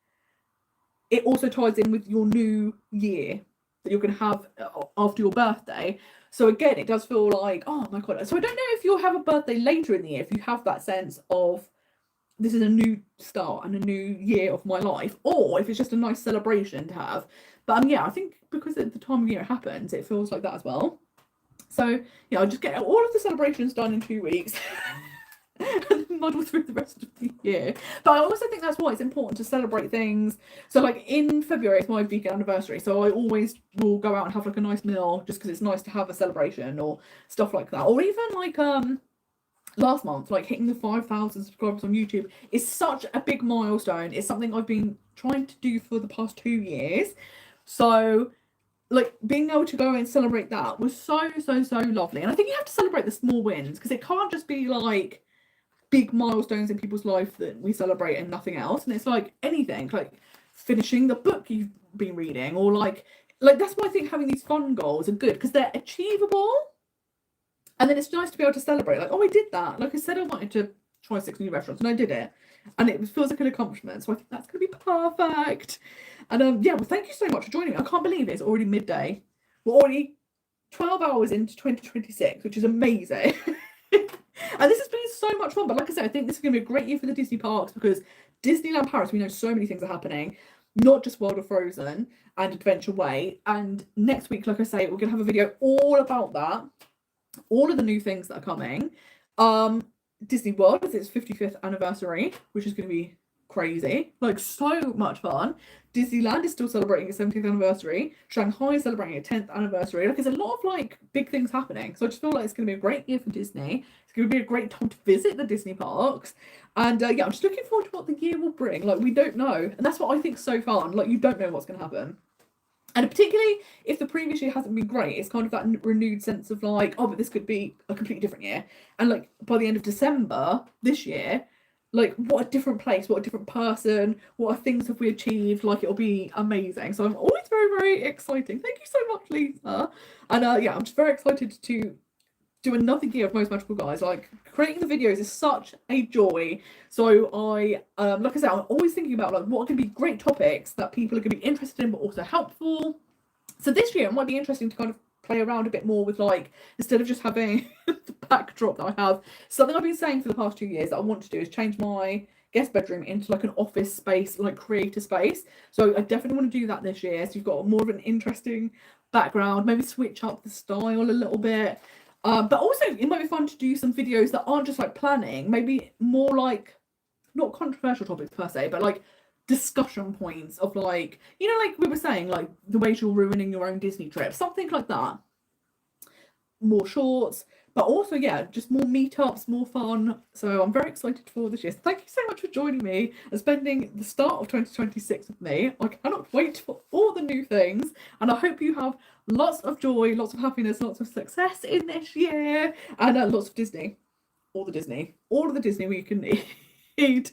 it also ties in with your new year that you're going to have after your birthday. So again, it does feel like, oh my God. So I don't know if you'll have a birthday later in the year, if you have that sense of this is a new start and a new year of my life, or if it's just a nice celebration to have. But yeah, I think because at the time of year it happens, it feels like that as well. So yeah, I'll just get all of the celebrations done in 2 weeks and muddle through the rest of the year. But I also think that's why it's important to celebrate things. So like in February, it's my vegan anniversary. So I always will go out and have like a nice meal just because it's nice to have a celebration or stuff like that. Or even like last month, like hitting the 5,000 subscribers on YouTube is such a big milestone. It's something I've been trying to do for the past 2 years. So like being able to go and celebrate that was so lovely. And I think you have to celebrate the small wins, because it can't just be like big milestones in people's life that we celebrate and nothing else. And it's like anything, like finishing the book you've been reading, or like that's why I think having these fun goals are good, because they're achievable. And then it's nice to be able to celebrate, like, oh, I did that. Like I said, I wanted to try 6 new restaurants, and I did it. And it feels like an accomplishment. So I think that's going to be perfect. And yeah, well, thank you so much for joining me. I can't believe it's already midday. We're already 12 hours into 2026, which is amazing. And this has been so much fun. But like I said, I think this is going to be a great year for the Disney parks, because Disneyland Paris, we know so many things are happening, not just World of Frozen and Adventure Way. And next week, like I say, we're going to have a video all about that, all of the new things that are coming. Disney World is its 55th anniversary, which is going to be crazy, like so much fun. Disneyland is still celebrating its 70th anniversary. Shanghai is celebrating its 10th anniversary. Like, there's a lot of like big things happening. So I just feel like it's going to be a great year for Disney. It's going to be a great time to visit the Disney parks. And yeah, I'm just looking forward to what the year will bring. Like, we don't know. And that's what I think is so fun. Like, you don't know what's going to happen. And particularly if the previous year hasn't been great, it's kind of that renewed sense of like, oh, but this could be a completely different year. And like by the end of December this year, like what a different place, what a different person, what are things have we achieved? Like, it'll be amazing. So I'm always very exciting. Thank you so much, Lisa. And yeah, I'm just very excited to do another year of Most Magical Guys. Like, creating the videos is such a joy. So I like I said, I'm always thinking about like what can be great topics that people are going to be interested in but also helpful. So this year it might be interesting to kind of play around a bit more with, like, instead of just having the backdrop that I have, something I've been saying for the past 2 years that I want to do is change my guest bedroom into like an office space, like creator space. So I definitely want to do that this year. So you've got more of an interesting background, maybe switch up the style a little bit. But also it might be fun to do some videos that aren't just like planning, maybe more like, not controversial topics per se, but like discussion points of like, you know, like we were saying, like the ways you're ruining your own Disney trip, something like that. More shorts, but also, yeah, just more meetups, more fun. So I'm very excited for this year. So thank you so much for joining me and spending the start of 2026 with me. I cannot wait for all the new things, and I hope you have lots of joy, lots of happiness, lots of success in this year, and lots of Disney. All of the Disney we can need.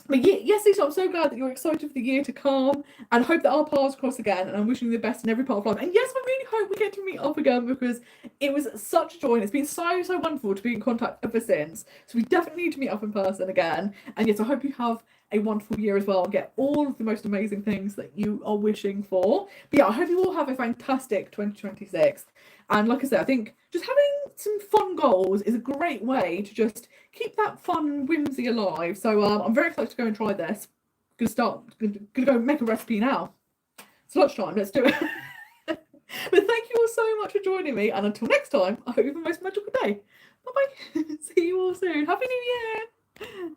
But yes, Lisa, I'm so glad that you're excited for the year to come, and I hope that our paths cross again, and I'm wishing you the best in every part of life. And yes, I really hope we get to meet up again, because it was such a joy, and it's been so wonderful to be in contact ever since. So we definitely need to meet up in person again. And yes, I hope you have a wonderful year as well, and get all of the most amazing things that you are wishing for. But yeah, I hope you all have a fantastic 2026. And like I said, I think just having some fun goals is a great way to just keep that fun whimsy alive. So I'm very excited to go and try this. Gonna go make a recipe now. It's lunchtime, let's do it. But thank you all so much for joining me, and until next time, I hope you have the most magical day. Bye bye. See you all soon. Happy New Year.